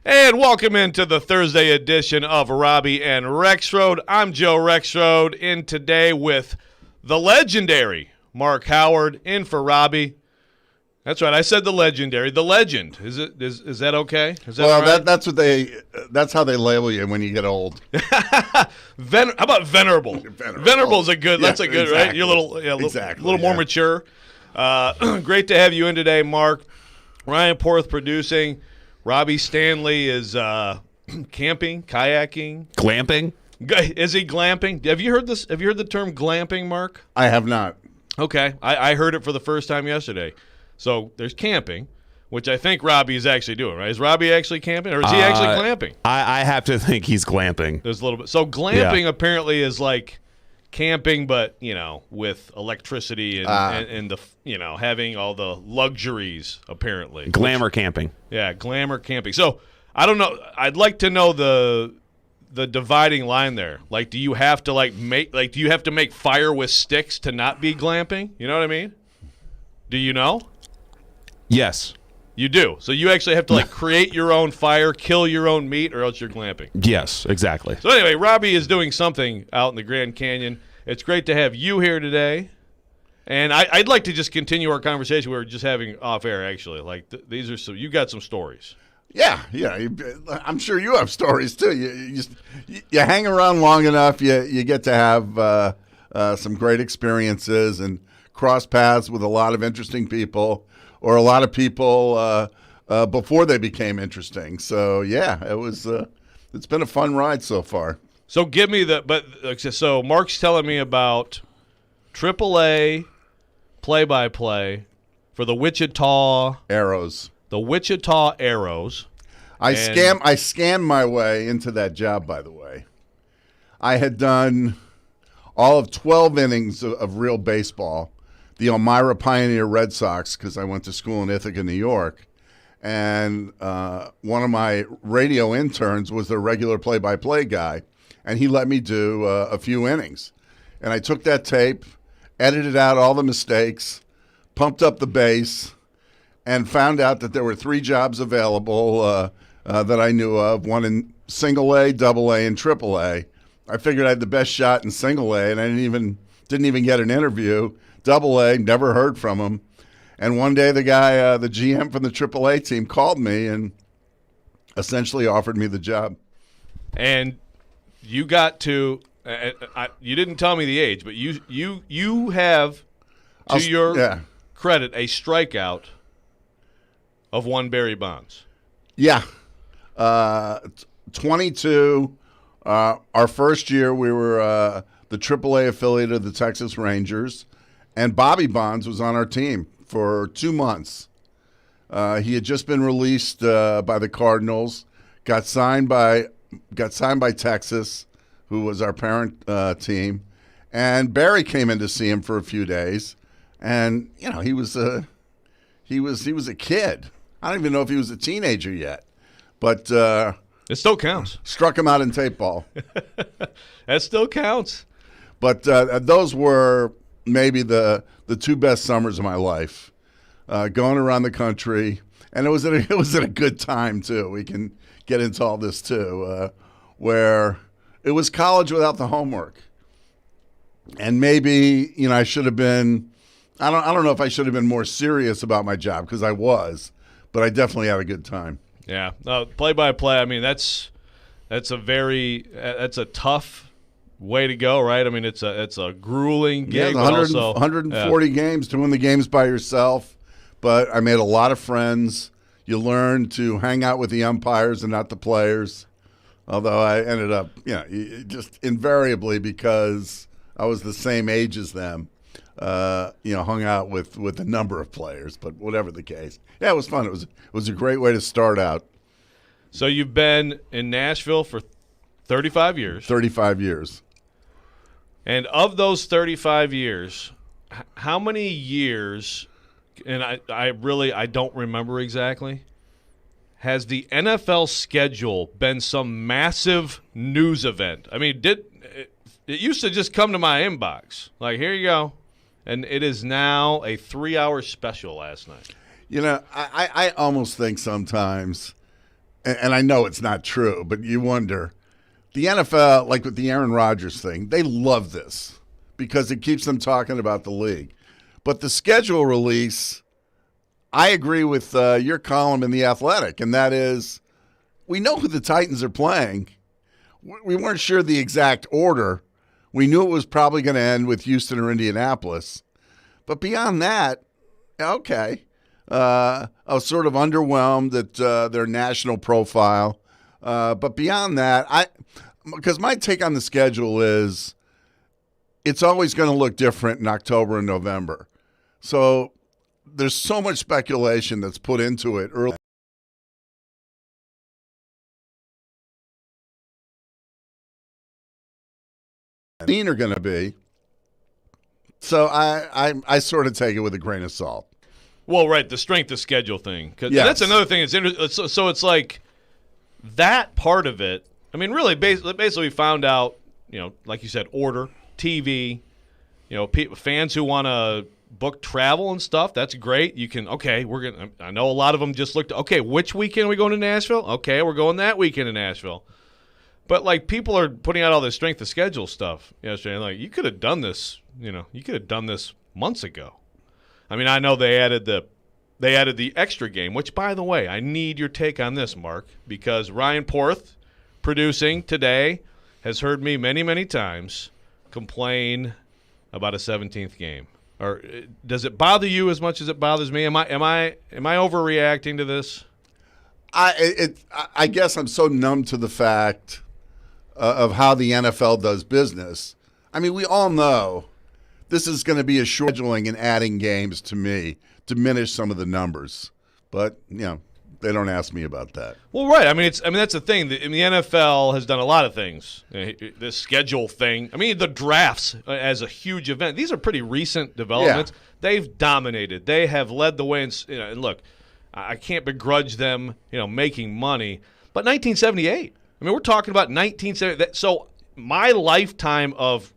And welcome into the Thursday edition of Robby and Rexrode. I'm Joe Rexrode, in today with the legendary Mark Howard, in for Robby. That's right, I said the legendary, the legend. Is that okay? Is that right? That's how they label you when you get old. How about venerable? Venerable's a good. That's a good, exactly. Right? You're a little more mature. Great to have you in today, Mark. Ryan Porth producing. Robbie Stanley is camping, kayaking, glamping. Is he glamping? Have you heard this? Have you heard the term glamping, Mark? I have not. Okay, I heard it for the first time yesterday. So there's camping, which I think Robbie is actually doing, right? Is Robbie actually camping, or is he actually glamping? I have to think he's glamping. There's a little bit. So glamping apparently is like camping, but with electricity and the having all the luxuries apparently. Glamour camping. Yeah, glamour camping. So I don't know. I'd like to know the dividing line there. Like, do you have to make fire with sticks to not be glamping? You know what I mean? Do you know? Yes. You do. So you actually have to create your own fire, kill your own meat, or else you're glamping. Yes, exactly. So anyway, Robbie is doing something out in the Grand Canyon. It's great to have you here today. And I'd like to just continue our conversation we were just having off air, actually. These are you got some stories. Yeah. I'm sure you have stories too. You hang around long enough, you get to have some great experiences and cross paths with a lot of interesting people, or a lot of people before they became interesting. So yeah, it's been a fun ride so far. So give me so Mark's telling me about AAA play-by-play for the Wichita Arrows. The Wichita Arrows. I scammed my way into that job, by the way. I had done all of 12 innings of real baseball, the Elmira Pioneer Red Sox, because I went to school in Ithaca, New York. And one of my radio interns was their regular play-by-play guy, and he let me do a few innings. And I took that tape, edited out all the mistakes, pumped up the bass, and found out that there were 3 jobs available that I knew of, one in single A, double A, and triple A. I figured I had the best shot in single A, and I didn't even get an interview. Double A, never heard from him. And one day the guy, the GM from the triple A team, called me and essentially offered me the job. And you got to you didn't tell me the age, but you have, to your credit, a strikeout of one Barry Bonds. Yeah. 22. Our first year, we were the AAA affiliate of the Texas Rangers, and Bobby Bonds was on our team for 2 months. He had just been released by the Cardinals, got signed by Texas, who was our parent team, and Barry came in to see him for a few days, and he was a kid. I don't even know if he was a teenager yet, but it still counts. Struck him out in tape ball. That still counts. But those were maybe the 2 best summers of my life, going around the country, and it was at a good time too. We can get into all this too, where it was college without the homework, and maybe I should have been. I don't know if I should have been more serious about my job, because I was, but I definitely had a good time. Yeah, play-by-play. I mean, that's a tough way to go, right? I mean, it's a grueling gig. Yeah, 140 games, doing the games by yourself. But I made a lot of friends. You learn to hang out with the umpires and not the players. Although I ended up, just invariably, because I was the same age as them, hung out with a number of players. But whatever the case, yeah, it was fun. It was a great way to start out. So you've been in Nashville for 35 years. 35 years. And of those 35 years, how many years, and I don't remember exactly, has the NFL schedule been some massive news event? I mean, it used to just come to my inbox. Like, here you go. And it is now a 3-hour special last night. I almost think sometimes and I know it's not true, but you wonder, the NFL, like with the Aaron Rodgers thing, they love this because it keeps them talking about the league. But the schedule release, I agree with your column in The Athletic, and that is, we know who the Titans are playing. We weren't sure the exact order. We knew it was probably going to end with Houston or Indianapolis. But beyond that, okay. I was sort of underwhelmed at their national profile. But beyond that, because my take on the schedule is it's always going to look different in October and November. So there's so much speculation that's put into it early. Are going to be. So I sort of take it with a grain of salt. Well, right, the strength of schedule thing. Cause yes. That's another thing. So it's like that part of it. I mean, really, basically we found out, like you said, order, TV, fans who want to book travel and stuff. That's great. You can, I know a lot of them just looked, which weekend are we going to Nashville? Okay, we're going that weekend in Nashville. But, like, people are putting out all this strength of schedule stuff yesterday. Like, you could have done this, you could have done this months ago. I mean, I know they added the extra game, which, by the way, I need your take on this, Mark, because Ryan Porth, producing today, has heard me many, many times complain about a 17th game. Or does it bother you as much as it bothers me? Am I overreacting to this? I guess I'm so numb to the fact of how the NFL does business. I mean, we all know this is going to be a scheduling and adding games to me, diminish some of the numbers. But, they don't ask me about that. Well, right. I mean, that's the thing. The NFL has done a lot of things. This schedule thing. I mean, the drafts as a huge event. These are pretty recent developments. Yeah. They've dominated. They have led the way. And look, I can't begrudge them, making money. But 1978. I mean, we're talking about 1978. So my lifetime of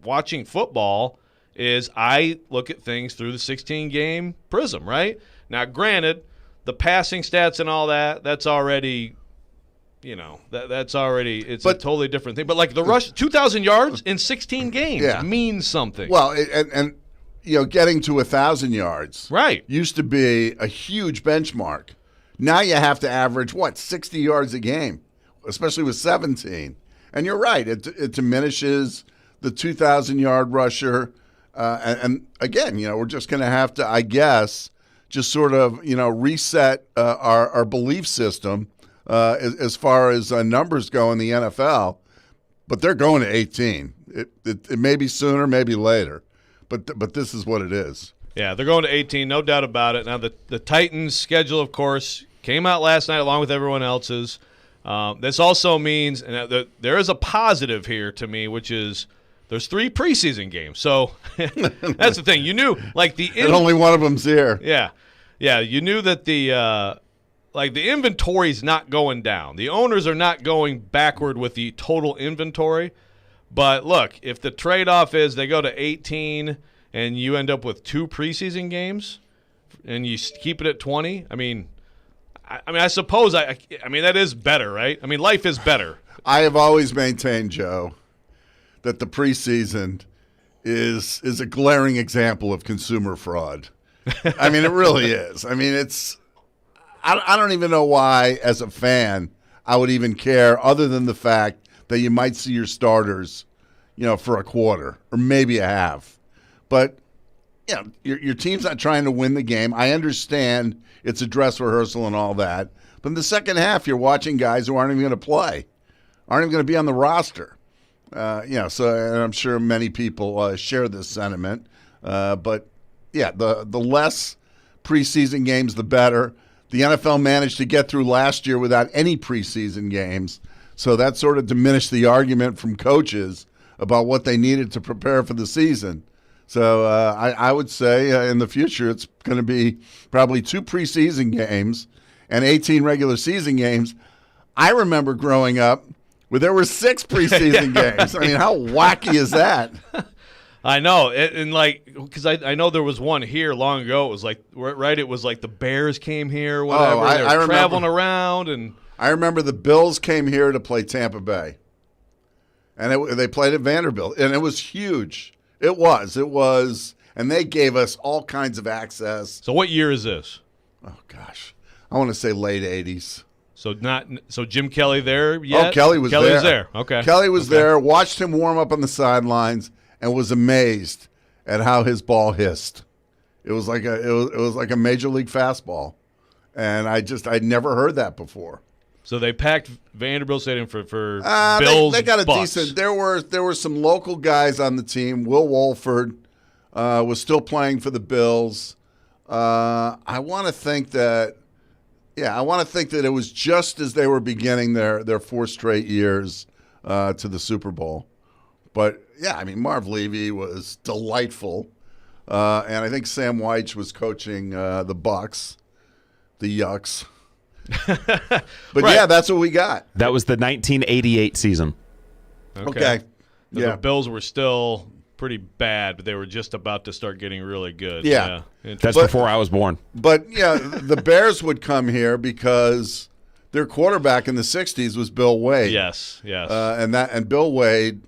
watching football is I look at things through the 16-game prism, right? Now, granted, the passing stats and all that's already, that's already, it's a totally different thing. But, like, the rush, 2,000 yards in 16 games means something. Well, and getting to 1,000 yards used to be a huge benchmark. Now you have to average, 60 yards a game, especially with 17. And you're right. It diminishes the 2,000-yard rusher. And again, we're just going to have to, I guess, just sort of, reset our belief system as far as numbers go in the NFL. But they're going to 18. It may be sooner, maybe later. But this is what it is. Yeah, they're going to 18, no doubt about it. Now, the Titans' schedule, of course, came out last night along with everyone else's. This also means, and there is a positive here to me, which is there's 3 preseason games. So that's the thing. You knew, like and only one of them's here. Yeah. Yeah, you knew that the inventory's not going down. The owners are not going backward with the total inventory. But look, if the trade-off is they go to 18 and you end up with 2 preseason games and you keep it at 20, I suppose that is better, right? I mean, life is better. I have always maintained, Joe, that the preseason is a glaring example of consumer fraud. I mean, it really is. I mean, I don't even know why, as a fan, I would even care, other than the fact that you might see your starters, for a quarter or maybe a half. But, your team's not trying to win the game. I understand it's a dress rehearsal and all that. But in the second half, you're watching guys who aren't even going to play, aren't even going to be on the roster. So and I'm sure many people share this sentiment. But, yeah, the less preseason games, the better. The NFL managed to get through last year without any preseason games. So that sort of diminished the argument from coaches about what they needed to prepare for the season. So I would say in the future it's going to be probably 2 preseason games and 18 regular season games. I remember growing up where there were 6 preseason games. I mean, how wacky is that? I know, because I know there was one here long ago. It was like, right, it was like the Bears came here, whatever. I they were traveling around, and I remember the Bills came here to play Tampa Bay, and they played at Vanderbilt, and it was huge. It was, and they gave us all kinds of access. So what year is this? Oh gosh, I want to say late '80s. So Jim Kelly there yet? Oh, Kelly was there. Okay. Kelly was there. Watched him warm up on the sidelines, and was amazed at how his ball hissed. It was like a major league fastball, and I'd never heard that before. So they packed Vanderbilt Stadium for Bills. They got a Bucks. decent. There were some local guys on the team. Will Wolford was still playing for the Bills. I want to think that. Yeah, I want to think that it was just as they were beginning their 4 straight years to the Super Bowl. But, yeah, I mean, Marv Levy was delightful. And I think Sam Weich was coaching the Bucks, the Yucks. But, Right. yeah, that's what we got. That was the 1988 season. Okay. The Bills were still pretty bad, but they were just about to start getting really good. Yeah. That's before I was born. But, yeah, the Bears would come here because their quarterback in the 60s was Bill Wade. Yes. And Bill Wade,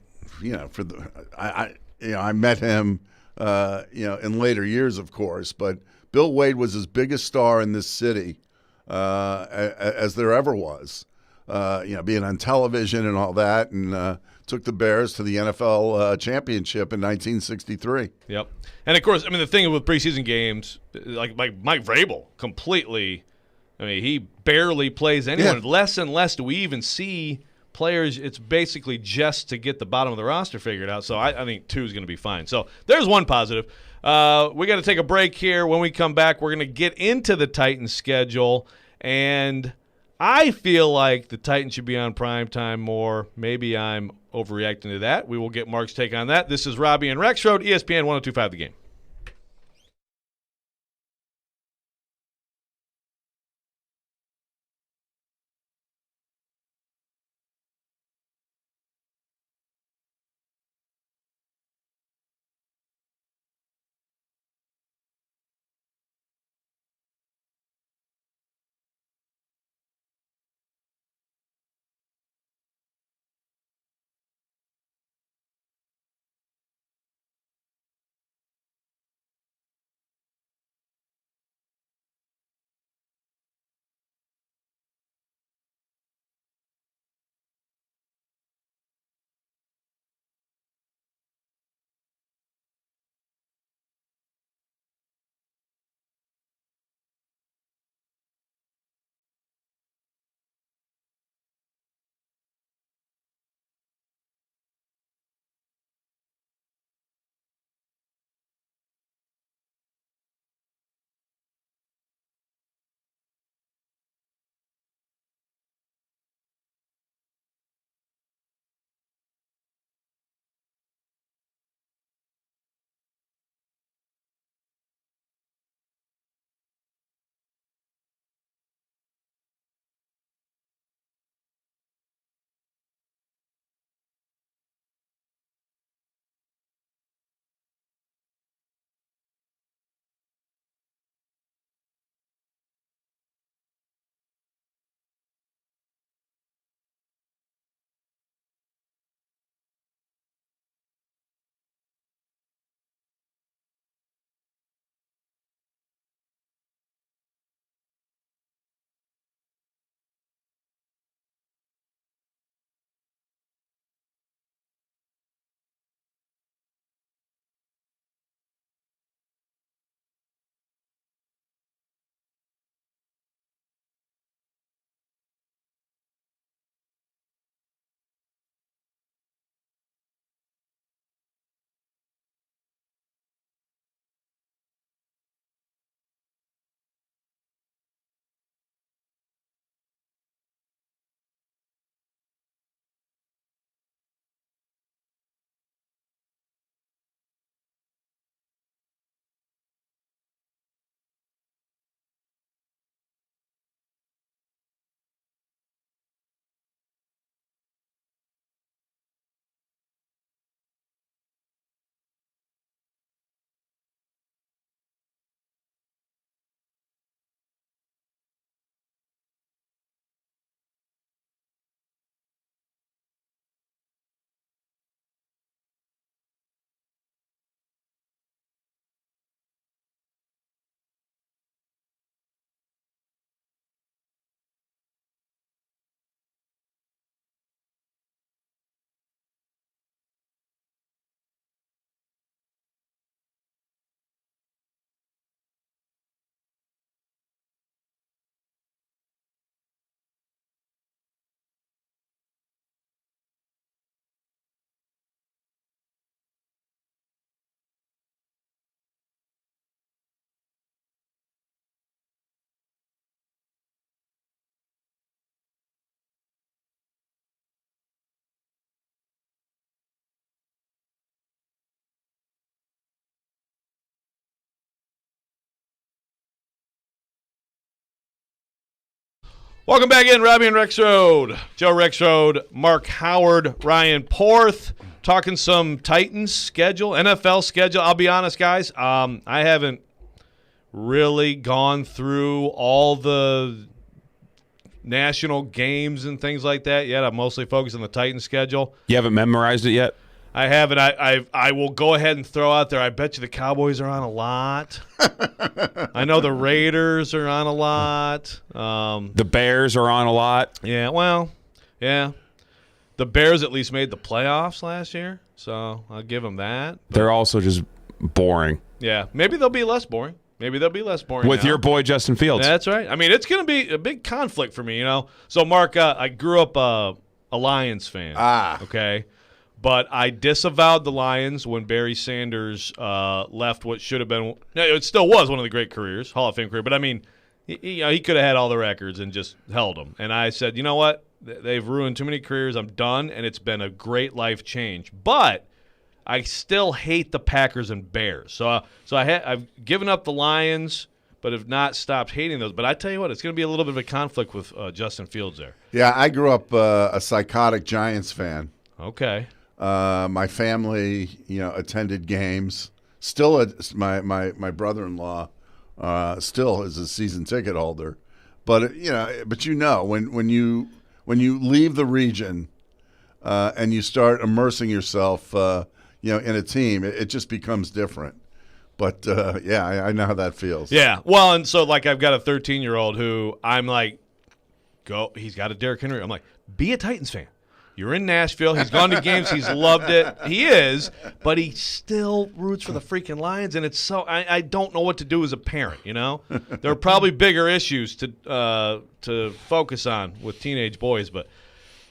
I met him, in later years, of course, but Bill Wade was as big a star in this city as there ever was. Being on television and all that, and took the Bears to the NFL championship in 1963. Yep. And, of course, I mean, the thing with preseason games, like Mike Vrabel, completely, I mean, he barely plays anyone. Yeah. Less and less do we even see players. It's basically just to get the bottom of the roster figured out. So I think 2 is going to be fine. So there's one positive. We got to take a break here. When we come back, we're going to get into the Titans schedule. And I feel like the Titans should be on primetime more. Maybe I'm overreacting to that. We will get Mark's take on that. This is Robby and Rexrode, ESPN 102.5 The Game. Welcome back in, Robby and Rexrode. Joe Rexrode, Mark Howard, Ryan Porth, talking some Titans schedule, NFL schedule. I'll be honest, guys, I haven't really gone through all the national games and things like that yet. I'm mostly focused on the Titans schedule. You haven't memorized it yet? I haven't. I will go ahead and throw out there, I bet you the Cowboys are on a lot. I know the Raiders are on a lot. The Bears are on a lot. Yeah, well, yeah. The Bears at least made the playoffs last year, so I'll give them that. They're also just boring. Yeah, maybe they'll be less boring. With now. your boy Justin Fields. That's right. I mean, it's going to be a big conflict for me, you know. So, Mark, I grew up a Lions fan. Okay. But I disavowed the Lions when Barry Sanders left what should have been – it still was one of the great careers, Hall of Fame career. But, I mean, he could have had all the records and just held them. And I said, you know what? They've ruined too many careers. I'm done, and it's been a great life change. But I still hate the Packers and Bears. So I've given up the Lions but have not stopped hating those. But I tell you what, it's going to be a little bit of a conflict with Justin Fields there. Yeah, I grew up a psychotic Giants fan. Okay. My family, attended games. Still, my brother-in-law still is a season ticket holder. But when you leave the region and you start immersing yourself, in a team, it just becomes different. But I know how that feels. Yeah. Well, and so I've got a 13-year-old who I'm like, he's got a Derrick Henry. I'm like, be a Titans fan. You're in Nashville. He's gone to games. He's loved it. He is, but he still roots for the freaking Lions, and it's so I don't know what to do as a parent. There are probably bigger issues to focus on with teenage boys, but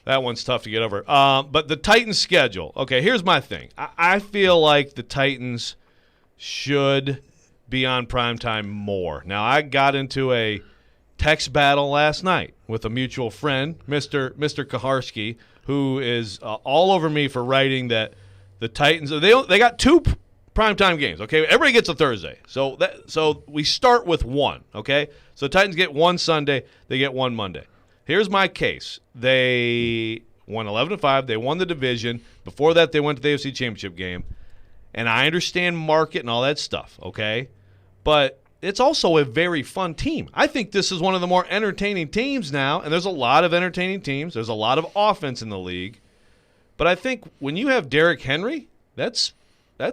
that one's tough to get over. But the Titans schedule. Okay, here's my thing. I feel like the Titans should be on primetime more. Now, I got into a text battle last night with a mutual friend, Mr. Kaharski, who is all over me for writing that the Titans they got two primetime games. Okay, everybody gets a Thursday, so we start with one. Okay, so the Titans get one Sunday, they get one Monday. Here's my case: they won 11-5, they won the division. Before that, they went to the AFC Championship game, and I understand market and all that stuff. Okay, but it's also a very fun team. I think this is one of the more entertaining teams now, and there's a lot of entertaining teams. There's a lot of offense in the league. But I think when you have Derrick Henry, that's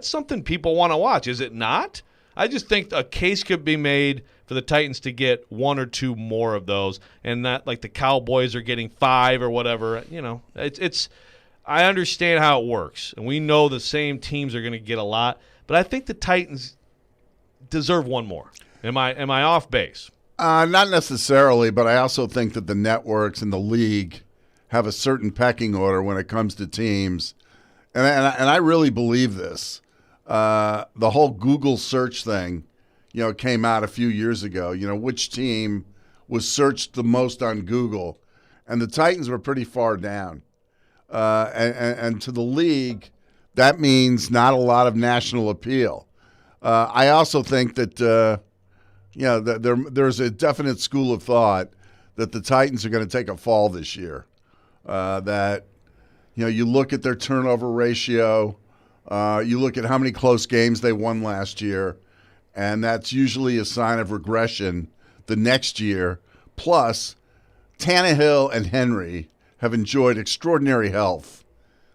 something people want to watch, is it not? I just think a case could be made for the Titans to get one or two more of those, and not like the Cowboys are getting 5 or whatever. It's I understand how it works, and we know the same teams are going to get a lot, but I think the Titans deserve one more. Am I off base? Not necessarily, but I also think that the networks and the league have a certain pecking order when it comes to teams, and I really believe this. The whole Google search thing, came out a few years ago. Which team was searched the most on Google, and the Titans were pretty far down. And to the league, that means not a lot of national appeal. I also think that there's a definite school of thought that the Titans are going to take a fall this year. That you look at their turnover ratio, you look at how many close games they won last year, and that's usually a sign of regression the next year. Plus, Tannehill and Henry have enjoyed extraordinary health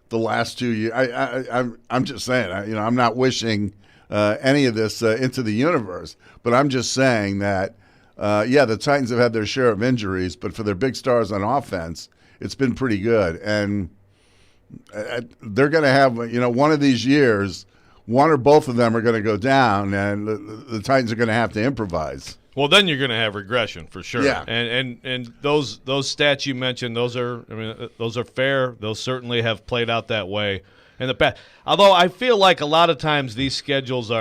the last 2 years. I'm just saying, I'm not wishing any of this into the universe, but I'm just saying that, the Titans have had their share of injuries, but for their big stars on offense, it's been pretty good. And they're going to have, one of these years, one or both of them are going to go down, and the Titans are going to have to improvise. Well, then you're going to have regression for sure. Yeah. And those stats you mentioned, those are fair. Those certainly have played out that way in the past. Although I feel like a lot of times these schedules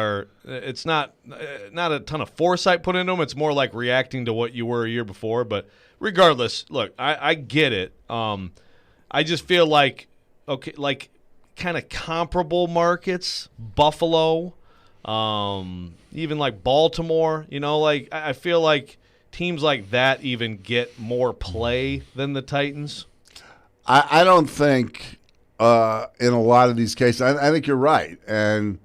it's not a ton of foresight put into them. It's more like reacting to what you were a year before. But regardless, look, I get it. I just feel like kind of comparable markets, Buffalo, even like Baltimore. I feel like teams like that even get more play than the Titans? I don't think in a lot of these cases. I think you're right, and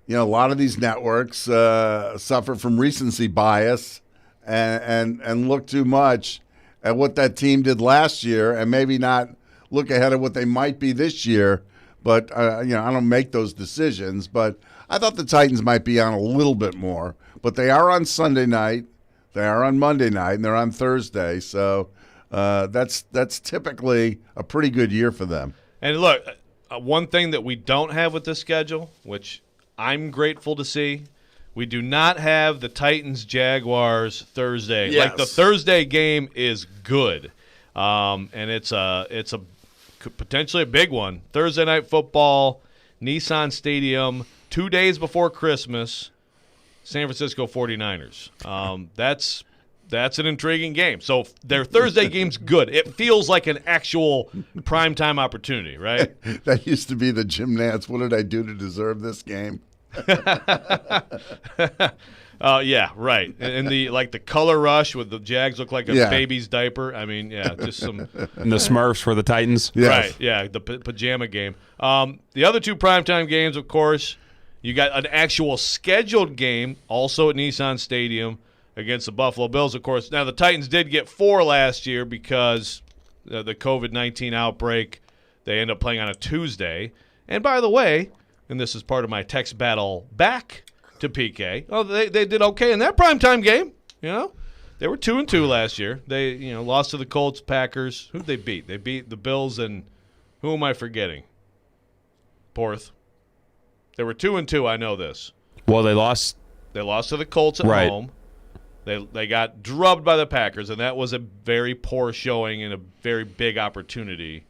a lot of these networks suffer from recency bias and look too much at what that team did last year, and maybe not look ahead of what they might be this year. But I don't make those decisions. But I thought the Titans might be on a little bit more. But they are on Sunday night, they are on Monday night, and they're on Thursday. So that's typically a pretty good year for them. And look, one thing that we don't have with this schedule, which I'm grateful to see, we do not have the Titans-Jaguars Thursday. Yes. Like, the Thursday game is good, and it's a potentially a big one. Thursday Night Football, Nissan Stadium, 2 days before Christmas, San Francisco 49ers. That's an intriguing game. So their Thursday game's good. It feels like an actual primetime opportunity, right? That used to be the Jim Nantz, what did I do to deserve this game? Yeah, right. And the color rush with the Jags look like a baby's diaper. I mean, yeah, just some. And the Smurfs for the Titans. Yes. Right, yeah, the pajama game. The other two primetime games, of course, you got an actual scheduled game also at Nissan Stadium against the Buffalo Bills, of course. Now, the Titans did get 4 last year because the COVID-19 outbreak. They end up playing on a Tuesday. And by the way, and this is part of my text battle back to PK, they did okay in that primetime game. They were 2-2 last year. They lost to the Colts, Packers. Who'd they beat? They beat the Bills and who am I forgetting? Porth. They were 2-2. I know this. Well, they lost. They lost to the Colts at home. They got drubbed by the Packers, and that was a very poor showing and a very big opportunity.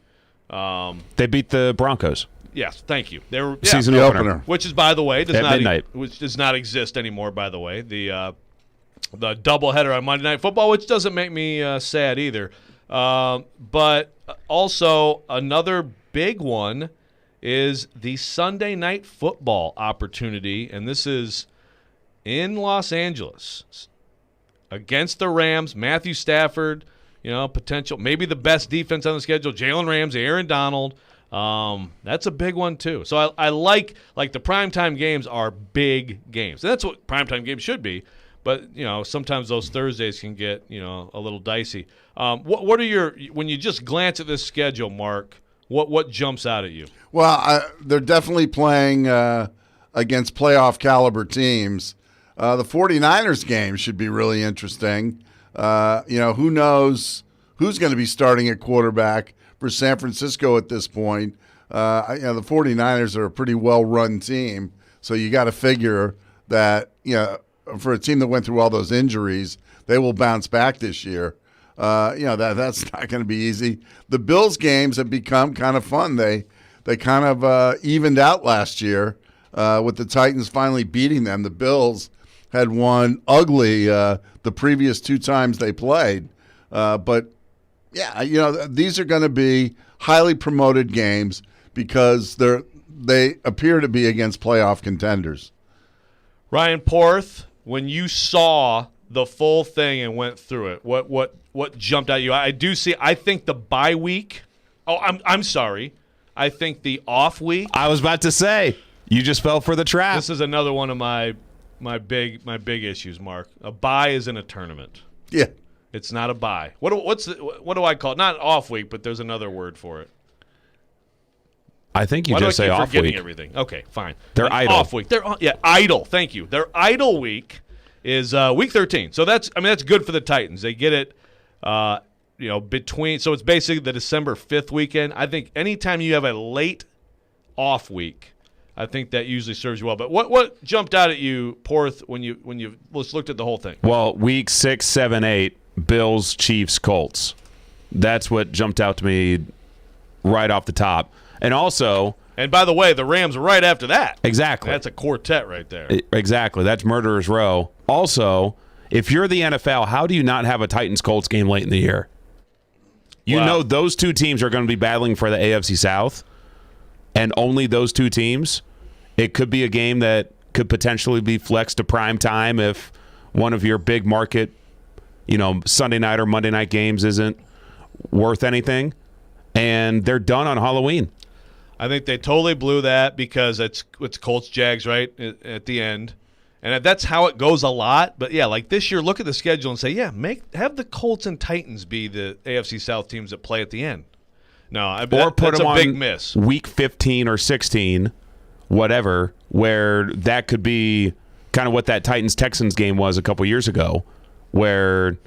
They beat the Broncos. Yes, thank you. They were season opener, which is, by the way, which does not exist anymore. By the way, the doubleheader on Monday Night Football, which doesn't make me sad either. But also another big one is the Sunday Night Football opportunity, and this is in Los Angeles against the Rams. Matthew Stafford, potential, maybe the best defense on the schedule. Jalen Ramsey, Aaron Donald. That's a big one too. So I like the primetime games are big games. And that's what primetime games should be. But sometimes those Thursdays can get a little dicey. What are when you just glance at this schedule, Mark? What jumps out at you? Well, they're definitely playing against playoff caliber teams. The 49ers game should be really interesting. Who knows who's going to be starting at quarterback for San Francisco at this point. The 49ers are a pretty well-run team, so you got to figure that, for a team that went through all those injuries, they will bounce back this year. That's not going to be easy. The Bills games have become kind of fun. They kind of evened out last year with the Titans finally beating them. The Bills had won ugly the previous 2 times they played. But, these are going to be highly promoted games because they appear to be against playoff contenders. Ryan Porth, when you saw the full thing and went through it, what jumped out at you? I think the bye week. Oh, I'm sorry. I think the off week. I was about to say you just fell for the trap. This is another one of my big issues, Mark. A bye is in a tournament. Yeah, it's not a bye. What do I call it? Not off week, but there's another word for it. I think you just say off week. Forgetting everything. Okay, fine. They're idle. Off week. Idle. Thank you. Their idle week is week 13. So that's good for the Titans. They get it. Between, so it's basically the December 5th weekend. I think anytime you have a late off week, I think that usually serves you well. But what jumped out at you, Porth, when you looked at the whole thing? Well, week 6, 7, 8, Bills, Chiefs, Colts. That's what jumped out to me right off the top. And also, and by the way, the Rams are right after that. Exactly. That's a quartet right there. Exactly. That's murderer's row. Also, if you're the NFL, how do you not have a Titans-Colts game late in the year? You know those 2 teams are going to be battling for the AFC South, and only those 2 teams. It could be a game that could potentially be flexed to prime time if one of your big market Sunday night or Monday night games isn't worth anything, and they're done on Halloween. I think they totally blew that because it's Colts Jags right at the end, and that's how it goes a lot. But yeah, like this year, look at the schedule and say, yeah, have the Colts and Titans be the AFC South teams that play at the end. No, or put that's them a on big miss. Week 15 or 16, whatever, where that could be kind of what that Titans-Texans game was a couple years ago, where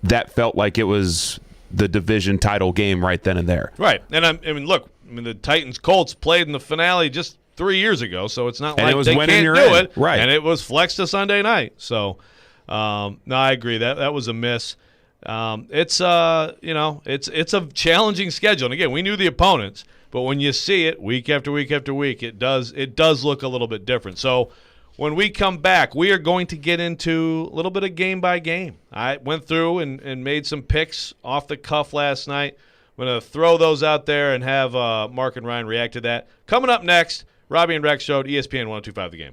that felt like it was the division title game right then and there. Right. And the Titans-Colts played in the finale just 3 years ago, so it's not like they can't do it. Right. And it was flexed to Sunday night. So, no, I agree. That was a miss. It's a challenging schedule. And again, we knew the opponents, but when you see it week after week after week, it does look a little bit different. So when we come back, we are going to get into a little bit of game by game. I went through and made some picks off the cuff last night. I'm going to throw those out there and have Mark and Ryan react to that. Coming up next, Robby and Rexrode, ESPN 102.5 The Game.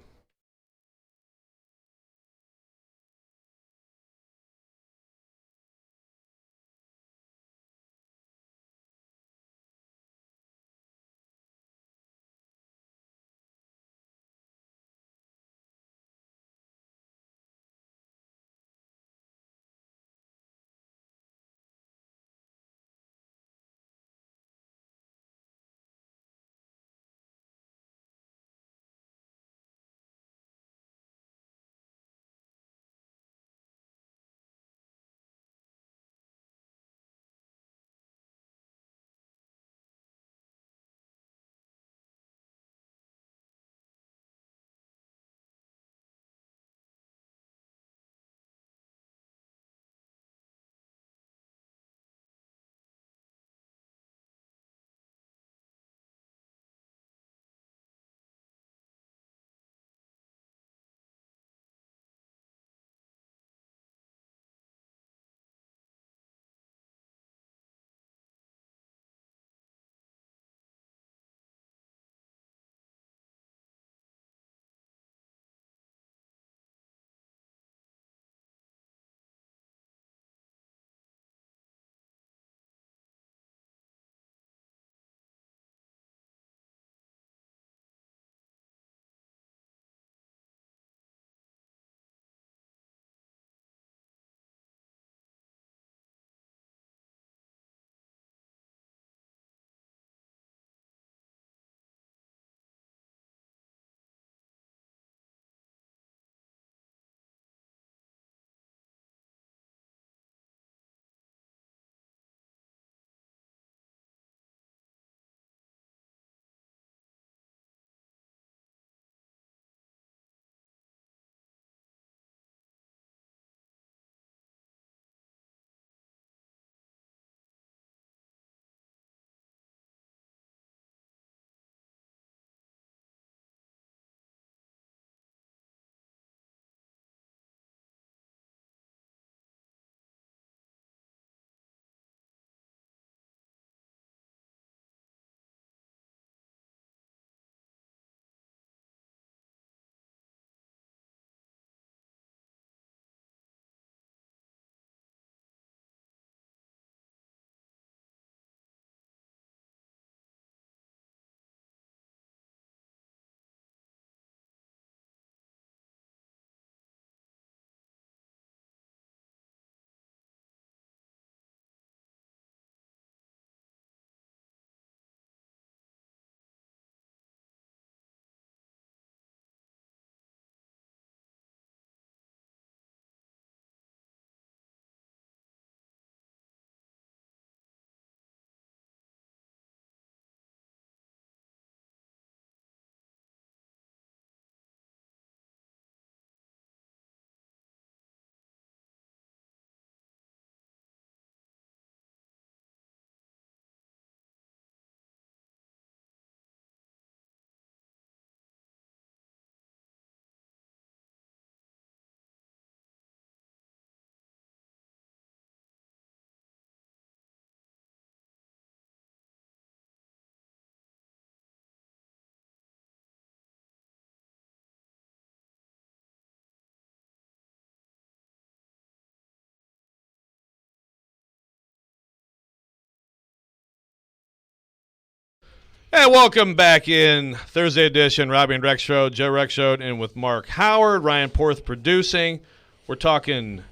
And welcome back in Thursday edition, Robby and Rexrode, Joe Rexrode, and with Mark Howard, Ryan Porth producing. We're talking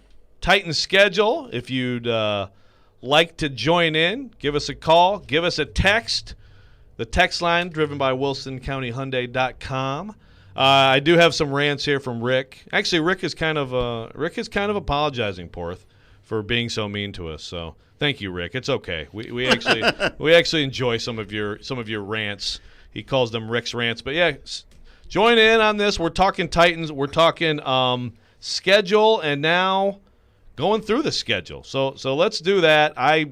Titans schedule. If you'd like to join in, give us a call, give us a text. The text line driven by WilsonCountyHyundai.com. I do have some rants here from Rick. Actually, Rick is kind of apologizing, Porth, for being so mean to us. So thank you, Rick. It's okay. We actually enjoy some of your rants. He calls them Rick's rants. But yeah, join in on this. We're talking Titans. We're talking schedule, and now going through the schedule. So let's do that. I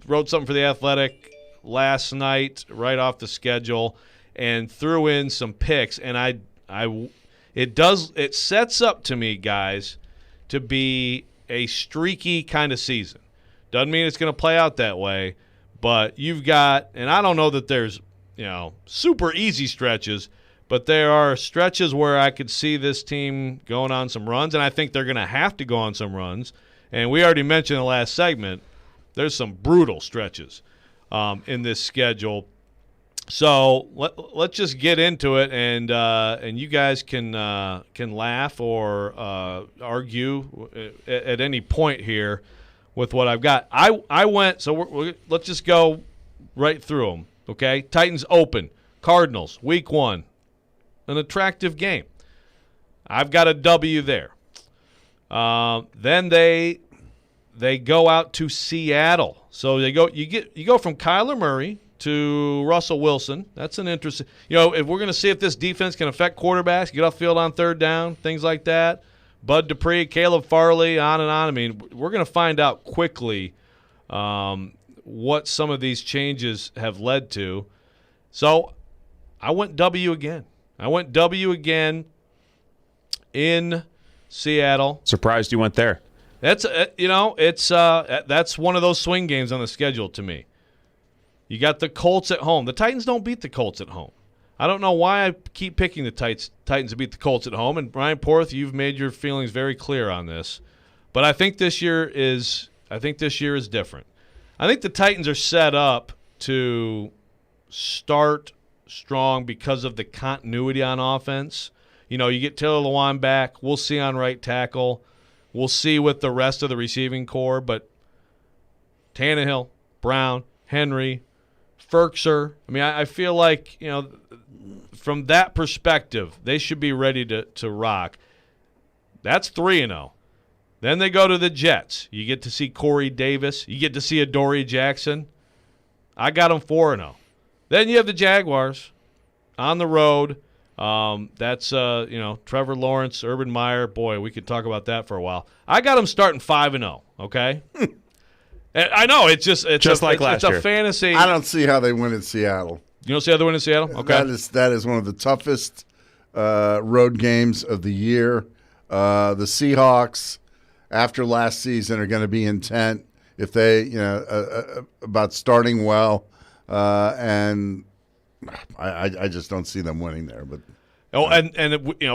wrote something for The Athletic last night right off the schedule and threw in some picks, and it sets up to me, guys, to be a streaky kind of season. Doesn't mean it's going to play out that way, but you've got, and I don't know that there's super easy stretches, but there are stretches where I could see this team going on some runs, and I think they're going to have to go on some runs. And we already mentioned in the last segment, there's some brutal stretches in this schedule. So let's just get into it, and you guys can laugh or argue at any point here with what I've got. I went, so let's just go right through them, okay? Titans open. Cardinals, week 1. An attractive game. I've got a W there. Then they go out to Seattle. So you go from Kyler Murray to Russell Wilson. That's an interesting. If we're going to see if this defense can affect quarterbacks, get off field on third down, things like that. Bud Dupree, Caleb Farley, on and on. I mean, we're going to find out quickly what some of these changes have led to. So I went W again. In Seattle. Surprised you went there. That's that's one of those swing games on the schedule to me. You got the Colts at home. The Titans don't beat the Colts at home. I don't know why I keep picking the Titans to beat the Colts at home. And Ryan Porth, you've made your feelings very clear on this. But I think this year is different. I think the Titans are set up to start strong because of the continuity on offense. You get Taylor Lewan back. We'll see on right tackle. We'll see with the rest of the receiving core. But Tannehill, Brown, Henry, Ferkser. I mean, I feel like, from that perspective, they should be ready to rock. That's 3-0. Then they go to the Jets. You get to see Corey Davis. You get to see Adoree Jackson. I got them 4-0. Then you have the Jaguars on the road. That's Trevor Lawrence, Urban Meyer. Boy, we could talk about that for a while. I got them starting 5-0. Okay. I know it's just like last year. It's a fantasy. I don't see how they win in Seattle. You don't see how they win in Seattle? Okay. That is one of the toughest road games of the year. The Seahawks, after last season, are going to be intent if they about starting well. And I just don't see them winning there. But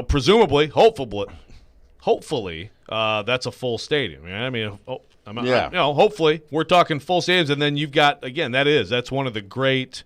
presumably, hopefully, that's a full stadium. Hopefully we're talking full stadiums, and then you've got that's one of the great.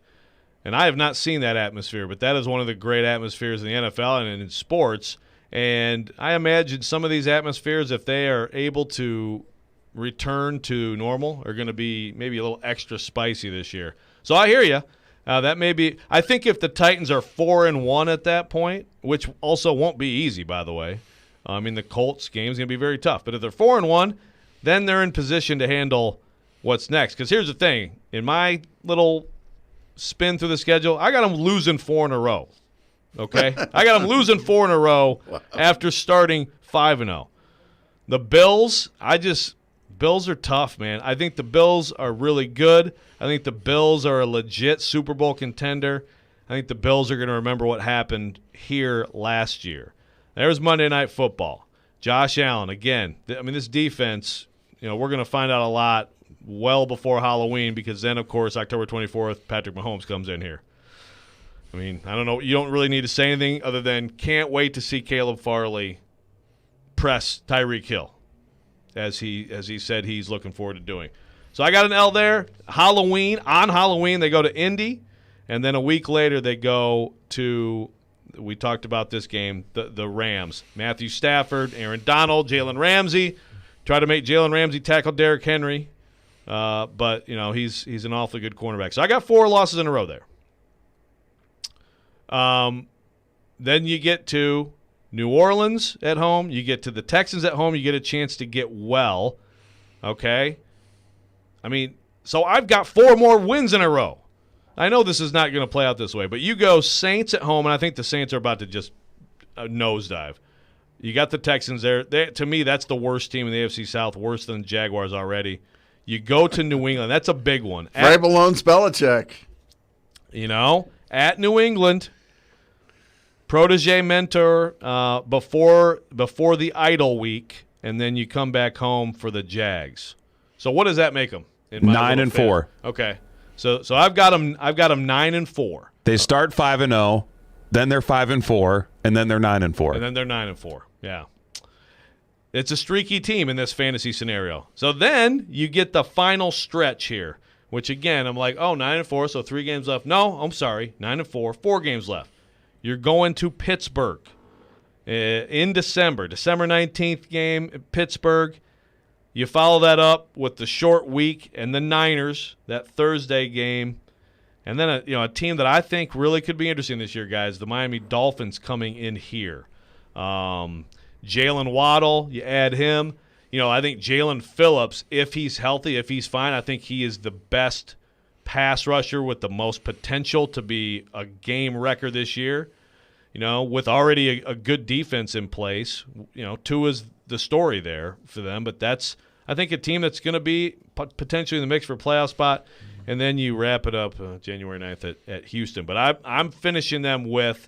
And I have not seen that atmosphere, but that is one of the great atmospheres in the NFL and in sports. And I imagine some of these atmospheres, if they are able to return to normal, are going to be maybe a little extra spicy this year. So I hear you. That may be. I think if the Titans are 4-1 at that point, which also won't be easy, by the way. I mean, the Colts game is going to be very tough. But if they're 4-1, then they're in position to handle what's next. Because here's the thing: in my little spin through the schedule, I got them losing 4 in a row. Okay, I got them losing 4 in a row after starting 5-0. The Bills, Bills are tough, man. I think the Bills are really good. I think the Bills are a legit Super Bowl contender. I think the Bills are going to remember what happened here last year. There's Monday Night Football. Josh Allen, again. This defense, we're going to find out a lot well before Halloween because then, of course, October 24th, Patrick Mahomes comes in here. I don't know. You don't really need to say anything other than can't wait to see Caleb Farley press Tyreek Hill, as he said he's looking forward to doing. So I got an L there. On Halloween, they go to Indy. And then a week later they go to, we talked about this game, the Rams. Matthew Stafford, Aaron Donald, Jalen Ramsey. Try to make Jalen Ramsey tackle Derrick Henry. But, he's an awfully good cornerback. So I got 4 losses in a row there. Then you get to New Orleans at home. You get to the Texans at home. You get a chance to get well. Okay? So I've got 4 more wins in a row. I know this is not going to play out this way, but you go Saints at home, and I think the Saints are about to just nosedive. You got the Texans there. To me, that's the worst team in the AFC South, worse than the Jaguars already. You go to New England. That's a big one. Vrabel owns Belichick. At New England, protege mentor before the idle week, and then you come back home for the Jags. So what does that make them? 9-4. Okay. So I've got them 9-4. They start 5-0, then they're 5-4, and then they're 9-4. And then they're 9-4. Yeah. It's a streaky team in this fantasy scenario. So then you get the final stretch here, which again, I'm like, 9-4, so 3 games left. No, I'm sorry, 9-4, 4 games left. You're going to Pittsburgh in December 19th game in Pittsburgh. You follow that up with the short week and the Niners, that Thursday game. And then a team that I think really could be interesting this year, guys, the Miami Dolphins coming in here. Jalen Waddle, you add him. I think Jalen Phillips, if he's healthy, if he's fine, I think he is the best pass rusher with the most potential to be a game wrecker this year. With already a good defense in place. Tua is the story there for them, but that's, I think, a team that's going to be potentially in the mix for a playoff spot. And then you wrap it up January 9th at Houston. But I'm finishing them with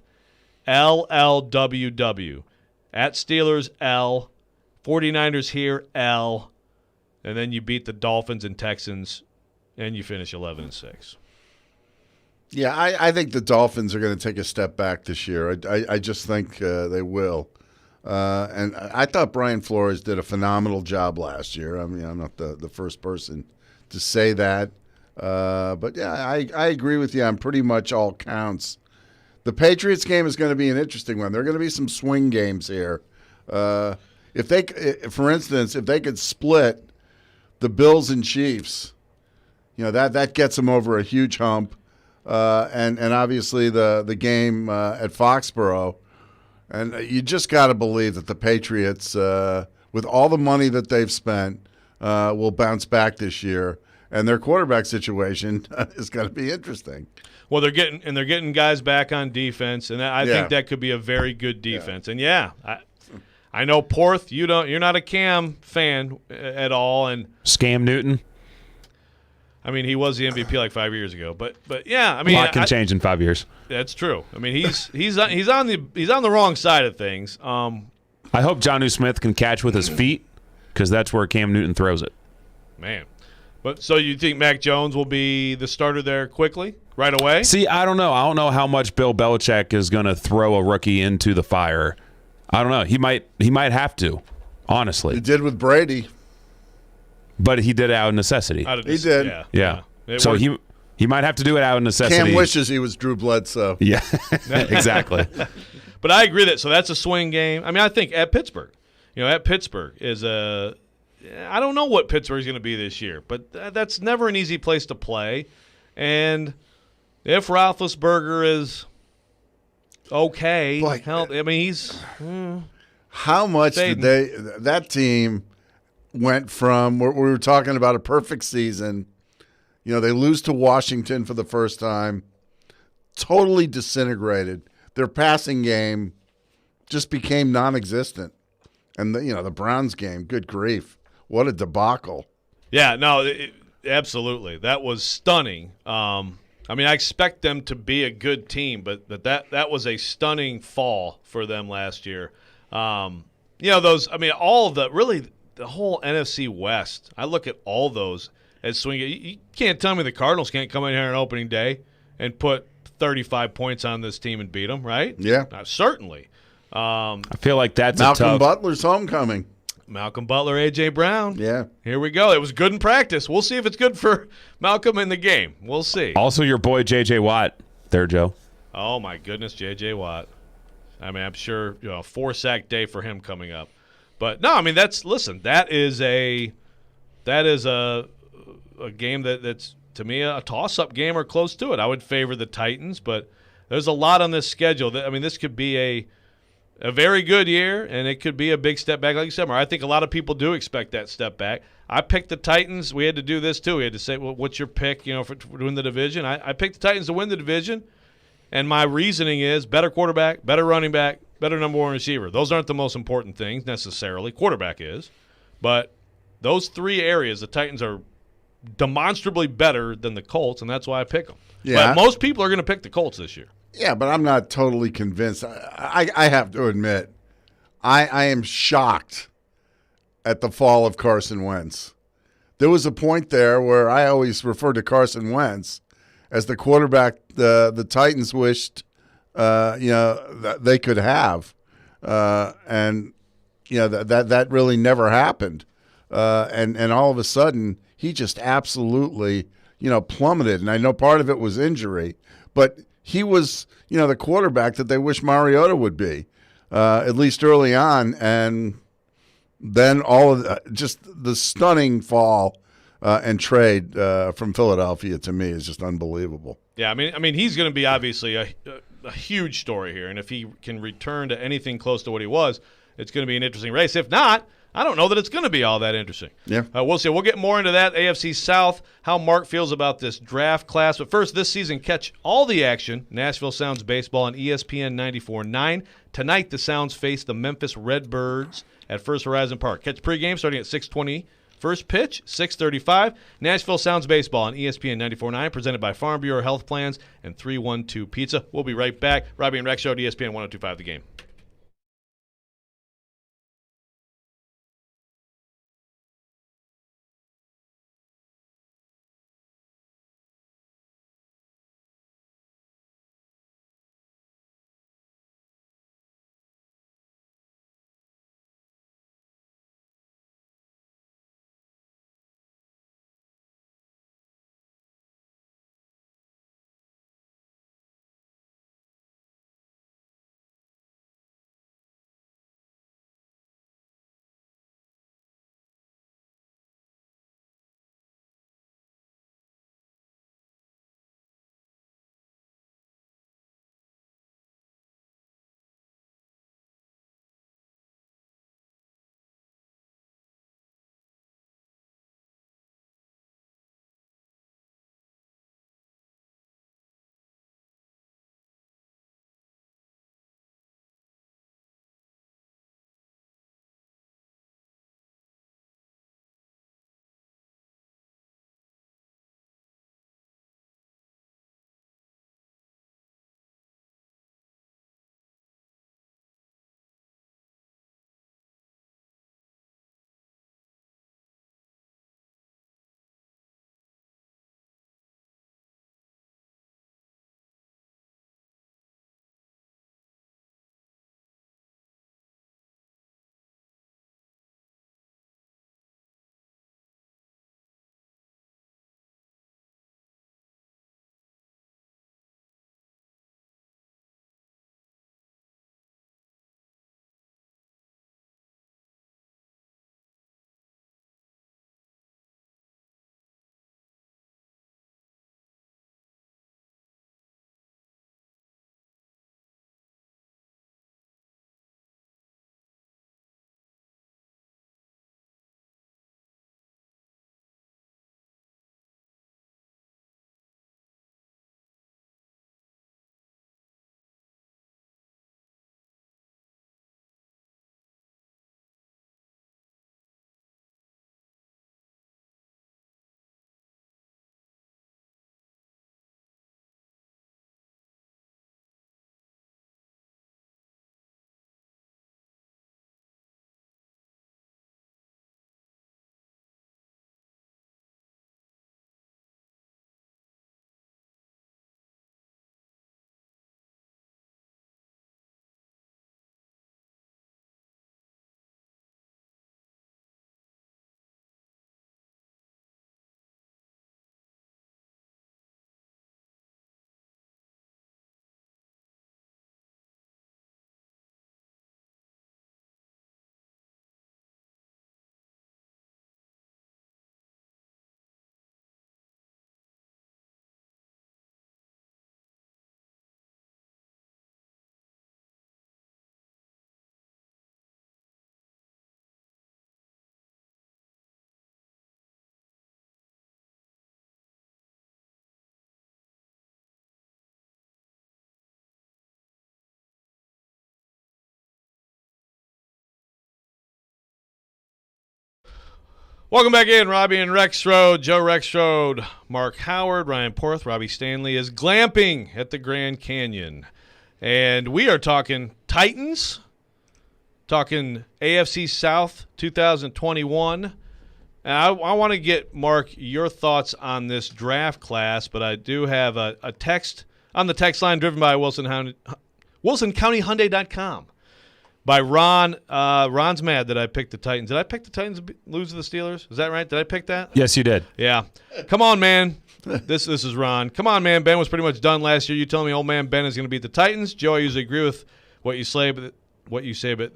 LLWW. At Steelers, L. 49ers here, L. And then you beat the Dolphins and Texans, and you finish 11-6. Yeah, I think the Dolphins are going to take a step back this year. I just think they will. And I thought Brian Flores did a phenomenal job last year. I'm not the first person to say that. But, yeah, I agree with you on pretty much all counts. The Patriots game is going to be an interesting one. There are going to be some swing games here. For instance, if they could split the Bills and Chiefs, that gets them over a huge hump. And obviously the game at Foxborough. And you just got to believe that the Patriots, with all the money that they've spent, will bounce back this year. And their quarterback situation is going to be interesting. Well, they're getting guys back on defense, and I think that could be a very good defense. Yeah. And I know Porth, you're not a Cam fan at all, and Scam Newton. He was the MVP like 5 years ago, but yeah, a lot can change in 5 years. That's true. He's on the wrong side of things. I hope Jonnu Smith can catch with his feet, because that's where Cam Newton throws it. Man. But so you think Mac Jones will be the starter there quickly, right away? See, I don't know. I don't know how much Bill Belichick is going to throw a rookie into the fire. I don't know. He might have to, honestly. He did with Brady. But he did it out of necessity. He did. Yeah. So he might have to do it out of necessity. Cam wishes he was Drew Bledsoe. Yeah, exactly. But I agree so that's a swing game. I think at Pittsburgh. At Pittsburgh is a – I don't know what Pittsburgh's going to be this year, but that's never an easy place to play. And if Roethlisberger is okay, he's how much did that team went from we were talking about a perfect season. They lose to Washington for the first time, totally disintegrated. Their passing game just became non-existent. And the Browns game, good grief. What a debacle. Yeah, no, absolutely. That was stunning. I expect them to be a good team, but that was a stunning fall for them last year. All of the whole NFC West, I look at all those as swinging. You can't tell me the Cardinals can't come in here on opening day and put 35 points on this team and beat them, right? Yeah. Certainly. I feel like that's Malcolm Butler's homecoming. Malcolm Butler, A.J. Brown. Yeah. Here we go. It was good in practice. We'll see if it's good for Malcolm in the game. We'll see. Also, your boy J.J. Watt there, Joe? Oh my goodness, J.J. Watt. I mean, I'm sure 4-sack day for him coming up. But no, I mean that is a game that's to me a toss-up game or close to it. I would favor the Titans, but there's a lot on this schedule. This could be a very good year, and it could be a big step back, like you said. I think a lot of people do expect that step back. I picked the Titans. We had to do this too. We had to say, well, what's your pick? For win the division. I picked the Titans to win the division, and my reasoning is better quarterback, better running back, better number one receiver. Those aren't the most important things necessarily. Quarterback is, but those three areas, the Titans are demonstrably better than the Colts, and that's why I pick them. Yeah. But most people are going to pick the Colts this year. Yeah, but I'm not totally convinced. I have to admit, I am shocked at the fall of Carson Wentz. There was a point there where I always referred to Carson Wentz as the quarterback the Titans wished that they could have, and that really never happened. And all of a sudden, he just absolutely plummeted. And I know part of it was injury, but he was the quarterback that they wish Mariota would be, at least early on. And then all of just the stunning fall and trade from Philadelphia to me is just unbelievable. Yeah, I mean he's going to be obviously a huge story here, and if he can return to anything close to what he was, it's going to be an interesting race. If not, I don't know that it's going to be all that interesting. Yeah. We'll see. We'll get more into that. AFC South, how Mark feels about this draft class. But first, this season, catch all the action. Nashville Sounds baseball on ESPN 94.9. Tonight, the Sounds face the Memphis Redbirds at First Horizon Park. Catch pregame starting at 6:20. First pitch, 6:35. Nashville Sounds baseball on ESPN 94.9, presented by Farm Bureau Health Plans and 312 Pizza. We'll be right back. Robby and Rexrode, ESPN 102.5 The Game. Welcome back in, Robby and Rexrode. Joe Rexrode, Mark Howard, Ryan Porth, Robby Stanley is glamping at the Grand Canyon. And we are talking Titans, talking AFC South 2021. And I want to get, Mark, your thoughts on this draft class, but I do have a text on the text line driven by WilsonCountyHyundai.com. By Ron. Ron's mad that I picked the Titans. Did I pick the Titans to lose to the Steelers? Is that right? Did I pick that? Yes, you did. Yeah. Come on, man. This is Ron. Come on, man. Ben was pretty much done last year. You telling me old man Ben is going to beat the Titans? Joe, I usually agree with what you say, but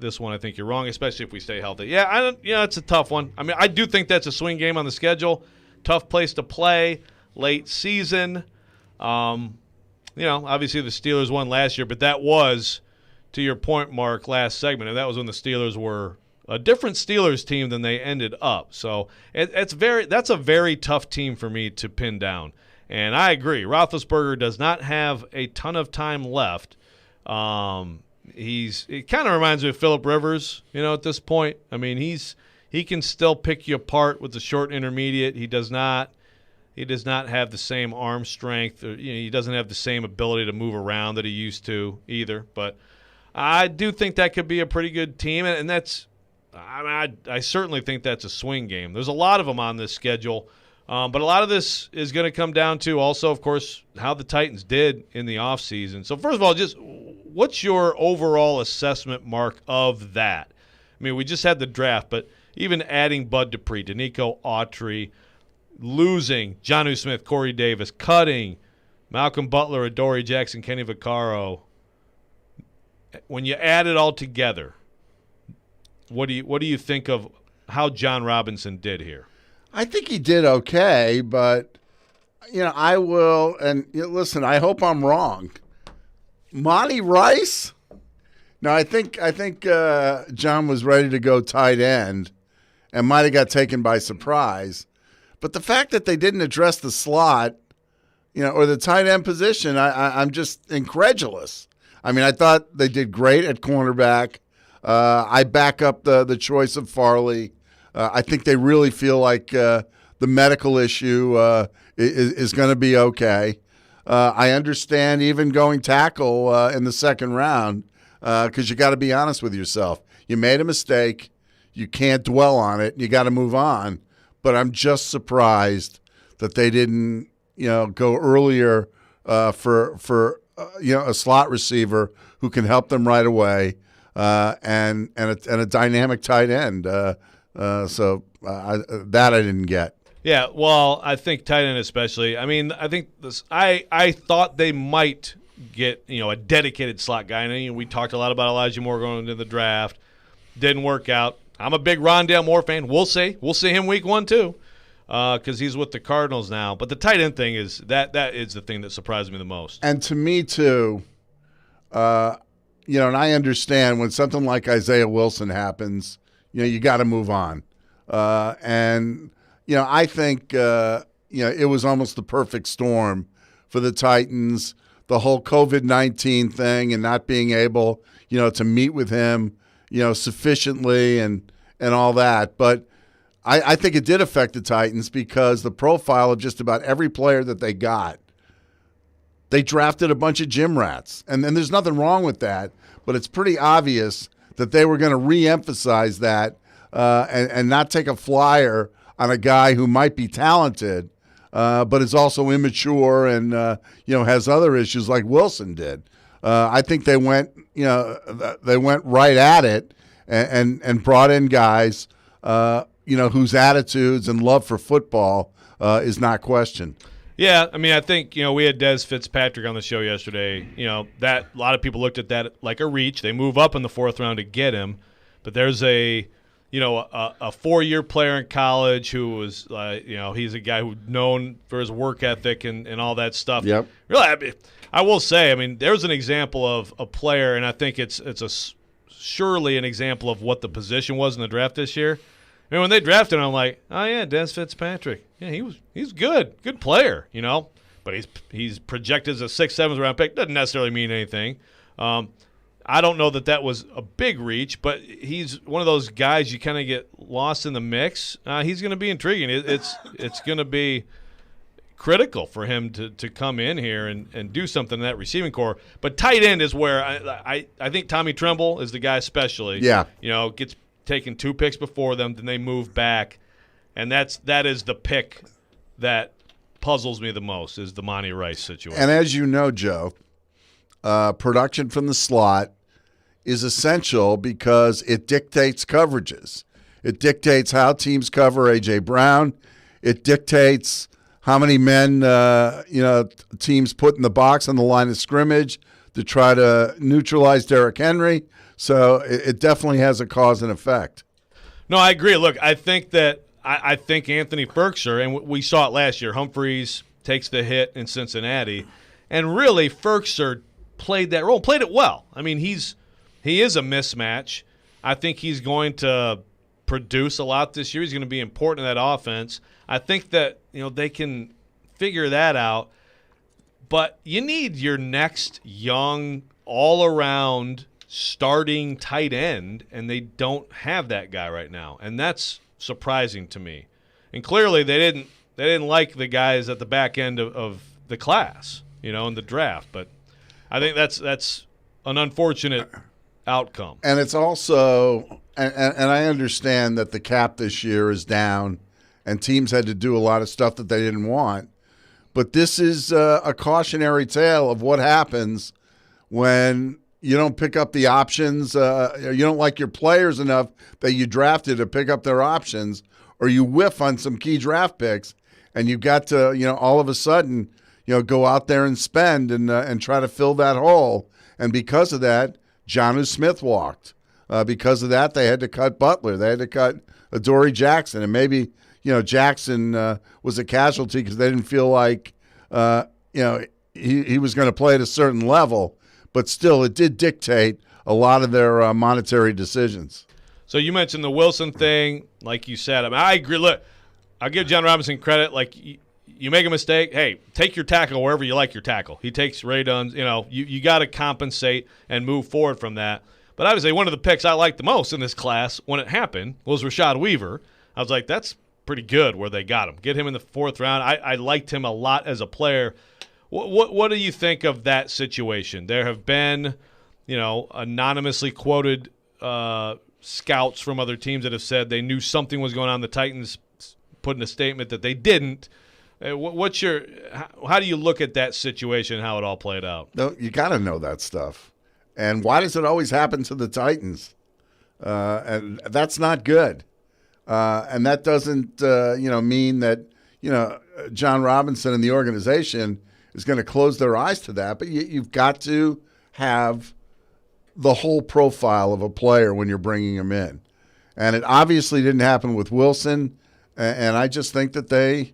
this one I think you're wrong, especially if we stay healthy. Yeah, it's a tough one. I mean, I do think that's a swing game on the schedule. Tough place to play, late season. Obviously the Steelers won last year, but that was, to your point, Mark, last segment, and that was when the Steelers were a different Steelers team than they ended up. So that's a very tough team for me to pin down. And I agree. Roethlisberger does not have a ton of time left. It kind of reminds me of Phillip Rivers, at this point. I mean, he can still pick you apart with the short intermediate. He does not have the same arm strength. Or, he doesn't have the same ability to move around that he used to either. But I do think that could be a pretty good team, and that's I certainly think that's a swing game. There's a lot of them on this schedule, but a lot of this is going to come down to also, of course, how the Titans did in the offseason. So first of all, just what's your overall assessment, Mark, of that? I mean, we just had the draft, but even adding Bud Dupree, Danico Autry, losing Jonnu Smith, Corey Davis, cutting Malcolm Butler, Adoree Jackson, Kenny Vaccaro. When you add it all together, what do you think of how John Robinson did here? I think he did okay, but I will. And listen, I hope I'm wrong. Monty Rice. Now I think John was ready to go tight end, and might have got taken by surprise. But the fact that they didn't address the slot, or the tight end position, I'm just incredulous. I mean, I thought they did great at cornerback. I back up the choice of Farley. I think they really feel like the medical issue is going to be okay. I understand even going tackle in the second round because you got to be honest with yourself. You made a mistake. You can't dwell on it. You got to move on. But I'm just surprised that they didn't, go earlier for a slot receiver who can help them right away, and a dynamic tight end. So that I didn't get. Yeah, well, I think tight end especially. I mean, I think I thought they might get a dedicated slot guy. And we talked a lot about Elijah Moore going into the draft. Didn't work out. I'm a big Rondale Moore fan. We'll see him week 1 too, because he's with the Cardinals now. But the tight end thing is that is the thing that surprised me the most. And to me too, and I understand when something like Isaiah Wilson happens, you got to move on. And I think it was almost the perfect storm for the Titans. The whole COVID-19 thing and not being able, to meet with him, sufficiently and all that. But I think it did affect the Titans because the profile of just about every player that they got, they drafted a bunch of gym rats. And there's nothing wrong with that, but it's pretty obvious that they were going to re-emphasize that and not take a flyer on a guy who might be talented, but is also immature and, has other issues like Wilson did. I think they went right at it and brought in guys, whose attitudes and love for football is not questioned. Yeah, I mean, I think, we had Des Fitzpatrick on the show yesterday. That a lot of people looked at that like a reach. They move up in the 4th round to get him, but there's a 4-year player in college who was, he's a guy who's known for his work ethic and all that stuff. Yep. Really, I will say, I mean, there's an example of a player, and I think it's surely an example of what the position was in the draft this year. I mean, when they drafted him, I'm like, oh yeah, Des Fitzpatrick. Yeah, he's good player, But he's projected as a 6th, 7th round pick. Doesn't necessarily mean anything. I don't know that was a big reach, but he's one of those guys you kind of get lost in the mix. He's going to be intriguing. It's going to be critical for him to come in here and do something in that receiving core. But tight end is where I think Tommy Tremble is the guy especially. Yeah. Gets taken 2 picks before them, then they move back. And that is the pick that puzzles me the most is the Monty Rice situation. And as you know, Joe, production from the slot is essential because it dictates coverages. It dictates how teams cover A.J. Brown. It dictates how many men teams put in the box on the line of scrimmage to try to neutralize Derrick Henry. So it definitely has a cause and effect. No, I agree. Look, I think that I think Anthony Firkser, and we saw it last year, Humphreys takes the hit in Cincinnati, and really Firkser played that role, played it well. I mean, he is a mismatch. I think he's going to produce a lot this year. He's going to be important in that offense. I think that they can figure that out, but you need your next young, all-around starting tight end, and they don't have that guy right now, and that's surprising to me. And clearly they didn't like the guys at the back end of the class, in the draft. But I think that's an unfortunate outcome. And it's also and I understand that the cap this year is down and teams had to do a lot of stuff that they didn't want. But this is a cautionary tale of what happens when you don't pick up the options, you don't like your players enough that you drafted to pick up their options, or you whiff on some key draft picks, and you've got to, all of a sudden, go out there and spend and try to fill that hole. And because of that, Jonnu Smith walked. Because of that, they had to cut Butler. They had to cut Adoree Jackson. And maybe, Jackson was a casualty because they didn't feel like, he was going to play at a certain level. But still, it did dictate a lot of their monetary decisions. So you mentioned the Wilson thing, like you said. I mean, I agree. Look, I'll give John Robinson credit. Like, you make a mistake, hey, take your tackle wherever you like your tackle. He takes Ray Dunn's. You got to compensate and move forward from that. But I would say one of the picks I liked the most in this class when it happened was Rashad Weaver. I was like, that's pretty good where they got him. Get him in the 4th round. I liked him a lot as a player. What do you think of that situation? There have been, anonymously quoted scouts from other teams that have said they knew something was going on. The Titans put in a statement that they didn't. How do you look at that situation and how it all played out? No, you got to know that stuff. And why does it always happen to the Titans? And that's not good. And that doesn't, mean that, John Robinson and the organization is going to close their eyes to that. But you've got to have the whole profile of a player when you're bringing him in. And it obviously didn't happen with Wilson. And I just think that they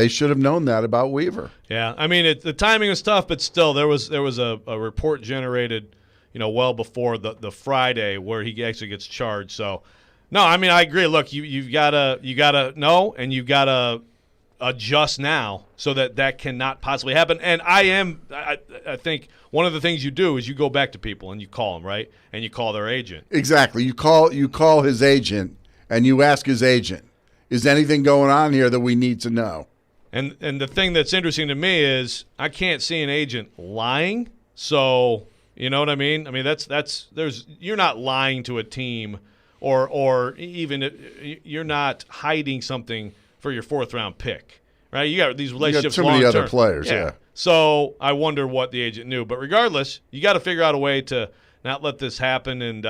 should have known that about Weaver. Yeah, I mean, the timing was tough, but still, there was a report generated, well before the Friday where he actually gets charged. So, no, I mean, I agree. Look, you gotta know, and you've gotta adjust now so that cannot possibly happen. And I think one of the things you do is you go back to people and you call them, right, and you call their agent. Exactly. You call his agent and you ask his agent, is anything going on here that we need to know? And the thing that's interesting to me is I can't see an agent lying. So, you know what I mean? I mean, you're not lying to a team or even you're not hiding something for your 4th round pick, right? You got these relationships long-term. You got too many other players, yeah. So I wonder what the agent knew. But regardless, you got to figure out a way to not let this happen. And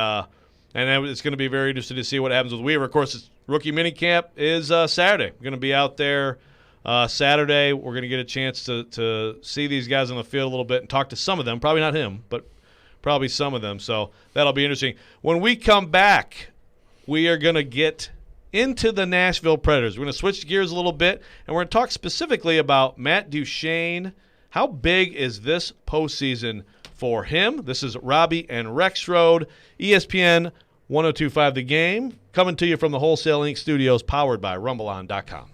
it's going to be very interesting to see what happens with Weaver. Of course, rookie minicamp is Saturday. We're going to be out there Saturday. We're going to get a chance to see these guys on the field a little bit and talk to some of them. Probably not him, but probably some of them. So that'll be interesting. When we come back, we are going to get into the Nashville Predators. We're going to switch gears a little bit, and we're going to talk specifically about Matt Duchene. How big is this postseason for him? This is Robby and Rexrode, ESPN 102.5 The Game, coming to you from the Wholesale Inc. studios, powered by RumbleOn.com.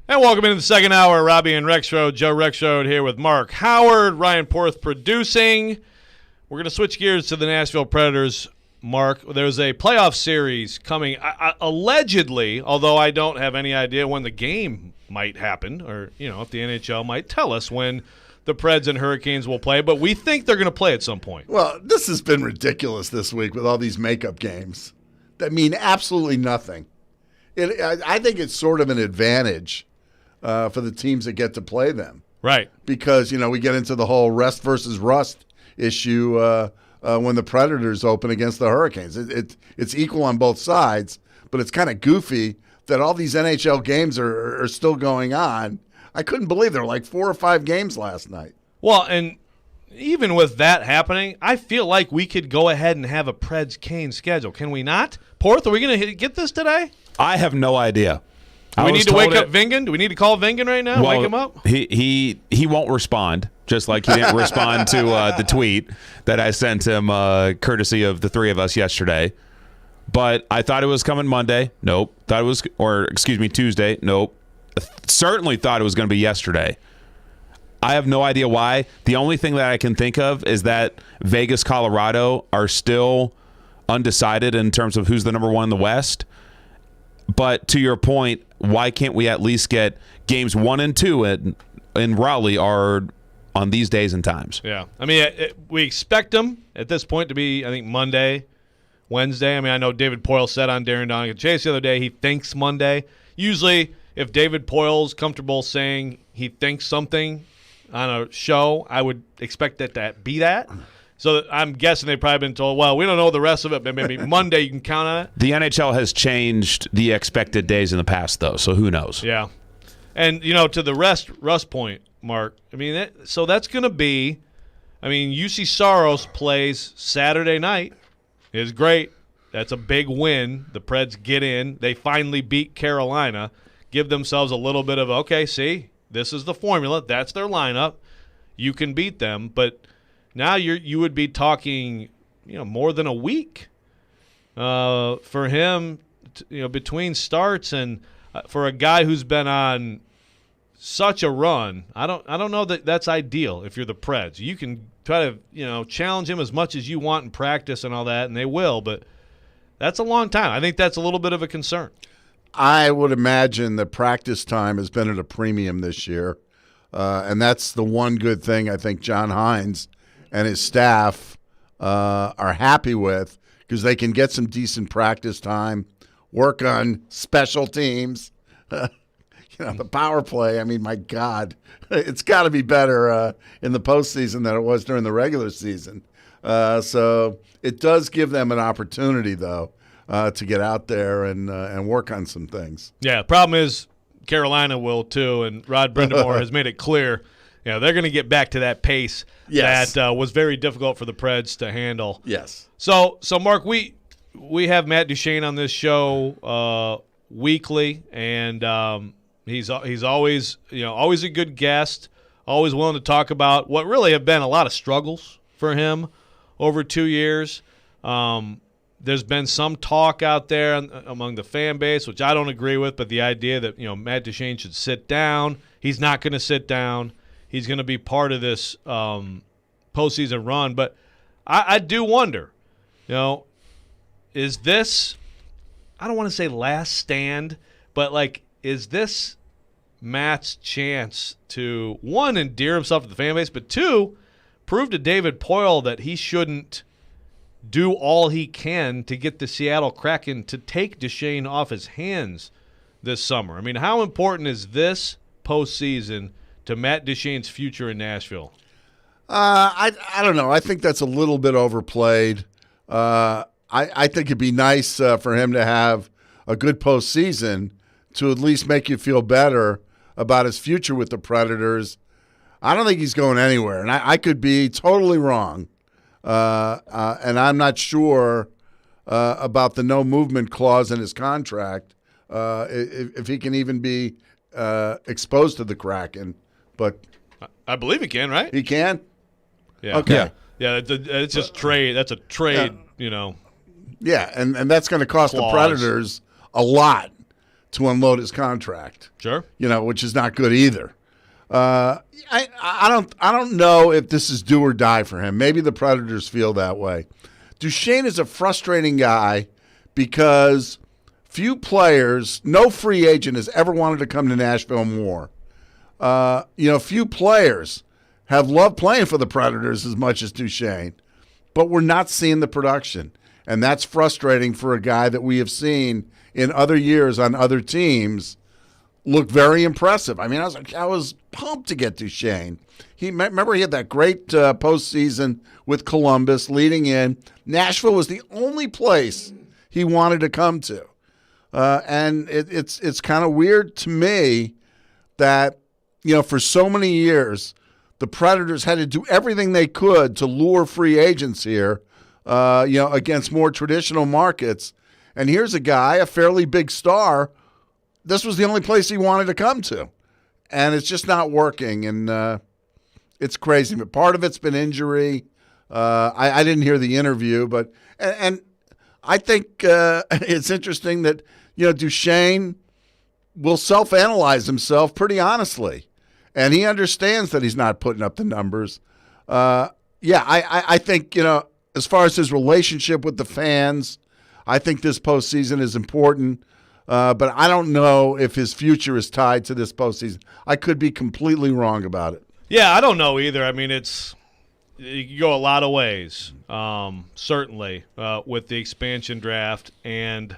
And welcome into the second hour. Robby and Rexrode. Joe Rexrode here with Mark Howard. Ryan Porth producing. We're going to switch gears to the Nashville Predators. Mark, there's a playoff series coming. Allegedly, although I don't have any idea when the game might happen, or if the NHL might tell us when the Preds and Hurricanes will play, but we think they're going to play at some point. Well, this has been ridiculous this week with all these makeup games that mean absolutely nothing. I think it's sort of an advantage for the teams that get to play them. Right. Because, we get into the whole rest versus rust issue when the Predators open against the Hurricanes. It's equal on both sides, but it's kind of goofy that all these NHL games are still going on. I couldn't believe there were like 4 or 5 games last night. Well, and even with that happening, I feel like we could go ahead and have a Preds-Canes schedule. Can we not? Porth, are we going to get this today? I have no idea. Do we need to wake up Vingan? Do we need to call Vingan right now? Wake him up? He won't respond, just like he didn't respond to the tweet that I sent him courtesy of the three of us yesterday. But I thought it was coming Monday. Nope. Tuesday. Nope. Certainly thought it was going to be yesterday. I have no idea why. The only thing that I can think of is that Vegas, Colorado are still undecided in terms of who's the number 1 in the West. But to your point, why can't we at least get games 1 and 2 in Raleigh are on these days and times? Yeah. I mean, we expect them at this point to be, I think, Monday, Wednesday. I mean, I know David Poyle said on Darren Donegan Chase the other day he thinks Monday. Usually, if David Poyle's comfortable saying he thinks something on a show, I would expect it to be that. So I'm guessing they've probably been told, well, we don't know the rest of it, but maybe Monday you can count on it. The NHL has changed the expected days in the past, though, so who knows? Yeah. And, to the Russ point, Mark, I mean, so that's going to be, UC Saros plays Saturday night. It's great. That's a big win. The Preds get in. They finally beat Carolina, give themselves a little bit of, okay, see, this is the formula. That's their lineup. You can beat them, but now you would be talking, more than a week for him, between starts, and for a guy who's been on such a run. I don't know that that's ideal if you're the Preds. You can try to challenge him as much as you want in practice and all that, and they will, but that's a long time. I think that's a little bit of a concern. I would imagine the practice time has been at a premium this year, and that's the one good thing I think John Hines and his staff are happy with, because they can get some decent practice time, work on special teams. The power play, my God, it's got to be better in the postseason than it was during the regular season. So it does give them an opportunity, though, to get out there and work on some things. Yeah, the problem is Carolina will, too, and Rod Brindamore has made it clear they're going to get back to that pace that was very difficult for the Preds to handle. Yes. So Mark, we have Matt Duchene on this show weekly, and he's always always a good guest, always willing to talk about what really have been a lot of struggles for him over 2 years. There's been some talk out there among the fan base, which I don't agree with, but the idea that Matt Duchene should sit down. He's not going to sit down. He's going to be part of this postseason run. But I do wonder, is this, I don't want to say last stand, but is this Matt's chance to, one, endear himself to the fan base, but two, prove to David Poyle that he shouldn't do all he can to get the Seattle Kraken to take Duchene off his hands this summer? How important is this postseason to Matt Duchene's future in Nashville? I don't know. I think that's a little bit overplayed. I think it'd be nice for him to have a good postseason to at least make you feel better about his future with the Predators. I don't think he's going anywhere, and I could be totally wrong. And I'm not sure about the no movement clause in his contract, if he can even be exposed to the Kraken. But I believe he can, right? He can? Yeah. Okay. Yeah, it's just trade. That's a trade, Yeah, and that's going to cost clause. the Predators a lot to unload his contract. Sure. Which is not good either. I don't know if this is do or die for him. Maybe the Predators feel that way. Duchesne is a frustrating guy because few players, no free agent has ever wanted to come to Nashville more. Few players have loved playing for the Predators as much as Duchesne, but we're not seeing the production. And that's frustrating for a guy that we have seen in other years on other teams look very impressive. I mean, I was pumped to get Duchesne. Remember he had that great postseason with Columbus leading in. Nashville was the only place he wanted to come to. And it's kind of weird to me that, for so many years, the Predators had to do everything they could to lure free agents here, against more traditional markets. And here's a guy, a fairly big star. This was the only place he wanted to come to. And it's just not working. And it's crazy. But part of it's been injury. I didn't hear the interview, but and I think it's interesting that, Duchesne will self-analyze himself pretty honestly. And he understands that he's not putting up the numbers. I think, as far as his relationship with the fans, I think this postseason is important. But I don't know if his future is tied to this postseason. I could be completely wrong about it. Yeah, I don't know either. I mean, you can go a lot of ways, certainly, with the expansion draft. And,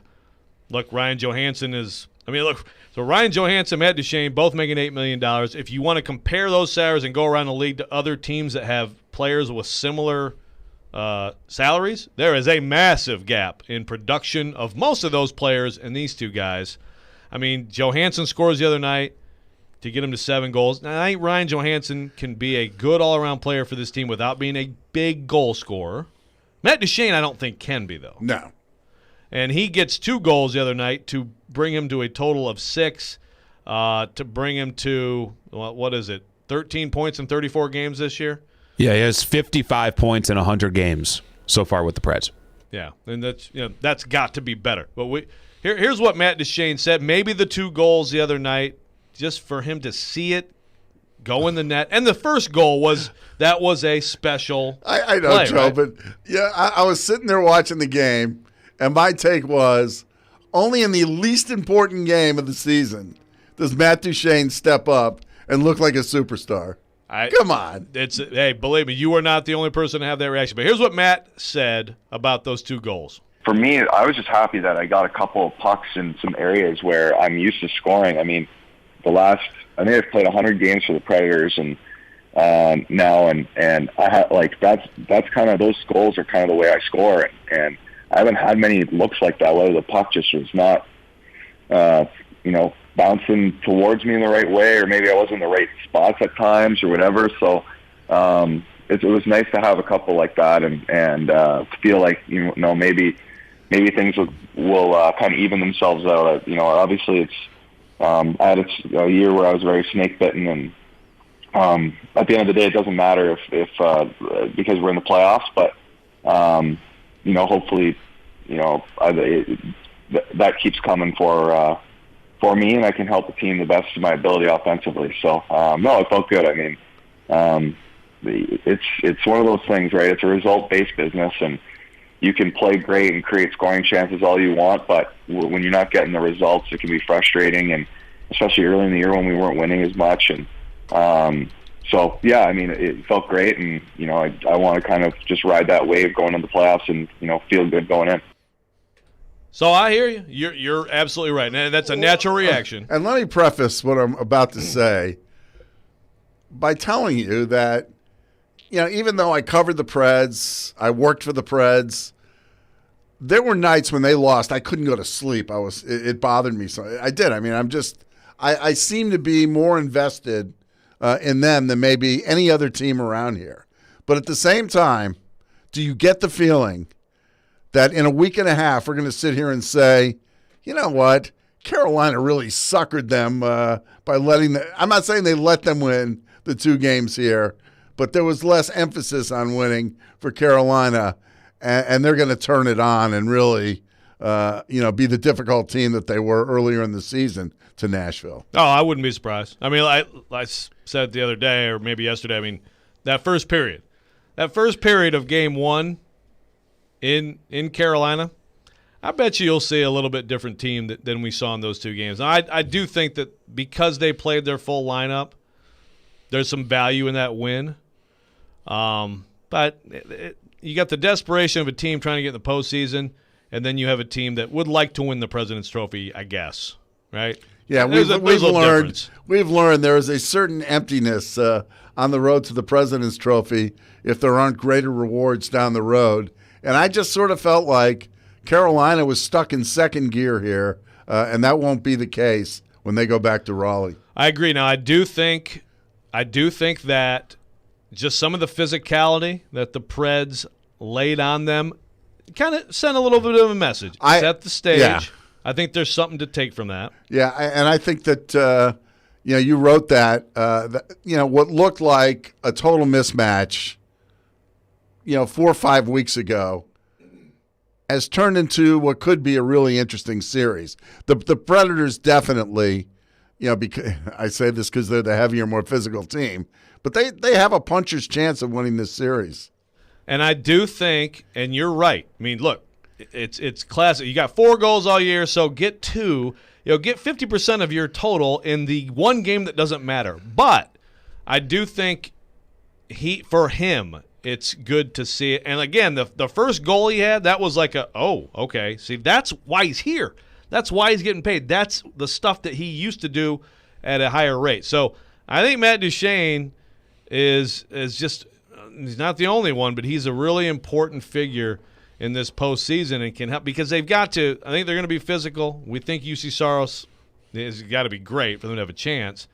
look, Ryan Johansson so Ryan Johansson, Matt Duchesne, both making $8 million. If you want to compare those salaries and go around the league to other teams that have players with similar salaries, there is a massive gap in production of most of those players and these two guys. I mean, Johansson scores the other night to get him to 7 goals. Now, I think Ryan Johansson can be a good all-around player for this team without being a big goal scorer. Matt Duchesne, I don't think can be, though. No. And he gets 2 goals the other night to bring him to a total of 6, to bring him to, 13 points in 34 games this year? Yeah, he has 55 points in 100 games so far with the Preds. Yeah, and that's got to be better. But here's what Matt Duchesne said. Maybe the 2 goals the other night, just for him to see it go in the net. And the first goal was a special I know, play, Joe, right? but yeah, I was sitting there watching the game, and my take was only in the least important game of the season does Matt Duchesne step up and look like a superstar. Come on. Hey, believe me, you are not the only person to have that reaction. But here's what Matt said about those 2 goals. For me, I was just happy that I got a couple of pucks in some areas where I'm used to scoring. I mean, I think I've played 100 games for the Predators and now, and I have that's kind of, those goals are kind of the way I score, and I haven't had many looks like that where the puck just was not, bouncing towards me in the right way, or maybe I wasn't in the right spots at times or whatever. So it was nice to have a couple like that and feel like, maybe things will kind of even themselves out. Obviously it's, I had a year where I was very snake bitten, and at the end of the day, it doesn't matter if because we're in the playoffs, but hopefully, that keeps coming for me, and I can help the team the best of my ability offensively. So, no, it felt good. I mean, it's one of those things, right? It's a result-based business, and you can play great and create scoring chances all you want, but when you're not getting the results, it can be frustrating, and especially early in the year when we weren't winning as much. And so, yeah, I mean, it felt great, and, I want to kind of just ride that wave going into the playoffs and, feel good going in. So I hear you. You're absolutely right. And that's a natural reaction. And let me preface what I'm about to say by telling you that, even though I covered the Preds, I worked for the Preds, there were nights when they lost, I couldn't go to sleep. It bothered me. So I did. I mean, I seem to be more invested in them than maybe any other team around here. But at the same time, do you get the feeling that in a week and a half we're going to sit here and say, you know what, Carolina really suckered them by letting them – I'm not saying they let them win the 2 games here, but there was less emphasis on winning for Carolina, and they're going to turn it on and really be the difficult team that they were earlier in the season to Nashville. Oh, I wouldn't be surprised. I mean, I said the other day or maybe yesterday, I mean, that first period of game one in Carolina, I bet you'll see a little bit different team than we saw in those two games. Now, I do think that because they played their full lineup, there's some value in that win. But you got the desperation of a team trying to get in the postseason, and then you have a team that would like to win the President's Trophy, I guess, right? Yeah, we've learned there is a certain emptiness on the road to the President's Trophy if there aren't greater rewards down the road. And I just sort of felt like Carolina was stuck in second gear here, and that won't be the case when they go back to Raleigh. I agree. Now, I do think that just some of the physicality that the Preds laid on them kind of sent a little bit of a message. Set the stage. Yeah. I think there's something to take from that. Yeah, and I think that you wrote that, what looked like a total mismatch, 4 or 5 weeks ago, has turned into what could be a really interesting series. The Predators definitely, because I say this because they're the heavier, more physical team, but they have a puncher's chance of winning this series. And I do think, and you're right. I mean, look, it's classic. You got 4 goals all year, so get 2. Get 50% of your total in the one game that doesn't matter. But I do think for him, it's good to see it. And again, the first goal he had, that was like okay. See, that's why he's here. That's why he's getting paid. That's the stuff that he used to do at a higher rate. So I think Matt Duchene is just he's not the only one, but he's a really important figure in this postseason and can help because they've got to. I think they're going to be physical. We think UC Saros has got to be great for them to have a chance,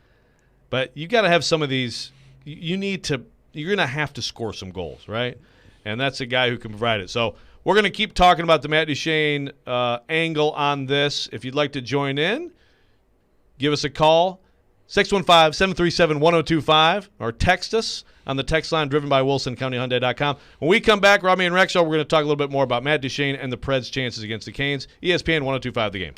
but you got to have some of these. You're going to have to score some goals, right? And that's a guy who can provide it. So we're going to keep talking about the Matt Duchene angle on this. If you'd like to join in, give us a call, 615-737-1025, or text us on the text line driven by WilsonCountyHyundai.com. When we come back, Robby and Rexrode, we're going to talk a little bit more about Matt Duchene and the Preds' chances against the Canes. ESPN 1025 The Game.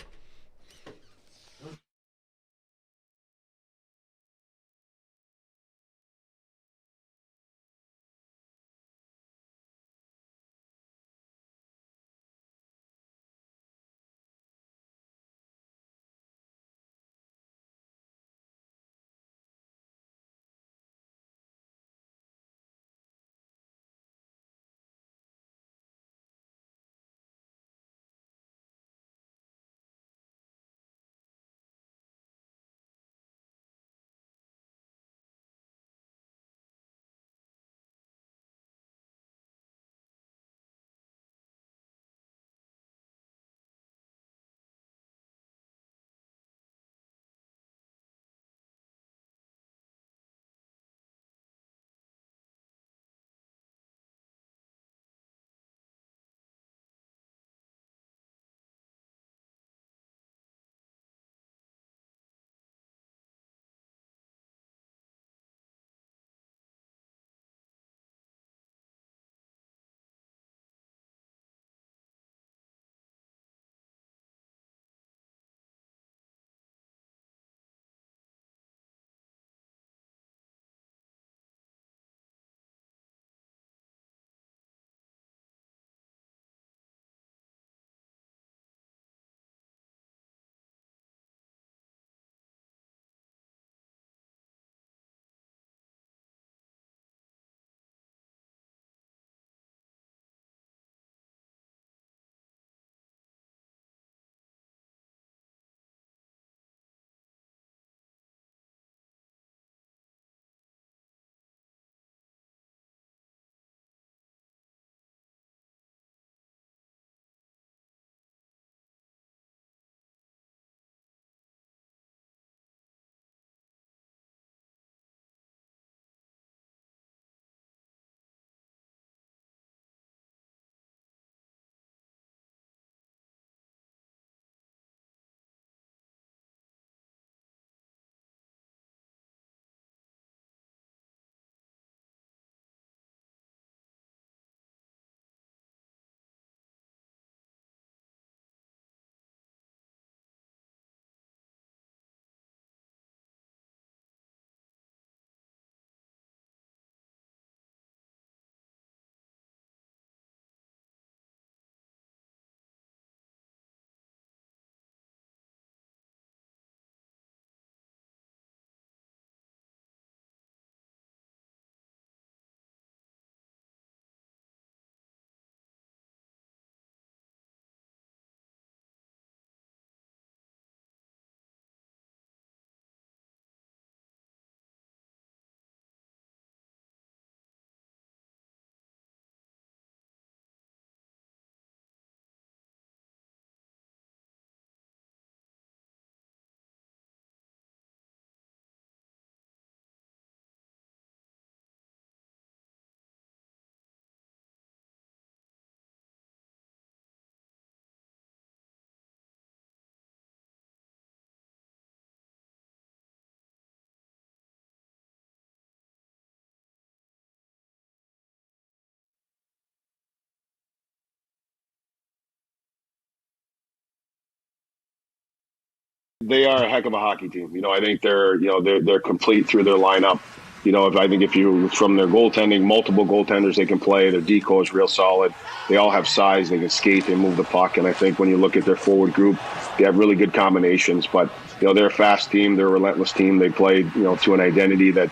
they are a heck of a hockey team. I think they're complete through their lineup. If you from their goaltending, multiple goaltenders they can play. Their deco is real solid. They all have size. They can skate. They move the puck. And I think when you look at their forward group, they have really good combinations. But they're a fast team. They're a relentless team. They play to an identity that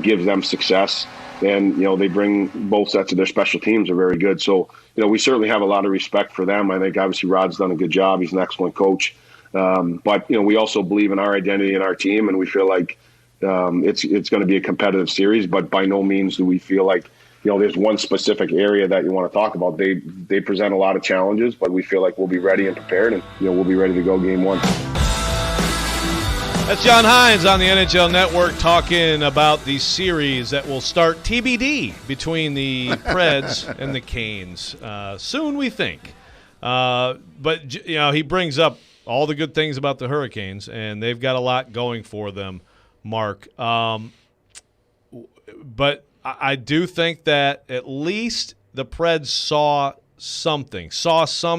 gives them success. And they bring both sets of their special teams are very good. So we certainly have a lot of respect for them. I think obviously Rod's done a good job. He's an excellent coach. But we also believe in our identity and our team, and we feel like it's going to be a competitive series. But by no means do we feel like there's one specific area that you want to talk about. They present a lot of challenges, but we feel like we'll be ready and prepared, and we'll be ready to go game one. That's John Hines on the NHL Network talking about the series that will start TBD between the Preds and the Canes. Soon, we think. But he brings up all the good things about the Hurricanes, and they've got a lot going for them, Mark. But I do think that at least the Preds saw some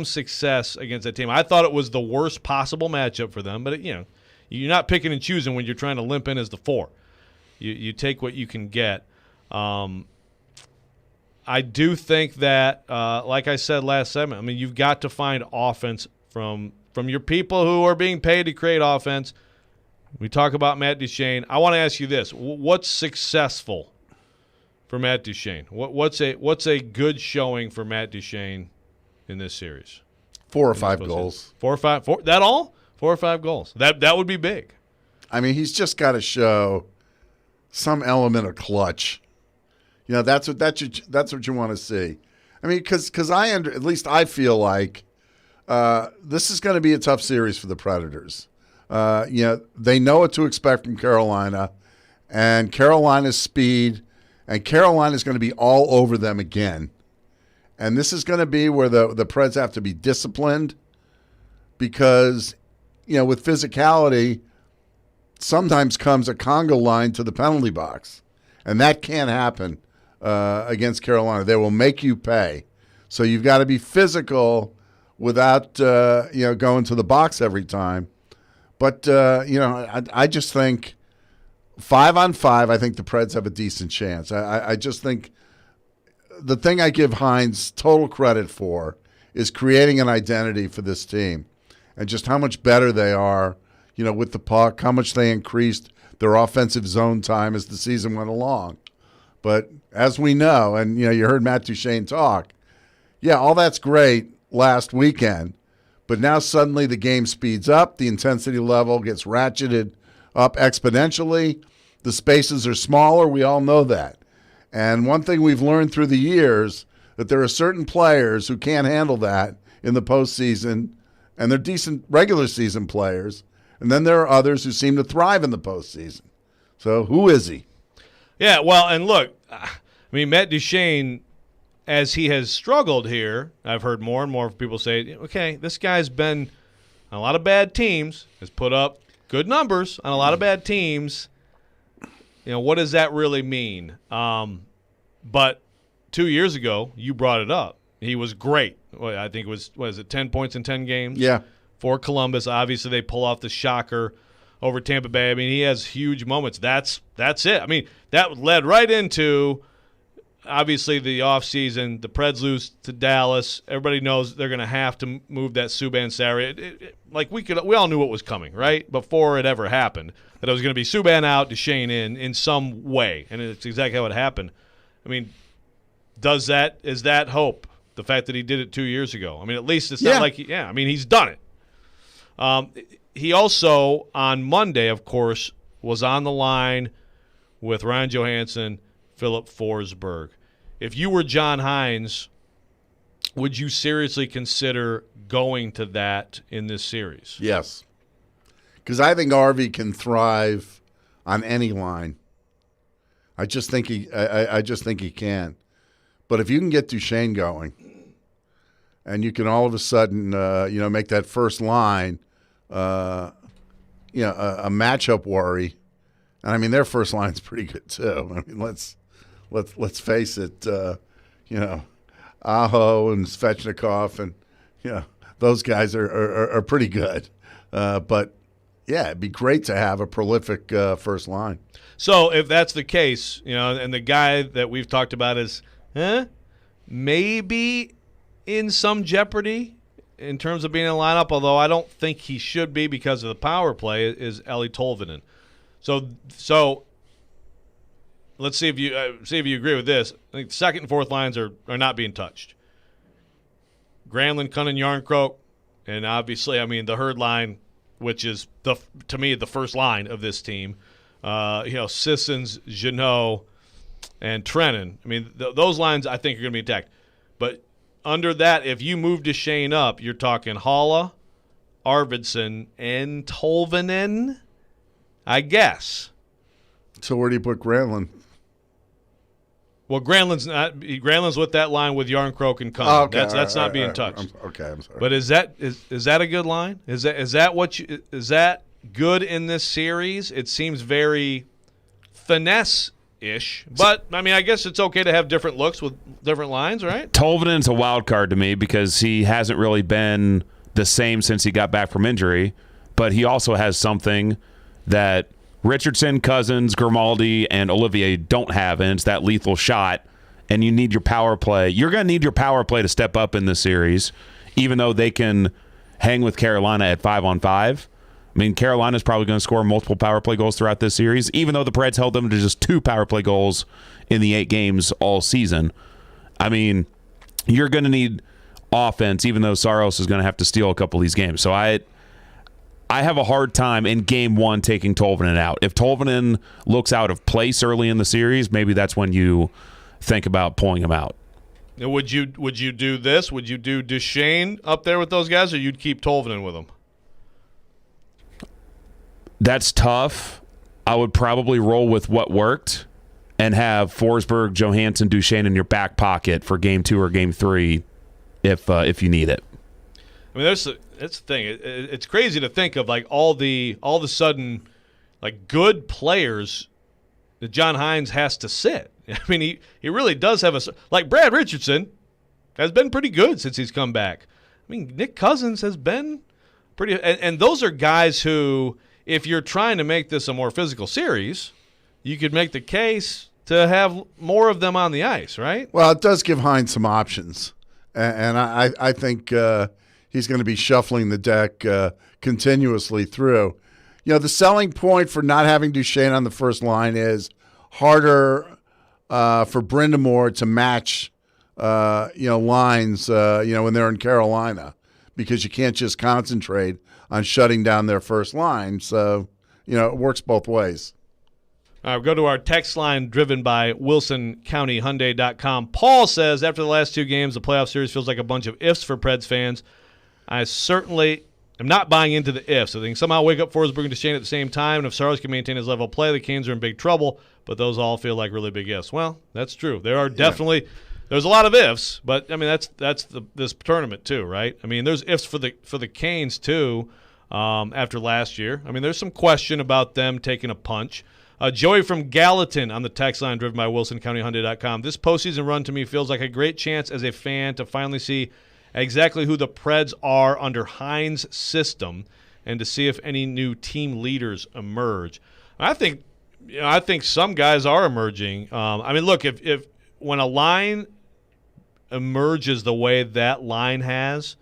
success against that team. I thought it was the worst possible matchup for them, but you're not picking and choosing when you're trying to limp in as the 4. You take what you can get. I do think that, like I said last segment, you've got to find offense from your people who are being paid to create offense. We talk about Matt Duchene. I want to ask you this. What's successful for Matt Duchene? What's a good showing for Matt Duchene in this series? 4 or 5 goals. 4 or 5? That all? 4 or 5 goals. That would be big. He's just got to show some element of clutch. That's what you want to see. Because at least I feel like this is going to be a tough series for the Predators. They know what to expect from Carolina, and Carolina's speed, and Carolina's going to be all over them again. And this is going to be where the Preds have to be disciplined because, with physicality, sometimes comes a Congo line to the penalty box. And that can't happen against Carolina. They will make you pay. So you've got to be physical without, going to the box every time. But, I just think 5-on-5, I think the Preds have a decent chance. I just think the thing I give Hines total credit for is creating an identity for this team and just how much better they are, with the puck, how much they increased their offensive zone time as the season went along. But as we know, and, you heard Matt Duchene talk, all that's great last weekend, but now suddenly the game speeds up, the intensity level gets ratcheted up exponentially, the spaces are smaller, we all know that. And one thing we've learned through the years, that there are certain players who can't handle that in the postseason, and they're decent regular season players, and then there are others who seem to thrive in the postseason. So who is he? Yeah, well, and look, Matt Duchene, as he has struggled here, I've heard more and more people say, okay, this guy's been on a lot of bad teams, has put up good numbers on a lot of bad teams. What does that really mean? But 2 years ago, you brought it up. He was great. I think it was 10 points in 10 games? Yeah. For Columbus. Obviously, they pull off the shocker over Tampa Bay. He has huge moments. That's it. That led right into, obviously, the offseason. The Preds lose to Dallas. Everybody knows they're going to have to move that Subban salary. We all knew what was coming, right? Before it ever happened. That it was going to be Subban out, Duchene in some way. And it's exactly how it happened. Is that hope? The fact that he did it 2 years ago. At least it's not like he's done it. He also, on Monday, of course, was on the line with Ryan Johansson, Philip Forsberg. If you were John Hines, would you seriously consider going to that in this series? Yes. Because I think Arvey can thrive on any line. I just think he can. But if you can get Duchene going, and you can all of a sudden, make that first line, a matchup worry. And their first line's pretty good too. Let's face it. Aho and Svechnikov and those guys are pretty good. But Yeah, it'd be great to have a prolific first line. So if that's the case, and the guy that we've talked about is maybe in some jeopardy in terms of being in the lineup, although I don't think he should be because of the power play, is Eli Tolvanen. So let's see if you agree with this. I think the second and fourth lines are not being touched. Granlund, Cunnin, Yarncroke, and obviously, the Herd line, which is to me the first line of this team. Sissons, Jeannot, and Trennan. Those lines I think are going to be intact. But under that, if you move Duchesne up, you're talking Haula, Arvidsson, and Tolvanen, I guess. So where do you put Granlund? Well, Granlund's with that line with Yarncroke and Cunnin. Okay, that's not being touched. I'm sorry. But is that a good line? Is that good in this series? It seems very finesse-ish. But I guess it's okay to have different looks with different lines, right? Tolvanen's a wild card to me because he hasn't really been the same since he got back from injury. But he also has something that Richardson, Cousins, Grimaldi, and Olivier don't have, and it's that lethal shot. And you need your power play. You're going to need your power play to step up in this series, even though they can hang with Carolina at 5-on-5. Carolina's probably going to score multiple power play goals throughout this series, even though the Preds held them to just 2 power play goals in the 8 games all season. You're going to need offense, even though Saros is going to have to steal a couple of these games. So I have a hard time in game 1 taking Tolvanen out. If Tolvanen looks out of place early in the series, maybe that's when you think about pulling him out. Now, would you do this? Would you do Duchesne up there with those guys, or you'd keep Tolvanen with them? That's tough. I would probably roll with what worked and have Forsberg, Johansson, Duchesne in your back pocket for game 2 or game 3 if you need it. That's the thing. It's crazy to think of all of a sudden good players that John Hines has to sit. He really does have Brad Richardson has been pretty good since he's come back. Nick Cousins has been pretty, and those are guys who, if you're trying to make this a more physical series, you could make the case to have more of them on the ice, right? Well, it does give Hines some options, and I think he's going to be shuffling the deck continuously through. The selling point for not having Duchesne on the first line is harder for Brind'Amour to match, lines, when they're in Carolina, because you can't just concentrate on shutting down their first line. So, it works both ways. All right, we'll go to our text line driven by WilsonCountyHyundai.com. Paul says, after the last 2 games, the playoff series feels like a bunch of ifs for Preds fans. I certainly am not buying into the ifs. I think somehow wake up Forsberg and Duchesne at the same time, and if Saros can maintain his level of play, the Canes are in big trouble, but those all feel like really big ifs. Well, that's true. There are definitely there's a lot of ifs, but that's this tournament too, right? There's ifs for the Canes too after last year. There's some question about them taking a punch. Joey from Gallatin on the text line driven by WilsonCountyHyundai.com. This postseason run to me feels like a great chance as a fan to finally see exactly who the Preds are under Hines' system and to see if any new team leaders emerge. I think some guys are emerging. Look, if when a line emerges the way that line has,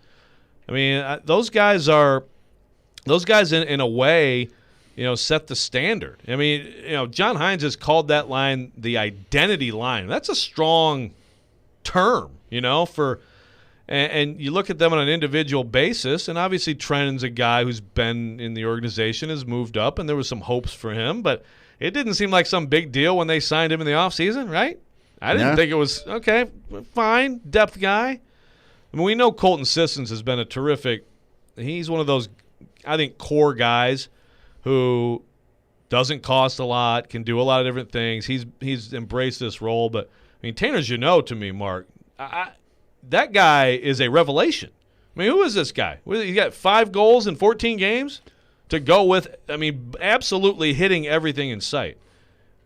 those guys in a way, set the standard. John Hines has called that line the identity line. That's a strong term, and you look at them on an individual basis, and obviously Trennan's a guy who's been in the organization, has moved up, and there was some hopes for him, but it didn't seem like some big deal when they signed him in the offseason, right? I didn't think it was, okay, fine, depth guy. We know Colton Sissons has been a terrific – he's one of those, I think, core guys who doesn't cost a lot, can do a lot of different things. He's embraced this role. But, Tanner Jeannot to me, Mark, that guy is a revelation. Who is this guy? He got 5 goals in 14 games to go with, absolutely hitting everything in sight.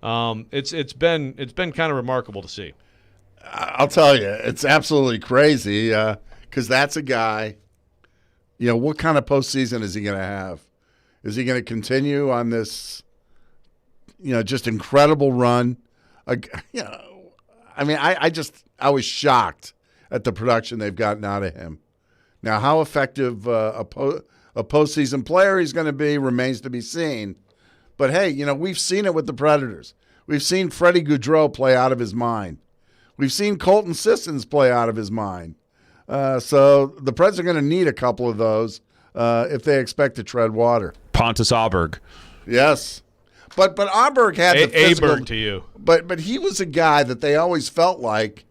It's been kind of remarkable to see. I'll tell you, it's absolutely crazy because that's a guy, what kind of postseason is he going to have? Is he going to continue on this, just incredible run? I mean, I was shocked at the production they've gotten out of him. Now, how effective a postseason player he's going to be remains to be seen. But, hey, we've seen it with the Predators. We've seen Freddie Gaudreau play out of his mind. We've seen Colton Sissons play out of his mind. So the Preds are going to need a couple of those if they expect to tread water. Pontus Aberg. Yes. But Aberg had the physical. Aberg to you. But he was a guy that they always felt like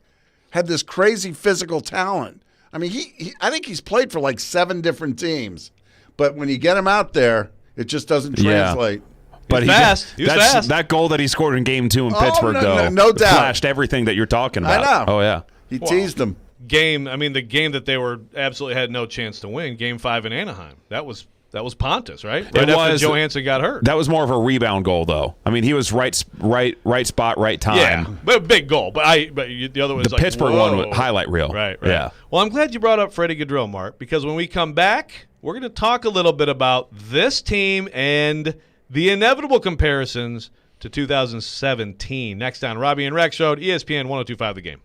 had this crazy physical talent. I mean, I think he's played for like 7 different teams. But when you get him out there, it just doesn't translate. Yeah. But he was fast. That goal that he scored in Game 2 in Pittsburgh, no doubt, flashed everything that you're talking about. I know. Oh, yeah. He teased him. The game that they were absolutely had no chance to win, Game 5 in Anaheim. That was Pontus, right? Right after Johansson got hurt. That was more of a rebound goal, though. I mean, he was right spot, right time. Yeah, but a big goal. But the other one was the Pittsburgh one was highlight reel. Right. Yeah. Well, I'm glad you brought up Freddie Gaudreau, Mark, because when we come back, we're going to talk a little bit about this team and the inevitable comparisons to 2017. Next on Robby and Rexrode, ESPN 102.5 The Game.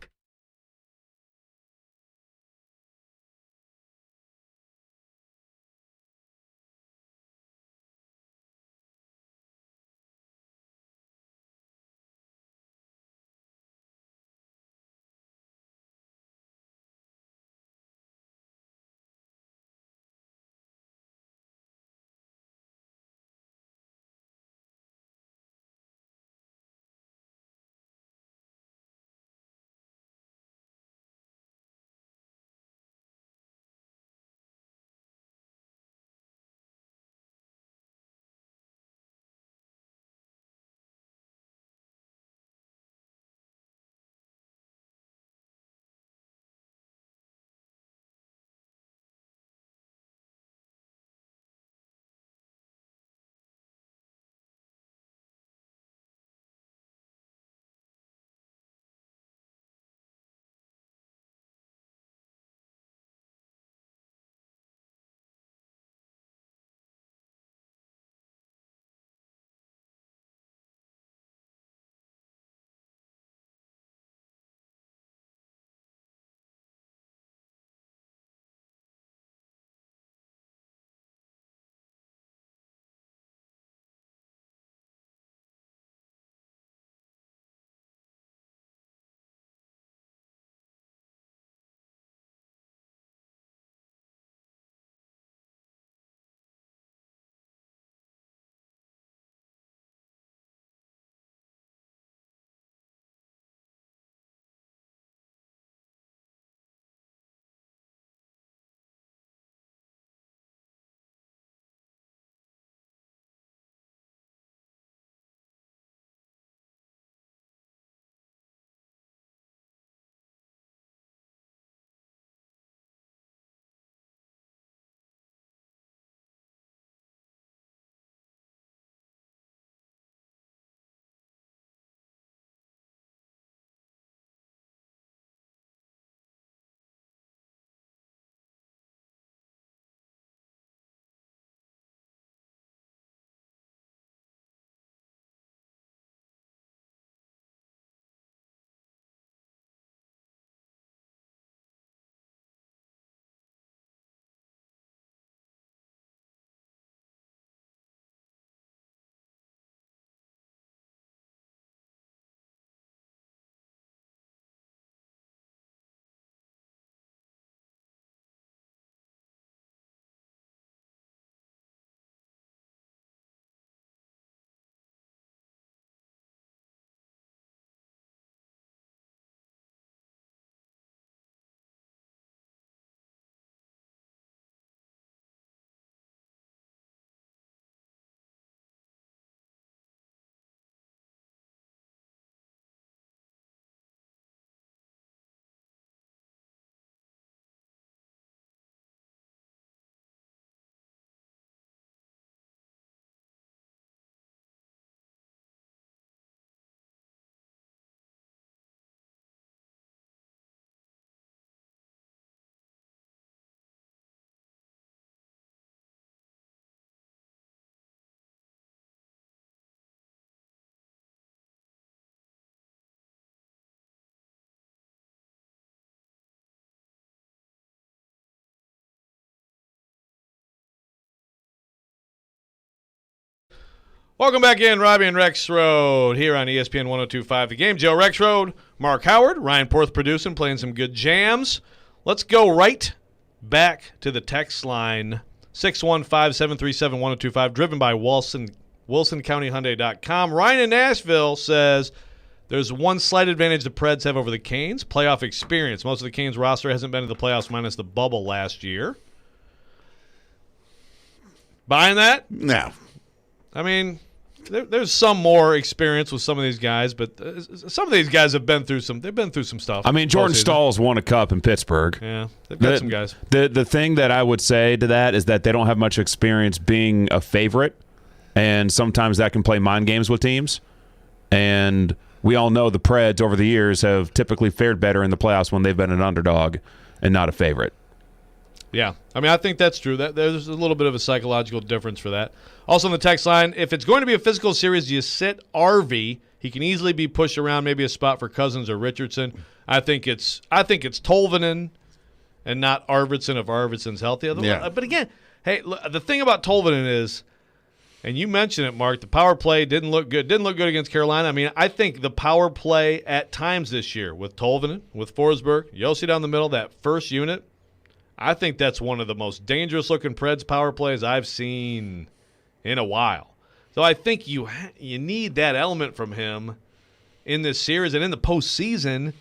Welcome back in, Robby and Rexrode here on ESPN 102.5 The Game. Joe Rexrode, Mark Howard, Ryan Porth producing, playing some good jams. Let's go right back to the text line, 615-737-1025, driven by WilsonCountyHyundai.com. Ryan in Nashville says there's one slight advantage the Preds have over the Canes, playoff experience. Most of the Canes roster hasn't been to the playoffs minus the bubble last year. Buying that? No. I mean, there's some more experience with some of these guys, but some of these guys have been through some. They've been through some stuff. I mean, Jordan Staal's won a cup in Pittsburgh. Yeah, they've got some guys. The thing that I would say to that is that they don't have much experience being a favorite, and sometimes that can play mind games with teams. And we all know the Preds over the years have typically fared better in the playoffs when they've been an underdog and not a favorite. Yeah, I mean, I think that's true. That there's a little bit of a psychological difference for that. Also on the text line, if it's going to be a physical series, you sit RV. He can easily be pushed around, maybe a spot for Cousins or Richardson. I think it's Tolvanen and not Arvidsson if Arvidsson's healthy. Yeah. But again, hey, look, the thing about Tolvanen is, and you mentioned it, Mark, the power play didn't look good. Didn't look good against Carolina. I mean, I think the power play at times this year with Tolvanen, with Forsberg, Yossi down the middle, that first unit, I think that's one of the most dangerous-looking Preds power plays I've seen in a while. So I think you need that element from him in this series, and in the postseason,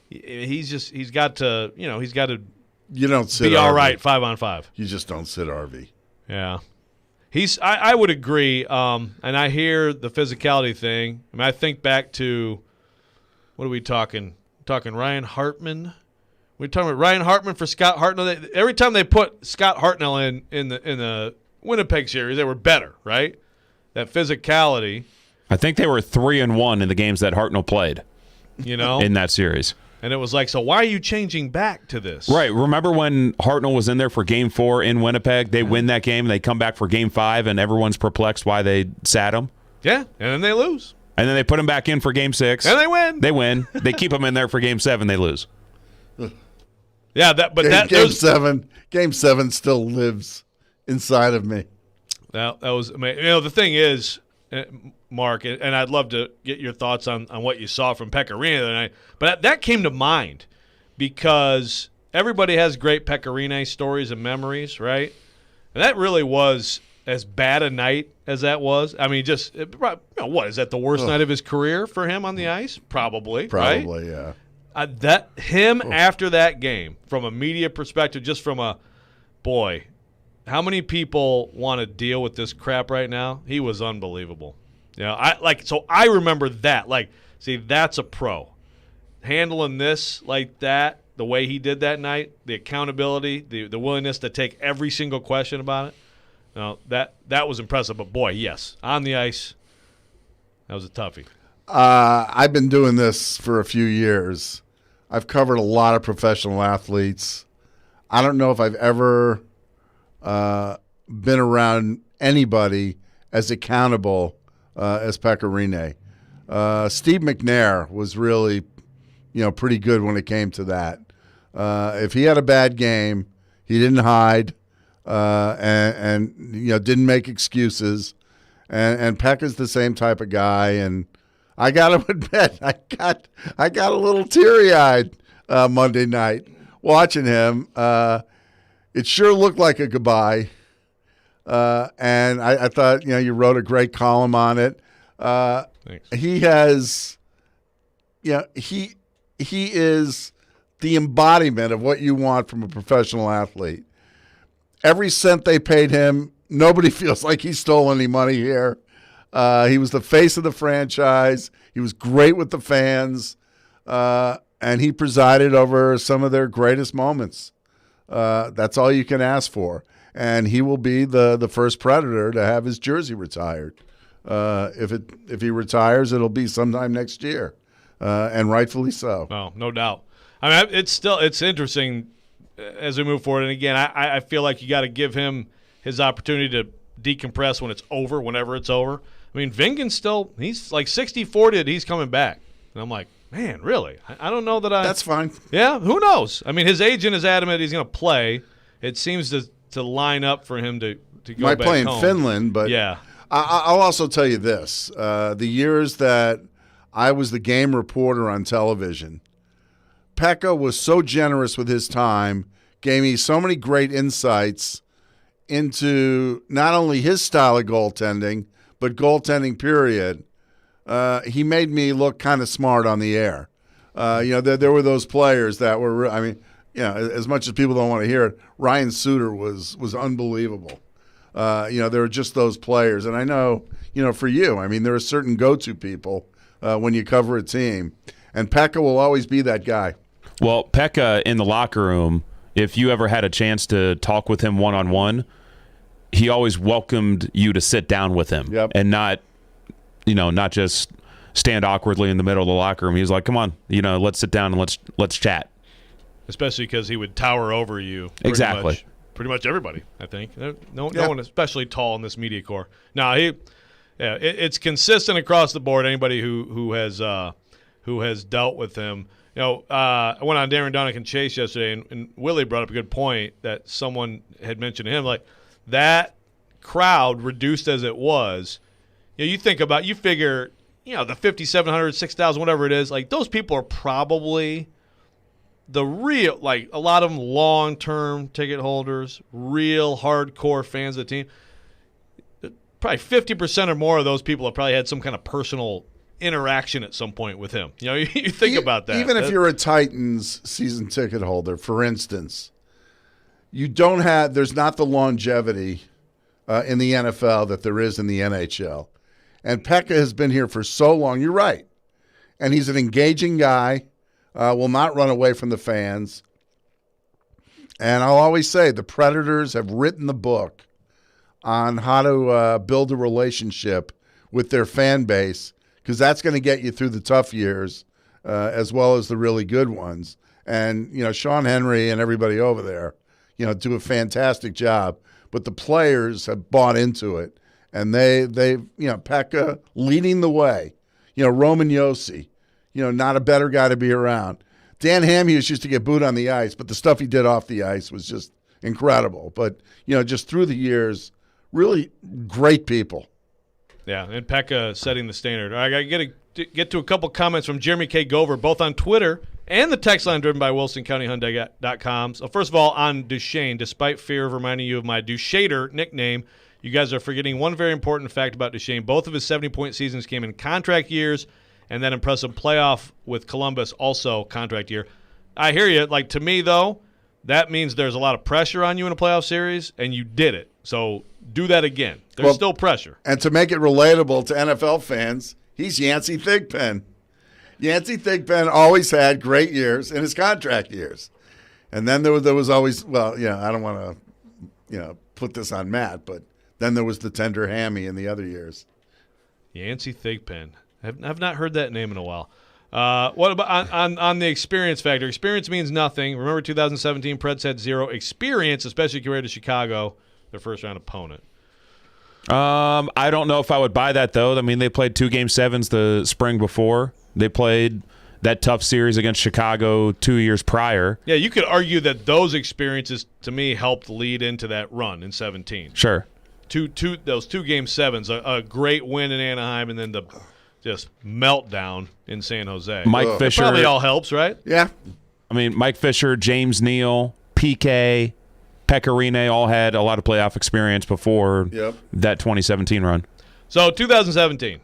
he's got to You don't sit be all RV. right 5-on-5. You just don't sit RV. Yeah, I would agree, and I hear the physicality thing. I mean, I think back to what are we talking? Talking Ryan Hartman. We're talking about Ryan Hartman for Scott Hartnell. Every time they put Scott Hartnell in the Winnipeg series, they were better, right? That physicality. I think they were 3-1 in the games that Hartnell played. In that series. And it was like, so why are you changing back to this? Right. Remember when Hartnell was in there for Game 4 in Winnipeg? They win that game, and they come back for Game 5, and everyone's perplexed why they sat him. Yeah, and then they lose. And then they put him back in for Game 6. And they win. They win. They keep him in there for Game 7. They lose. Yeah, Game 7 still lives inside of me. That was amazing. The thing is, Mark, and I'd love to get your thoughts on what you saw from Pecorine the other night, but that came to mind because everybody has great Pecorine stories and memories, right? And that really was as bad a night as that was. I mean, what is that the worst night of his career for him on the ice? Probably, right? Yeah. After that game, from a media perspective, just from how many people want to deal with this crap right now? He was unbelievable. I remember that. That's a pro. Handling this like that, the way he did that night, the accountability, the willingness to take every single question about it. That was impressive. But boy, yes, on the ice, that was a toughie. I've been doing this for a few years. I've covered a lot of professional athletes. I don't know if I've ever been around anybody as accountable as Pecorine. Steve McNair was really, pretty good when it came to that. If he had a bad game, he didn't hide and didn't make excuses. And Peck is the same type of guy, and I got to admit, I got a little teary-eyed Monday night watching him. It sure looked like a goodbye, and I thought you wrote a great column on it. Thanks. He has, he is the embodiment of what you want from a professional athlete. Every cent they paid him, nobody feels like he stole any money here. He was the face of the franchise. He was great with the fans, and he presided over some of their greatest moments. That's all you can ask for. And he will be the first Predator to have his jersey retired. If he retires, it'll be sometime next year, and rightfully so. Oh, no doubt. I mean, it's interesting as we move forward. And again, I feel like you got to give him his opportunity to decompress when it's over, whenever it's over. I mean, Vingan's he's like 60-40 he's coming back. And I'm like, man, really? I don't know that That's fine. Yeah, who knows? I mean, his agent is adamant he's going to play. It seems to line up for him to go Might back play in home. Finland, but yeah. I'll also tell you this. The years that I was the game reporter on television, Pekka was so generous with his time, gave me so many great insights into not only his style of goaltending, but goaltending period. He made me look kind of smart on the air. There were those players that were, as much as people don't want to hear it, Ryan Suter was unbelievable. There were just those players. And I know, for you, there are certain go-to people when you cover a team. And Pekka will always be that guy. Well, Pekka in the locker room, if you ever had a chance to talk with him one-on-one, he always welcomed you to sit down with him. Yep. And not just stand awkwardly in the middle of the locker room. He was like, come on, let's sit down and let's chat. Especially because he would tower over you. Exactly. Pretty much everybody, I think. No one especially tall in this media corps. No, it's consistent across the board. Anybody who has dealt with him. I went on Darren Donick and Chase yesterday, and Willie brought up a good point that someone had mentioned to him. Like, that crowd, reduced as it was, you figure, the 5,700, 6,000, whatever it is, like, those people are probably the real, like, a lot of them long-term ticket holders, real hardcore fans of the team. Probably 50% or more of those people have probably had some kind of personal interaction at some point with him. You think about that. Even if you're a Titans season ticket holder, for instance, there's not the longevity in the NFL that there is in the NHL. And Pekka has been here for so long. You're right. And he's an engaging guy, will not run away from the fans. And I'll always say the Predators have written the book on how to build a relationship with their fan base, because that's going to get you through the tough years as well as the really good ones. And, Sean Henry and everybody over there, do a fantastic job. But the players have bought into it. And they Pekka leading the way. Roman Josi, not a better guy to be around. Dan Hamhuis used to get booed on the ice, but the stuff he did off the ice was just incredible. But, just through the years, really great people. Yeah, and Pekka setting the standard. I got to get to a couple comments from Jeremy K. Gover, both on Twitter and the text line driven by WilsonCountyHyundai.com. So first of all, on Duchesne, despite fear of reminding you of my Duchader nickname, you guys are forgetting one very important fact about Duchesne. Both of his 70-point seasons came in contract years, and that impressive playoff with Columbus also contract year. I hear you. Like, to me, though, that means there's a lot of pressure on you in a playoff series, and you did it. So do that again. There's still pressure. And to make it relatable to NFL fans, he's Yancey Thigpen. Yancey Thigpen always had great years in his contract years. And then there was always, I don't want to, put this on Matt, but then there was the tender hammy in the other years. Yancey Thigpen. I've not heard that name in a while. What about on the experience factor? Experience means nothing. Remember 2017, Preds had zero experience, especially compared to Chicago, their first-round opponent. I don't know if I would buy that, though. They played 2 Game 7s the spring before. They played that tough series against Chicago 2 years prior. Yeah, you could argue that those experiences, to me, helped lead into that run in 17. Sure. Those 2 Game 7s, a great win in Anaheim, and then the just meltdown in San Jose. Mike Fisher. It probably all helps, right? Yeah. Mike Fisher, James Neal, PK, Pecorine all had a lot of playoff experience before that 2017 run. So 2017,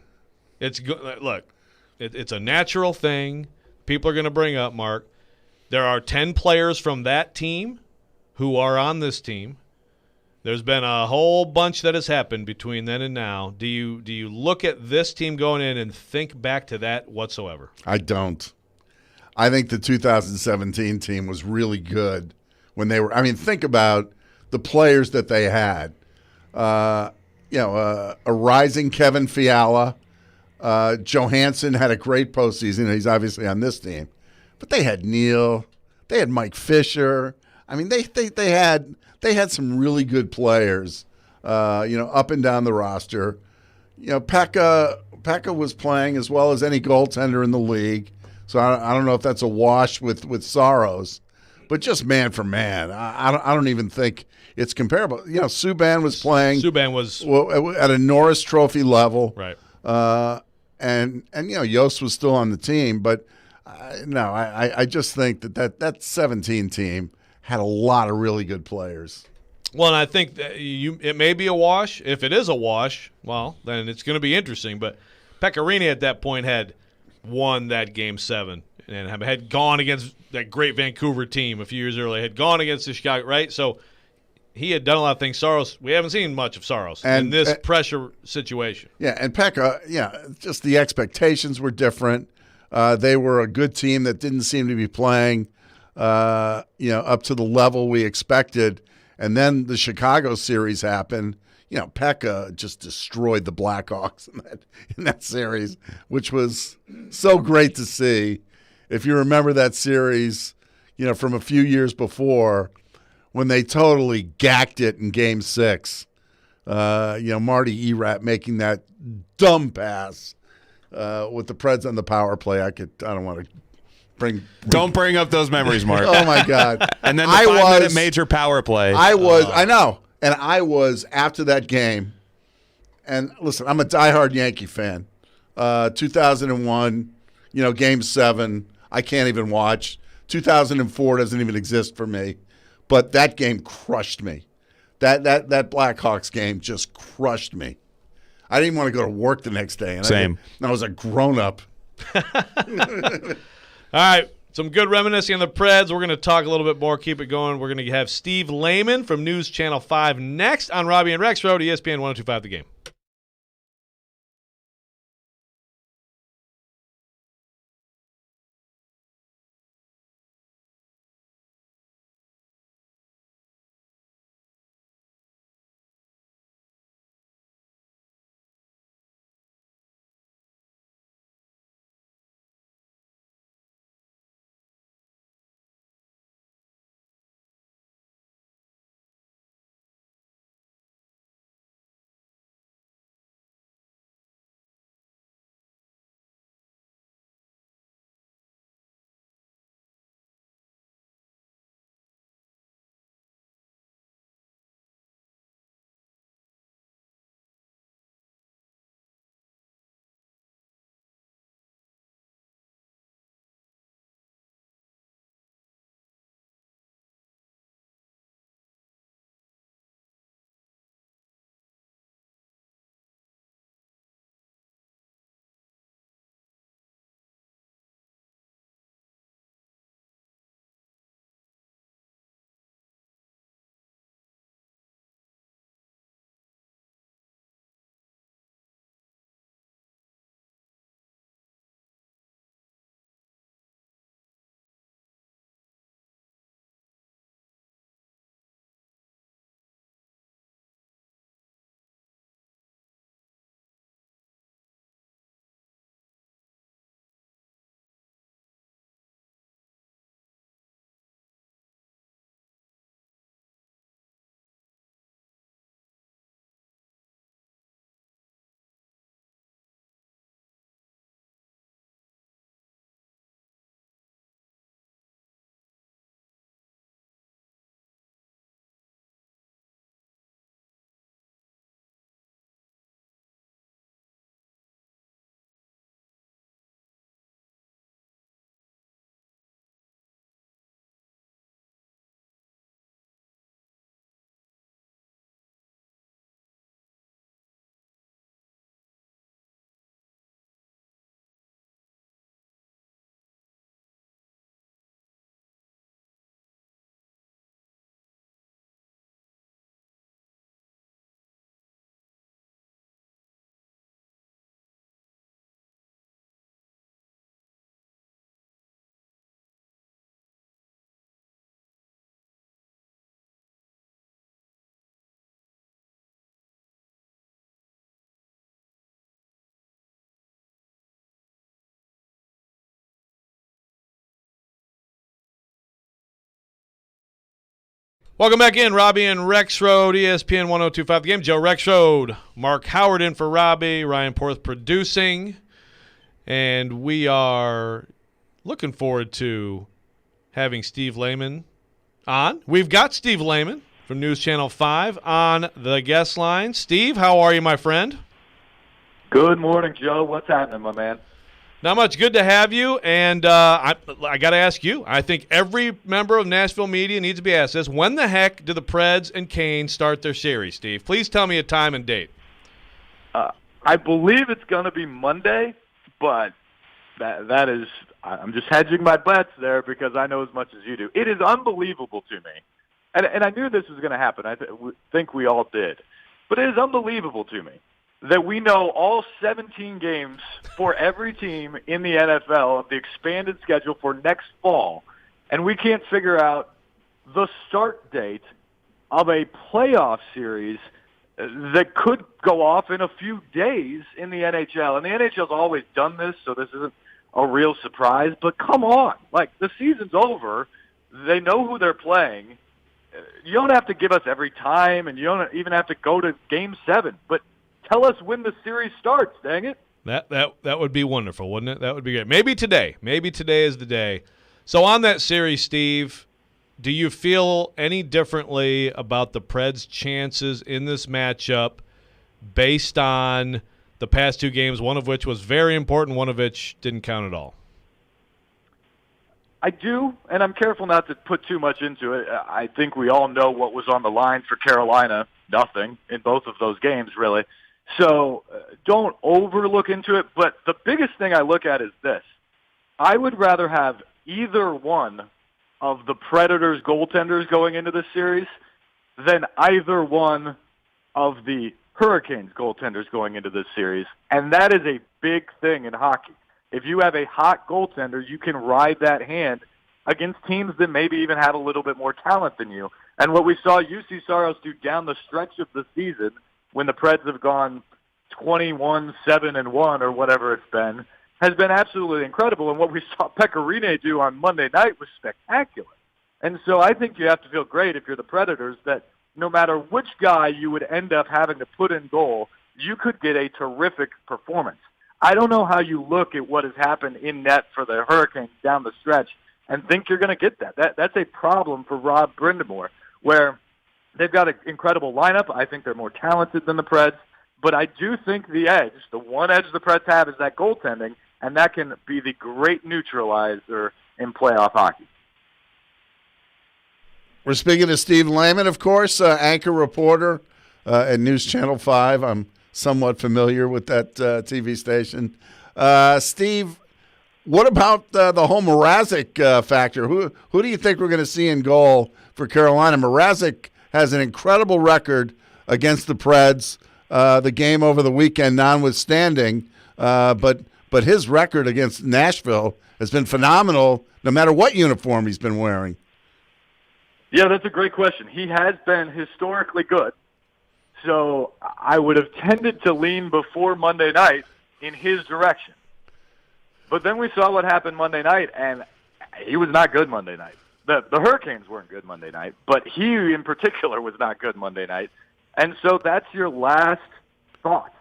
it's a natural thing. People are going to bring up, Mark. There are 10 players from that team who are on this team. There's been a whole bunch that has happened between then and now. Do you look at this team going in and think back to that whatsoever? I don't. I think the 2017 team was really good when they were. Think about the players that they had. A rising Kevin Fiala. Johansson had a great postseason. He's obviously on this team. But they had Neal. They had Mike Fisher. They had some really good players, up and down the roster. Pekka was playing as well as any goaltender in the league. So I don't know if that's a wash with Saros, but just man for man, I don't even think it's comparable. Subban was playing. Subban was at a Norris Trophy level, right. And Yost was still on the team, but I just think that 17 team had a lot of really good players. Well, and I think that it may be a wash. If it is a wash, well, then it's going to be interesting. But Pecorini at that point had won that Game 7 and had gone against that great Vancouver team a few years earlier, had gone against the Chicago, right? So he had done a lot of things. Saros, we haven't seen much of Saros in this pressure situation. Yeah, and Pekka, just the expectations were different. They were a good team that didn't seem to be playing, up to the level we expected. And then the Chicago series happened. Pekka just destroyed the Blackhawks in that series, which was so great to see. If you remember that series, from a few years before, when they totally gacked it in Game 6, Marty Erat making that dumb pass with the Preds on the power play. I don't want to Don't bring up those memories, Mark. Oh my God! And then the 5-minute major power play. I know, and I was after that game. And listen, I'm a diehard Yankee fan. 2001, Game 7, I can't even watch. 2004 doesn't even exist for me. But that game crushed me. That Blackhawks game just crushed me. I didn't even want to go to work the next day. And Same. I was a grown-up. All right, some good reminiscing on the Preds. We're going to talk a little bit more, keep it going. We're going to have Steve Lehman from News Channel 5 next on Robby and Rexrode, ESPN 102.5 The Game. Welcome back in, Robby and Rexrode, ESPN 102.5 The Game. Joe Rexrode, Mark Howard in for Robby, Ryan Porth producing. And we are looking forward to having Steve Lehman on. We've got Steve Lehman from News Channel 5 on the guest line. Steve, how are you, my friend? Good morning, Joe. What's happening, my man? Not much. Good to have you. And I got to ask you, I think every member of Nashville media needs to be asked this. When the heck do the Preds and Canes start their series, Steve? Please tell me a time and date. I believe it's going to be Monday, but that is – I'm just hedging my bets there because I know as much as you do. It is unbelievable to me. And I knew this was going to happen. I think we all did. But it is unbelievable to me that we know all 17 games for every team in the NFL of the expanded schedule for next fall, and we can't figure out the start date of a playoff series that could go off in a few days in the NHL. And the NHL's always done this, so this isn't a real surprise. But come on. Like, the season's over. They know who they're playing. You don't have to give us every time, and you don't even have to go to Game 7. But tell us when the series starts, dang it. That would be wonderful, wouldn't it? That would be great. Maybe today. Maybe today is the day. So on that series, Steve, do you feel any differently about the Preds' chances in this matchup based on the past two games, one of which was very important, one of which didn't count at all? I do, and I'm careful not to put too much into it. I think we all know what was on the line for Carolina. Nothing in both of those games, really. So don't overlook into it. But the biggest thing I look at is this. I would rather have either one of the Predators' goaltenders going into this series than either one of the Hurricanes' goaltenders going into this series. And that is a big thing in hockey. If you have a hot goaltender, you can ride that hand against teams that maybe even have a little bit more talent than you. And what we saw UC Saros do down the stretch of the season when the Preds have gone 21-7-1 or whatever it's been, has been absolutely incredible. And what we saw Pekka Rinne do on Monday night was spectacular. And so I think you have to feel great if you're the Predators that no matter which guy you would end up having to put in goal, you could get a terrific performance. I don't know how you look at what has happened in net for the Hurricanes down the stretch and think you're going to get that. That's a problem for Rob Brind'Amour, where they've got an incredible lineup. I think they're more talented than the Preds. But I do think the one edge the Preds have is that goaltending, and that can be the great neutralizer in playoff hockey. We're speaking to Steve Lehman, of course, anchor reporter at News Channel 5. I'm somewhat familiar with that TV station. Steve, what about the whole Mrazek factor? Who do you think we're going to see in goal for Carolina? Mrazek has an incredible record against the Preds. The game over the weekend notwithstanding, but his record against Nashville has been phenomenal no matter what uniform he's been wearing. Yeah, that's a great question. He has been historically good. So I would have tended to lean before Monday night in his direction. But then we saw what happened Monday night, and he was not good Monday night. The Hurricanes weren't good Monday night, but he in particular was not good Monday night. And so that's your last thought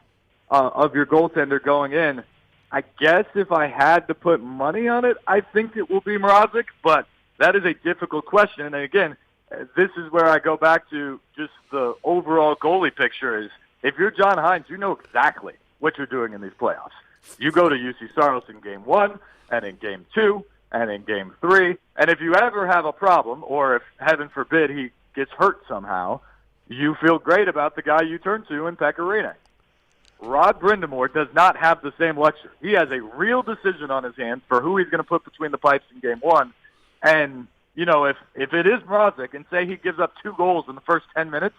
of your goaltender going in. I guess if I had to put money on it, I think it will be Mrazek, but that is a difficult question. And again, this is where I go back to just the overall goalie picture is if you're John Hines, you know exactly what you're doing in these playoffs. You go to UC Saros in Game 1 and in Game 2 and in Game 3, and if you ever have a problem or if, heaven forbid, he gets hurt somehow, you feel great about the guy you turn to in Pekka Rinne. Rod Brind'Amour does not have the same luxury. He has a real decision on his hands for who he's going to put between the pipes in Game 1. And, you know, if it is Mrazek and say he gives up 2 goals in the first 10 minutes,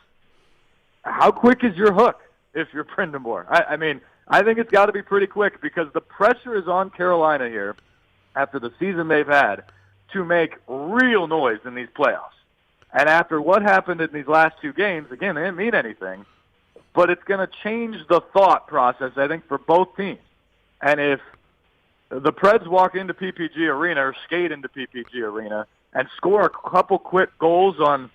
how quick is your hook if you're Brind'Amour? I mean, I think it's got to be pretty quick because the pressure is on Carolina here after the season they've had to make real noise in these playoffs. And after what happened in these last 2 games, again, they didn't mean anything, but it's going to change the thought process, I think, for both teams. And if the Preds walk into PPG Arena or skate into PPG Arena and score a couple quick goals on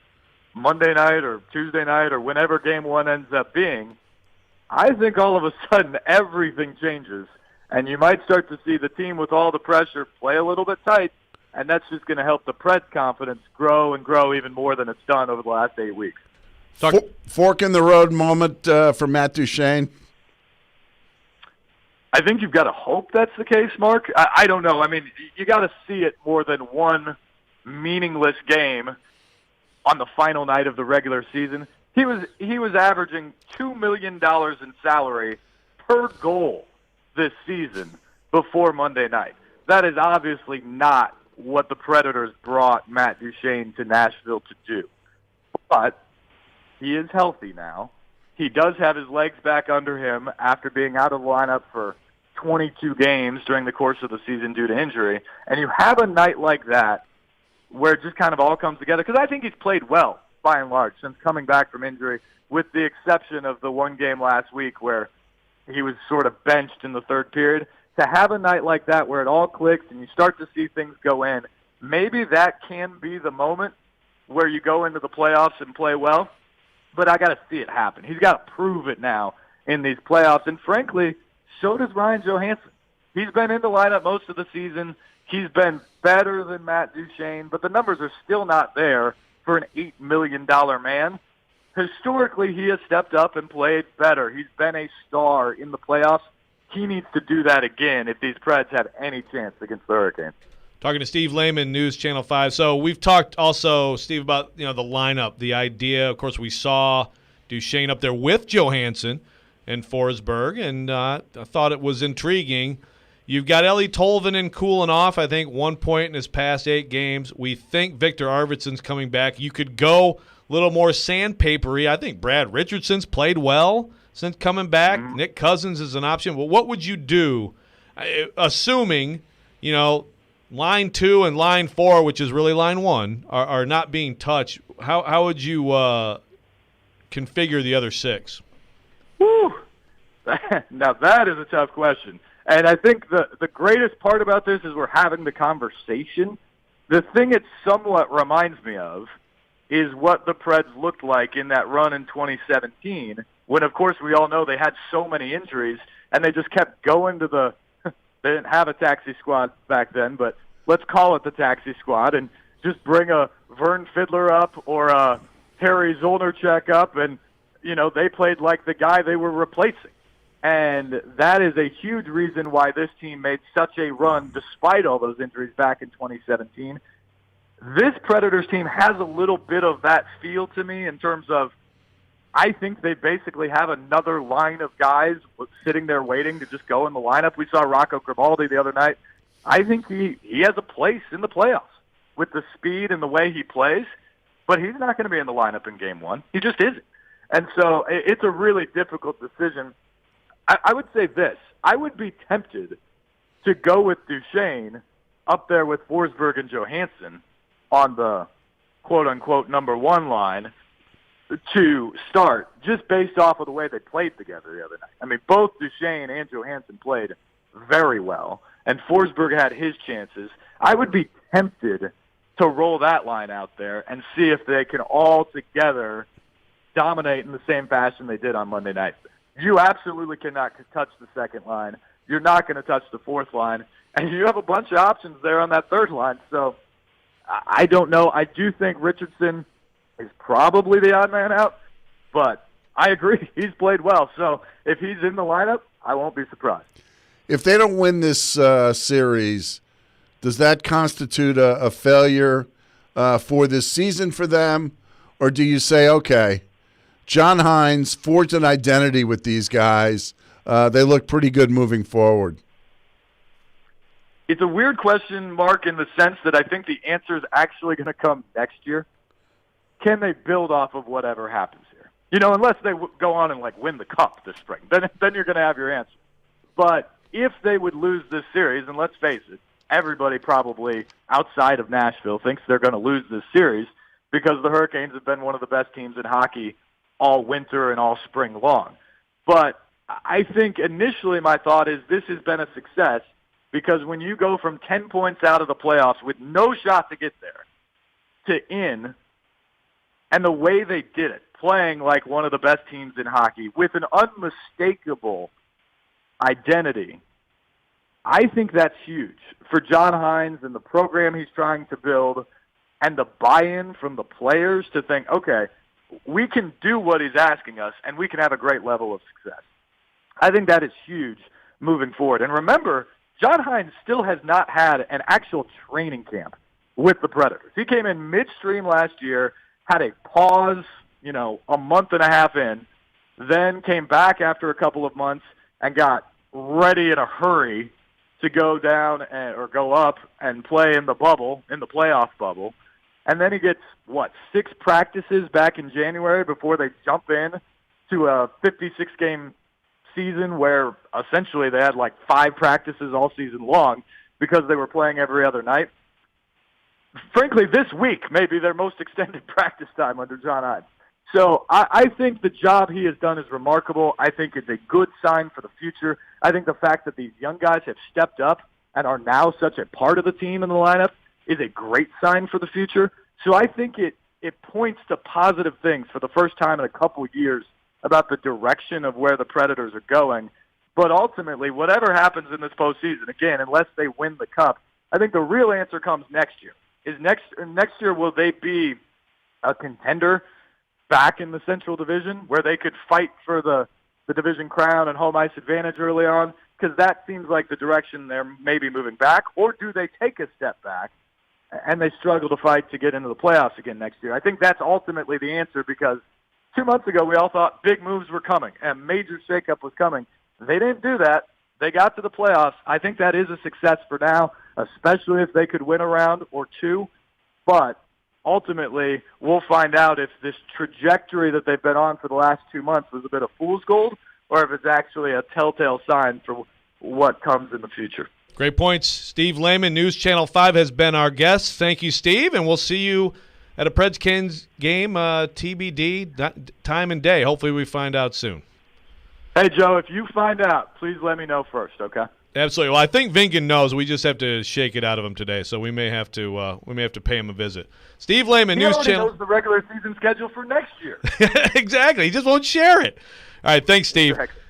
Monday night or Tuesday night or whenever Game 1 ends up being, I think all of a sudden everything changes. And you might start to see the team with all the pressure play a little bit tight and that's just going to help the Preds' confidence grow and grow even more than it's done over the last 8 weeks. Fork in the road moment for Matt Duchene. I think you've got to hope that's the case, Mark. I don't know. I mean, you got to see it more than one meaningless game on the final night of the regular season. He was averaging $2 million in salary per goal this season before Monday night. That is obviously not what the Predators brought Matt Duchene to Nashville to do. But he is healthy now. He does have his legs back under him after being out of the lineup for 22 games during the course of the season due to injury. And you have a night like that where it just kind of all comes together. Because I think he's played well, by and large, since coming back from injury, with the exception of the one game last week where he was sort of benched in the third period. To have a night like that where it all clicks and you start to see things go in, maybe that can be the moment where you go into the playoffs and play well. But I got to see it happen. He's got to prove it now in these playoffs. And frankly, so does Ryan Johansson. He's been in the lineup most of the season. He's been better than Matt Duchene, but the numbers are still not there for an $8 million man. Historically, he has stepped up and played better. He's been a star in the playoffs. He needs to do that again if these Preds have any chance against the Hurricanes. Talking to Steve Lehman, News Channel 5. So we've talked also, Steve, about the lineup, the idea. Of course, we saw Duchene up there with Johansson and Forsberg, and I thought it was intriguing. You've got Ellie Tolvanen cooling off, I think, 1 point in his past 8 games. We think Victor Arvidsson's coming back. You could go a little more sandpapery. I think Brad Richardson's played well since coming back. Nick Cousins is an option. Well, what would you do, assuming, line 2 and line 4, which is really line 1, are not being touched? How would you configure the other 6? Whew. Now that is a tough question. And I think the greatest part about this is we're having the conversation. The thing it somewhat reminds me of is what the Preds looked like in that run in 2017, when, of course, we all know they had so many injuries, and they just kept going to the – they didn't have a taxi squad back then, but let's call it the taxi squad, and just bring a Vern Fiddler up or a Harry Zolnerchek up, and, they played like the guy they were replacing. And that is a huge reason why this team made such a run despite all those injuries back in 2017. This Predators team has a little bit of that feel to me in terms of I think they basically have another line of guys sitting there waiting to just go in the lineup. We saw Rocco Grimaldi the other night. I think he has a place in the playoffs with the speed and the way he plays, but he's not going to be in the lineup in Game 1. He just isn't. And so it's a really difficult decision. I would say this. I would be tempted to go with Duchene up there with Forsberg and Johansson on the quote-unquote number 1 line to start, just based off of the way they played together the other night. I mean, both Duchene and Johansson played very well, and Forsberg had his chances. I would be tempted to roll that line out there and see if they can all together dominate in the same fashion they did on Monday night. You absolutely cannot touch the second line. You're not going to touch the fourth line. And you have a bunch of options there on that third line. So I don't know. I do think Richardson is probably the odd man out. But I agree. He's played well. So if he's in the lineup, I won't be surprised. If they don't win this series, does that constitute a failure for this season for them? Or do you say, okay, John Hines forged an identity with these guys. They look pretty good moving forward. It's a weird question, Mark, in the sense that I think the answer is actually going to come next year. Can they build off of whatever happens here? Unless they go on and win the cup this spring, then you're going to have your answer. But if they would lose this series, and let's face it, everybody probably outside of Nashville thinks they're going to lose this series because the Hurricanes have been one of the best teams in hockey all winter and all spring long. But I think initially my thought is this has been a success because when you go from 10 points out of the playoffs with no shot to get there to in, and the way they did it, playing like one of the best teams in hockey with an unmistakable identity, I think that's huge for John Hines and the program he's trying to build and the buy-in from the players to think, okay, we can do what he's asking us and we can have a great level of success. I think that is huge moving forward. And remember, John Hines still has not had an actual training camp with the Predators. He came in midstream last year, had a pause, a month and a half in, then came back after a couple of months and got ready in a hurry to go down or go up and play in the bubble, in the playoff bubble. And then he gets, 6 practices back in January before they jump in to a 56-game season where essentially they had 5 practices all season long because they were playing every other night. Frankly, this week may be their most extended practice time under John Hines. So I think the job he has done is remarkable. I think it's a good sign for the future. I think the fact that these young guys have stepped up and are now such a part of the team in the lineup is a great sign for the future. So I think it points to positive things for the first time in a couple of years about the direction of where the Predators are going. But ultimately, whatever happens in this postseason, again, unless they win the Cup, I think the real answer comes next year. Next year, will they be a contender back in the Central Division where they could fight for the division crown and home ice advantage early on? Because that seems like the direction they're maybe moving back. Or do they take a step back and they struggle to fight to get into the playoffs again next year? I think that's ultimately the answer, because 2 months ago we all thought big moves were coming and major shakeup was coming. They didn't do that. They got to the playoffs. I think that is a success for now, especially if they could win a round or two. But ultimately, we'll find out if this trajectory that they've been on for the last 2 months was a bit of fool's gold or if it's actually a telltale sign for what comes in the future. Great points. Steve Lehman, News Channel 5, has been our guest. Thank you, Steve, and we'll see you at a Preds Kings game, TBD, time and day. Hopefully we find out soon. Hey, Joe, if you find out, please let me know first, okay? Absolutely. Well, I think Vinkin knows. We just have to shake it out of him today, so we may have to pay him a visit. Steve Lehman, News Channel. He knows the regular season schedule for next year. Exactly. He just won't share it. All right. Thanks, Steve. Exactly.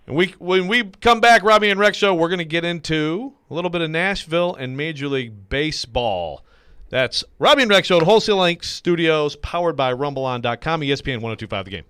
And when we come back, Robby and Rex Show, we're going to get into a little bit of Nashville and Major League Baseball. That's Robby and Rex Show at Wholesale Link Studios, powered by RumbleOn.com, ESPN 102.5 The Game.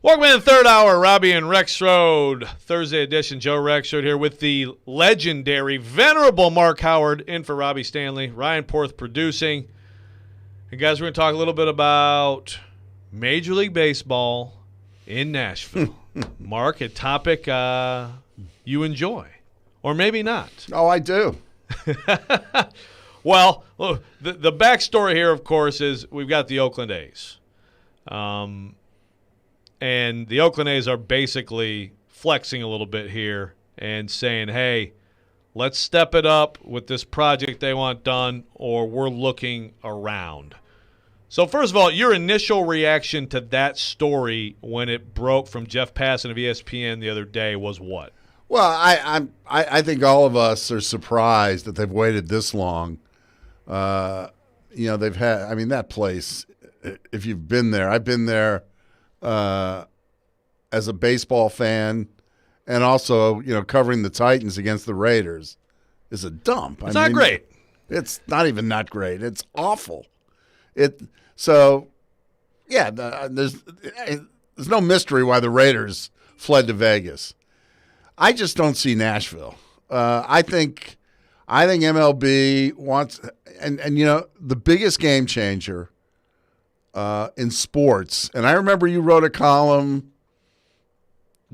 Welcome in the third hour, Robby and Rexrode, Thursday edition. Joe Rexrode here with the legendary, venerable Mark Howard in for Robby Stanley, Ryan Porth producing. And guys, we're going to talk a little bit about Major League Baseball in Nashville. Mark, a topic you enjoy, or maybe not. Oh, I do. Well, look, the backstory here, of course, is we've got the Oakland A's. And the Oakland A's are basically flexing a little bit here and saying, hey, let's step it up with this project they want done, or we're looking around. So first of all, your initial reaction to that story when it broke from Jeff Passan of ESPN the other day was what? Well, I think all of us are surprised that they've waited this long. They've had, I mean, that place, if you've been there, I've been there as a baseball fan, and also, covering the Titans against the Raiders is a dump. It's not great. It's not even not great. It's awful. There's no mystery why the Raiders fled to Vegas. I just don't see Nashville. I think MLB wants, and the biggest game changer in sports, and I remember you wrote a column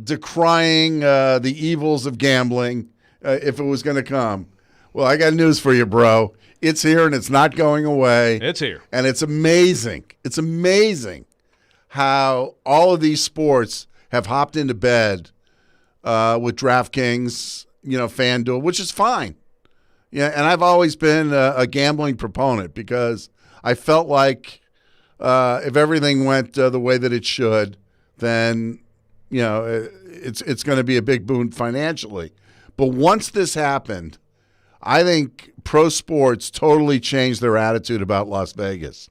decrying the evils of gambling if it was going to come. Well, I got news for you, bro. It's here and it's not going away. It's here. And it's amazing. It's amazing how all of these sports have hopped into bed with DraftKings, FanDuel, which is fine. Yeah, and I've always been a gambling proponent because I felt like if everything went the way that it should, then it's going to be a big boon financially. But once this happened, I think pro sports totally changed their attitude about Las Vegas,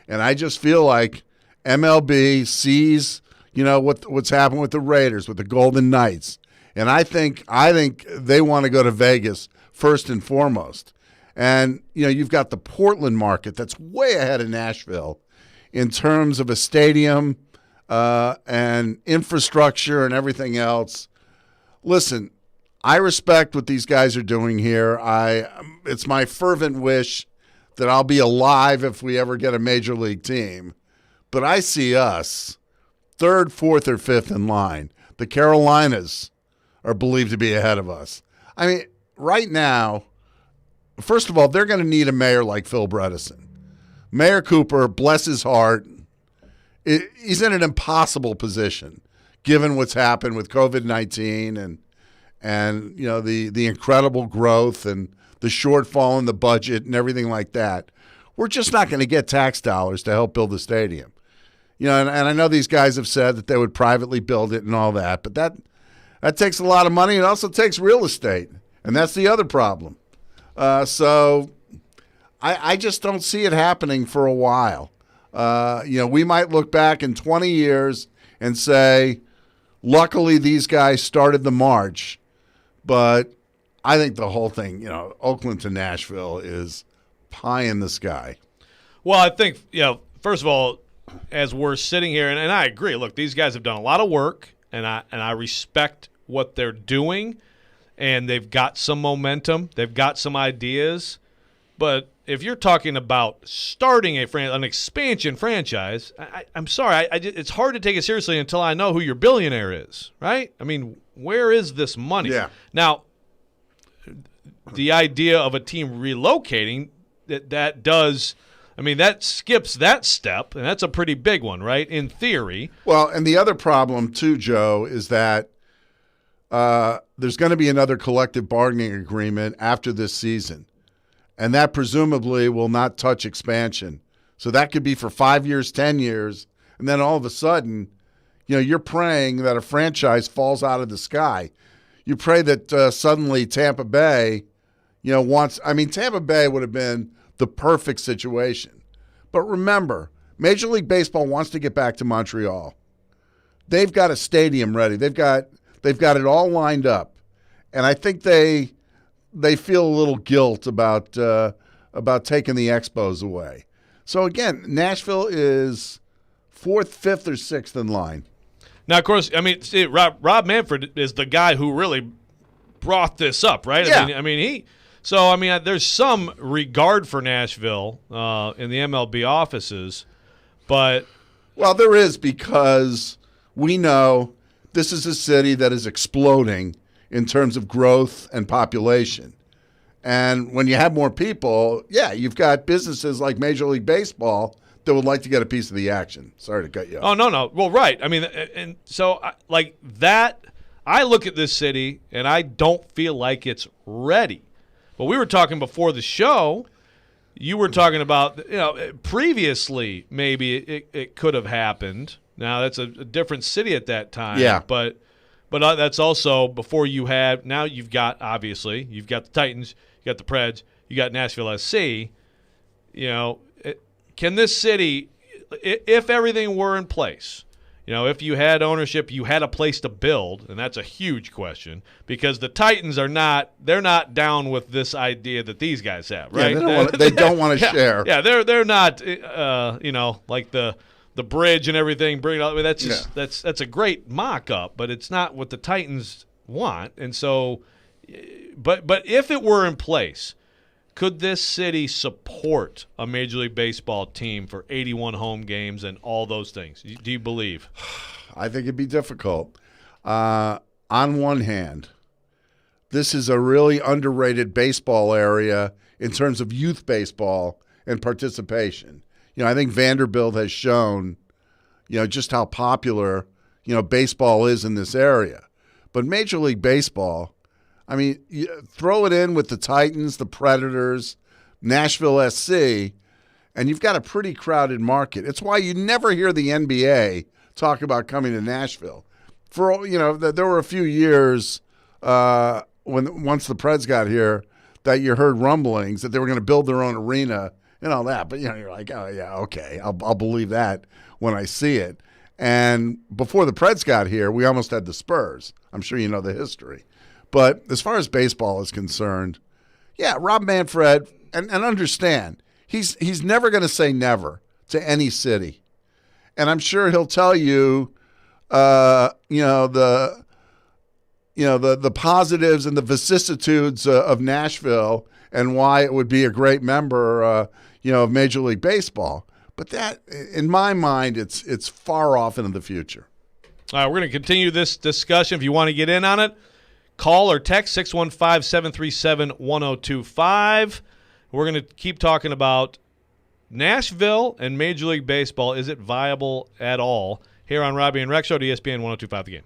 and I just feel like MLB sees what's happened with the Raiders, with the Golden Knights, and I think they want to go to Vegas first and foremost. And you've got the Portland market that's way ahead of Nashville in terms of a stadium and infrastructure and everything else. Listen, I respect what these guys are doing here. It's my fervent wish that I'll be alive if we ever get a major league team. But I see us third, fourth, or fifth in line. The Carolinas are believed to be ahead of us. I mean, right now, first of all, they're going to need a mayor like Phil Bredesen. Mayor Cooper, bless his heart, he's in an impossible position given what's happened with COVID-19 and the incredible growth and the shortfall in the budget and everything like that. We're just not going to get tax dollars to help build the stadium. And I know these guys have said that they would privately build it and all that, but that takes a lot of money. It also takes real estate, and that's the other problem. So I just don't see it happening for a while. We might look back in 20 years and say, luckily these guys started the march, but I think the whole thing, Oakland to Nashville is pie in the sky. Well, I think, first of all, as we're sitting here, and I agree, look, these guys have done a lot of work, and I respect what they're doing, and they've got some momentum, they've got some ideas, but if you're talking about starting an expansion franchise, I'm sorry, it's hard to take it seriously until I know who your billionaire is, right? I mean, where is this money? Yeah. Now, the idea of a team relocating, that skips that step, and that's a pretty big one, right, in theory. Well, and the other problem, too, Joe, is that there's going to be another collective bargaining agreement after this season, and that presumably will not touch expansion. So that could be for 5 years, 10 years, and then all of a sudden, you're praying that a franchise falls out of the sky. You pray that suddenly Tampa Bay, Tampa Bay would have been the perfect situation. But remember, Major League Baseball wants to get back to Montreal. They've got a stadium ready. They've got it all lined up, and I think they feel a little guilt about taking the Expos away. So again, Nashville is fourth, fifth, or sixth in line. Now, of course, I mean, see, Rob Manfred is the guy who really brought this up, right? Yeah. I mean, there's some regard for Nashville in the MLB offices, but Well, there is, because we know this is a city that is exploding in terms of growth and population. And when you have more people, yeah, you've got businesses like Major League Baseball that would like to get a piece of the action. Sorry to cut you off. Oh, no. Well, right. I mean, and so, like that, I look at this city, and I don't feel like it's ready. But we were talking before the show. You were talking about, previously maybe it could have happened. Now, that's a different city at that time. Yeah. But that's also before you had – now you've got the Titans, you got the Preds, you got Nashville SC. Can this city, if everything were in place, if you had ownership, you had a place to build, and that's a huge question, because the Titans they're not down with this idea that these guys have, right? Yeah, they don't want to share. Yeah, they're not, like the bridge and everything. Bring it up. I mean, that's just that's a great mock-up, but it's not what the Titans want. And so, but if it were in place, could this city support a Major League Baseball team for 81 home games and all those things? Do you believe? I think it'd be difficult. On one hand, this is a really underrated baseball area in terms of youth baseball and participation. I think Vanderbilt has shown, just how popular, baseball is in this area. But Major League Baseball, I mean, you throw it in with the Titans, the Predators, Nashville SC, and you've got a pretty crowded market. It's why you never hear the NBA talk about coming to Nashville. There were a few years once the Preds got here that you heard rumblings that they were going to build their own arena and all that. But, you're like, oh, yeah, okay, I'll believe that when I see it. And before the Preds got here, we almost had the Spurs. I'm sure you know the history. But as far as baseball is concerned, yeah, Rob Manfred, and understand, he's never going to say never to any city. And I'm sure he'll tell you, the positives and the vicissitudes of Nashville and why it would be a great member, of Major League Baseball. But that, in my mind, it's far off into the future. All right, we're going to continue this discussion. If you want to get in on it, call or text 615-737-1025. We're going to keep talking about Nashville and Major League Baseball. Is it viable at all? Here on Robby and Rexrode, ESPN 1025 The Game.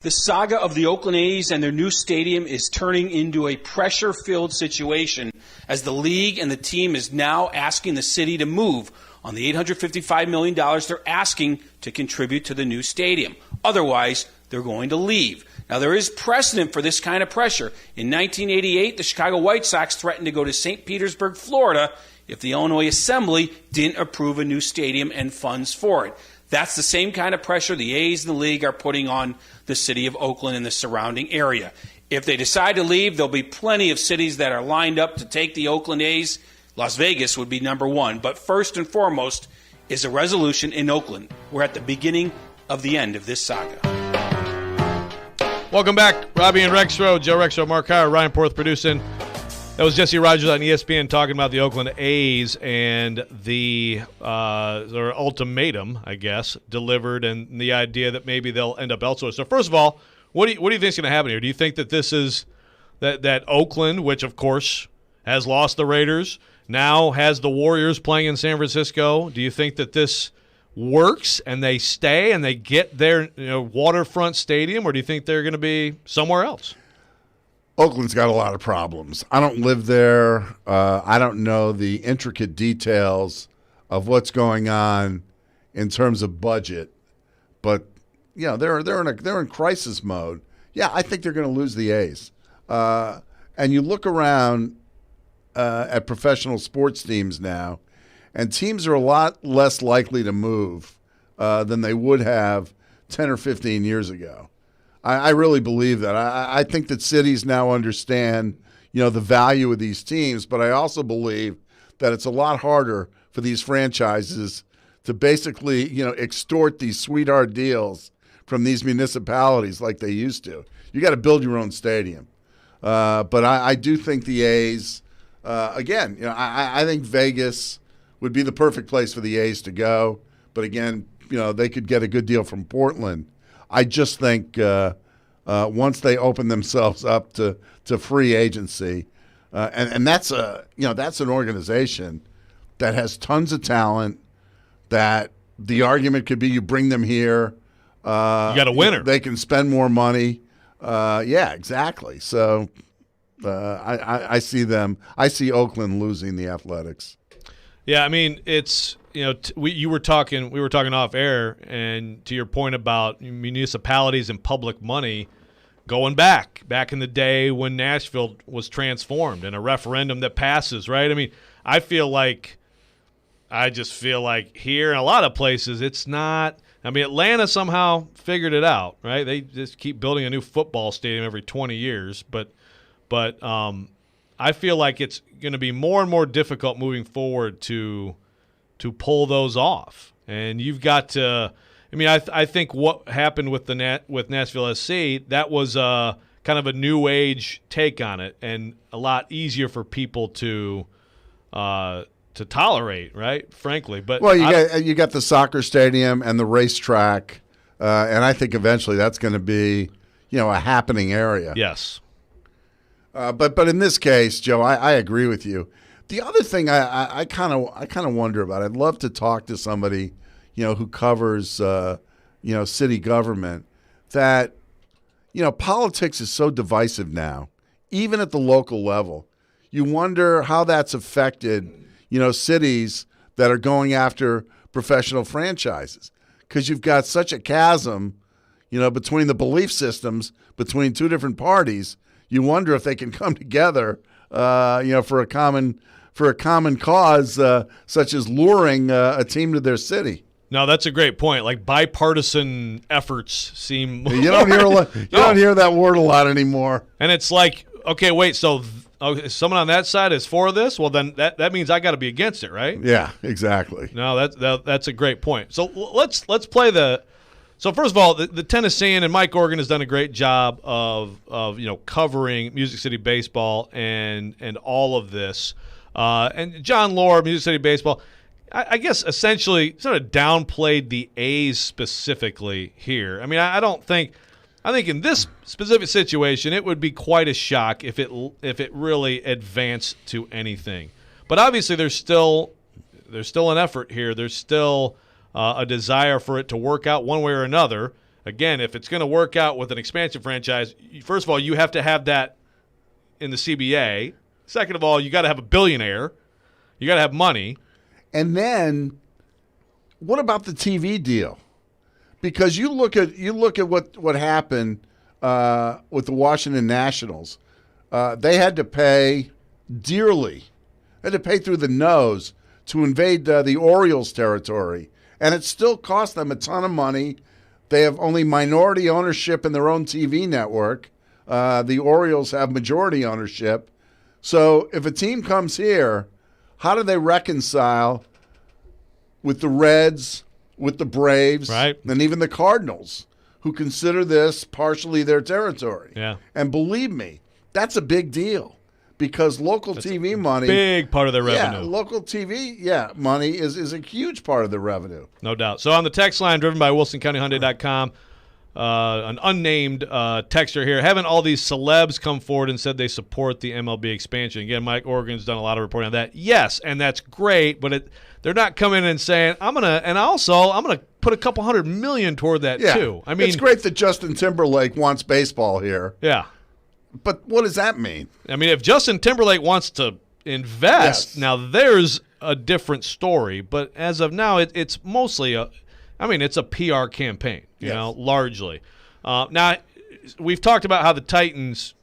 The saga of the Oakland A's and their new stadium is turning into a pressure-filled situation as the league and the team is now asking the city to move on the $855 million they're asking to contribute to the new stadium. Otherwise, they're going to leave. Now, there is precedent for this kind of pressure. In 1988, the Chicago White Sox threatened to go to St. Petersburg, Florida, if the Illinois Assembly didn't approve a new stadium and funds for it. That's the same kind of pressure the A's and the league are putting on the city of Oakland and the surrounding area. If they decide to leave, there'll be plenty of cities that are lined up to take the Oakland A's. Las Vegas would be number one. But first and foremost is a resolution in Oakland. We're at the beginning of the end of this saga. Welcome back. Robby and Rexrode, Joe Rexrode, Mark Howard, Ryan Porth producing. That was Jesse Rogers on ESPN talking about the Oakland A's and their ultimatum, I guess, delivered, and the idea that maybe they'll end up elsewhere. So first of all, what do you think is going to happen here? Do you think that this is that Oakland, which of course has lost the Raiders, now has the Warriors playing in San Francisco? Do you think that this works and they stay and they get their waterfront stadium, or do you think they're going to be somewhere else? Oakland's got a lot of problems. I don't live there. I don't know the intricate details of what's going on in terms of budget, but they're in crisis mode. Yeah, I think they're going to lose the A's. And you look around at professional sports teams now, and teams are a lot less likely to move than they would have 10 or 15 years ago. I really believe that. I think that cities now understand, the value of these teams, but I also believe that it's a lot harder for these franchises to basically, extort these sweetheart deals from these municipalities like they used to. You got to build your own stadium. But I do think the A's, again, I think Vegas would be the perfect place for the A's to go. But again, they could get a good deal from Portland. I just think once they open themselves up to free agency, and that's that's an organization that has tons of talent. That the argument could be you bring them here, you got a winner. They can spend more money. Yeah, exactly. So I see them. I see Oakland losing the Athletics. Yeah, I mean it's. We were talking off air, and to your point about municipalities and public money, going back in the day when Nashville was transformed and a referendum that passes, right? I mean, I just feel like here in a lot of places it's not. I mean, Atlanta somehow figured it out, right? They just keep building a new football stadium every 20 years, but I feel like it's going to be more and more difficult moving forward to pull those off. And you've got to – I mean, I think what happened with with Nashville SC, that was kind of a new age take on it and a lot easier for people to tolerate, right, frankly. But you got the soccer stadium and the racetrack, and I think eventually that's going to be a happening area. Yes. But in this case, Joe, I agree with you. The other thing I kind of wonder about, I'd love to talk to somebody, who covers, city government, that, politics is so divisive now, even at the local level. You wonder how that's affected, cities that are going after professional franchises, because you've got such a chasm, between the belief systems between two different parties. You wonder if they can come together, for a common cause, such as luring a team to their city. No, that's a great point. Like bipartisan efforts seem. You don't hear that word a lot anymore. And it's like, okay, wait, so someone on that side is for this? Well, then that means I got to be against it, right? Yeah, exactly. No, that's a great point. So let's play the. So first of all, the Tennessean and Mike Organ has done a great job of covering Music City baseball and all of this. And John Lore, Music City Baseball, I guess essentially sort of downplayed the A's specifically here. I mean, I think in this specific situation, it would be quite a shock if it really advanced to anything. But obviously, there's still an effort here. There's still a desire for it to work out one way or another. again, if it's going to work out with an expansion franchise, first of all, you have to have that in the CBA. Second of all, you got to have a billionaire. You got to have money. And then, what about the TV deal? Because you look at what happened with the Washington Nationals. They had to pay dearly. They had to pay through the nose to invade the Orioles territory. And it still cost them a ton of money. They have only minority ownership in their own TV network. The Orioles have majority ownership. So if a team comes here, how do they reconcile with the Reds, with the Braves, right, and even the Cardinals, who consider this partially their territory? Yeah. And believe me, that's a big deal because local TV money, big part of their revenue. Yeah, local TV, money is a huge part of the revenue. No doubt. So on the text line, driven by WilsonCountyHyundai.com, an unnamed texter here, haven't all these celebs come forward and said they support the MLB expansion? Again, Mike Oregon's done a lot of reporting on that. Yes, and that's great, but they're not coming in and saying, I'm gonna put a couple $100 million toward that too. I mean, it's great that Justin Timberlake wants baseball here. Yeah. But what does that mean? I mean, if Justin Timberlake wants to invest, now there's a different story. But as of now, it's mostly it's a PR campaign, you know, largely. Now, we've talked about how the Titans,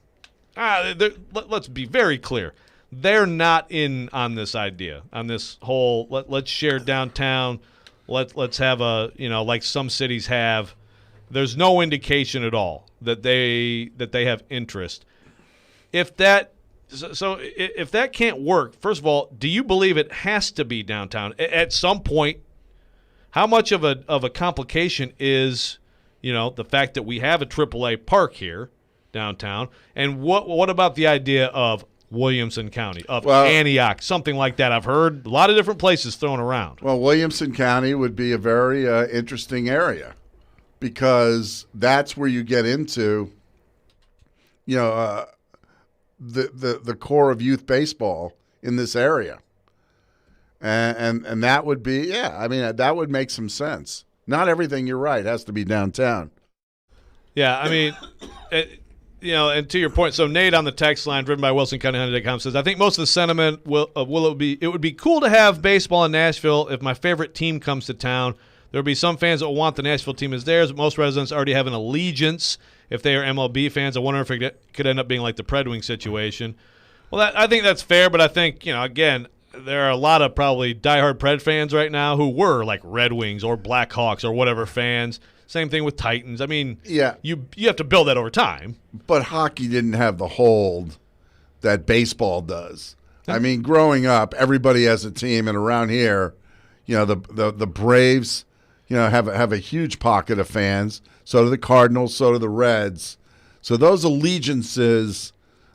let's be very clear, they're not in on this idea, on this whole let's share downtown, let's have like some cities have. There's no indication at all that they have interest. If that can't work, first of all, do you believe it has to be downtown at some point? How much of a complication is, the fact that we have a AAA park here downtown, and what about the idea of Williamson County, of Antioch, something like that? I've heard a lot of different places thrown around. Well, Williamson County would be a very interesting area, because that's where you get into, the core of youth baseball in this area, and that would be that would make some sense. Not everything, you're right, has to be downtown. Yeah, I mean, and to your point, so Nate on the text line, driven by WilsonCountyHyundai.com, says, I think most of the sentiment it would be cool to have baseball in Nashville if my favorite team comes to town. There will be some fans that will want the Nashville team as theirs, but most residents already have an allegiance if they are MLB fans. I wonder if it could end up being like the Pred Wing situation. Well, I think that's fair, but I think, again, there are a lot of probably diehard Pred fans right now who were like Red Wings or Blackhawks or whatever fans. Same thing with Titans. I mean, you have to build that over time. But hockey didn't have the hold that baseball does. I mean, growing up, everybody has a team, and around here, the Braves, have a huge pocket of fans. So do the Cardinals. So do the Reds. So those allegiances,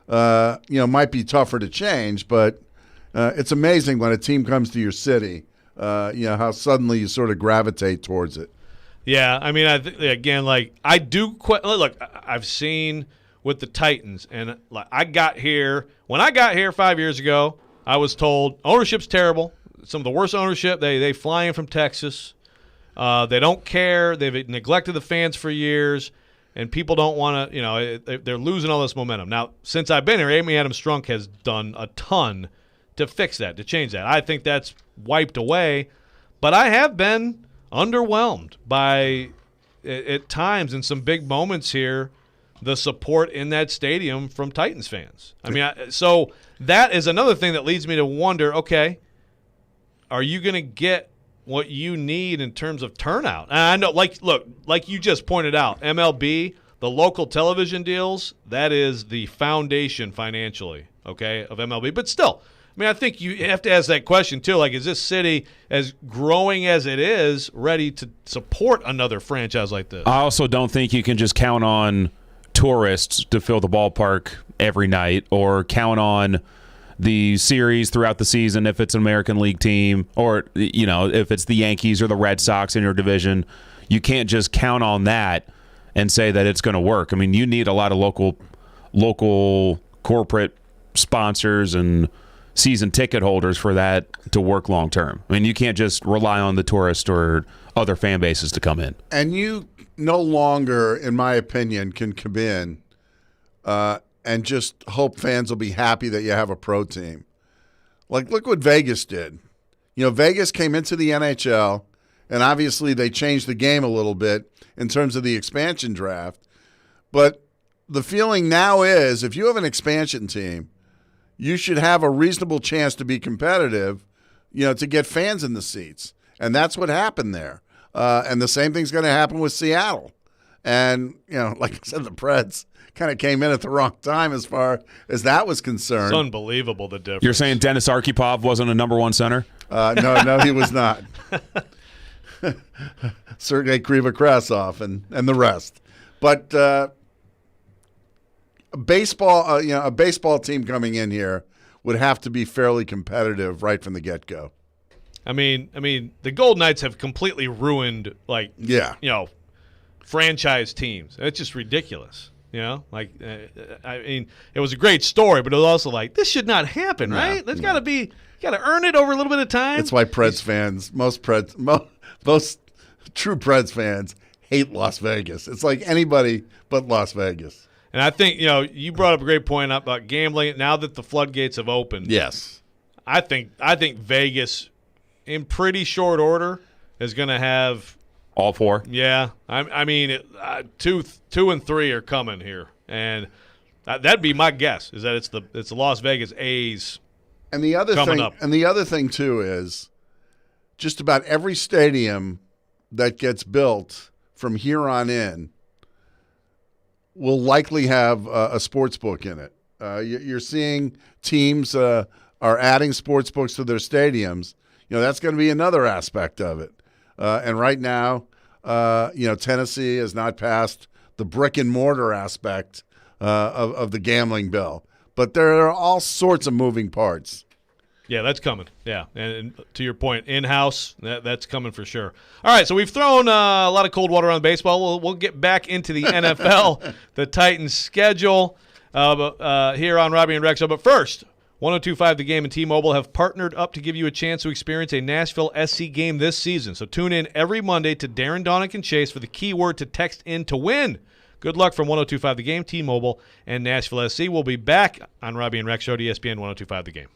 might be tougher to change. But it's amazing when a team comes to your city, how suddenly you sort of gravitate towards it. Yeah, I mean, I do. Look, I've seen with the Titans, and when I got here 5 years ago, I was told ownership's terrible. Some of the worst ownership. They fly in from Texas. They don't care. They've neglected the fans for years, and people don't want to. They're losing all this momentum. Now, since I've been here, Amy Adams-Strunk has done a ton to fix that, to change that. I think that's wiped away, but I have been underwhelmed by, at times, in some big moments here, the support in that stadium from Titans fans. I mean, so that is another thing that leads me to wonder, okay, are you going to get what you need in terms of turnout? And I know, like you just pointed out, MLB, the local television deals, that is the foundation financially, okay, of MLB. But still, I mean, I think you have to ask that question, too. Like, is this city, as growing as it is, ready to support another franchise like this? I also don't think you can just count on tourists to fill the ballpark every night, or count on the series throughout the season if it's an American League team, or, if it's the Yankees or the Red Sox in your division. You can't just count on that and say that it's going to work. I mean, you need a lot of local corporate sponsors and season ticket holders for that to work long term. I mean, you can't just rely on the tourist or other fan bases to come in. And you no longer, in my opinion, can come in and just hope fans will be happy that you have a pro team. Like, look what Vegas did. Vegas came into the NHL, and obviously they changed the game a little bit in terms of the expansion draft. But the feeling now is if you have an expansion team, you should have a reasonable chance to be competitive, to get fans in the seats. And that's what happened there. And the same thing's going to happen with Seattle. And, like I said, the Preds kind of came in at the wrong time as far as that was concerned. It's unbelievable, the difference. You're saying Denis Archipov wasn't a number one center? No, he was not. Sergei Krivokrasov and the rest. But baseball, a baseball team coming in here would have to be fairly competitive right from the get-go. I mean, the Golden Knights have completely ruined, franchise teams. It's just ridiculous. It was a great story, but it was also like, this should not happen, right? There's got to earn it over a little bit of time. That's why Preds fans, most true Preds fans hate Las Vegas. It's like anybody but Las Vegas. And I think, you brought up a great point about gambling. Now that the floodgates have opened, yes, I think Vegas, in pretty short order, is going to have all four. Yeah, I mean, 2 and 3 are coming here, and that'd be my guess. Is that it's the Las Vegas A's. And the other coming thing, up. And the other thing too is, just about every stadium that gets built from here on in will likely have a sports book in it. You're seeing teams are adding sports books to their stadiums. That's going to be another aspect of it. And right now, Tennessee has not passed the brick and mortar aspect of the gambling bill. But there are all sorts of moving parts. Yeah, that's coming. Yeah, and to your point, in-house, that's coming for sure. All right, so we've thrown a lot of cold water on baseball. We'll get back into the NFL, the Titans schedule here on Robby and Rexrode. But first, 102.5 The Game and T-Mobile have partnered up to give you a chance to experience a Nashville SC game this season. So tune in every Monday to Darren, Donick, and Chase for the keyword to text in to win. Good luck from 102.5 The Game, T-Mobile, and Nashville SC. We'll be back on Robby and Rexrode, ESPN 102.5 The Game.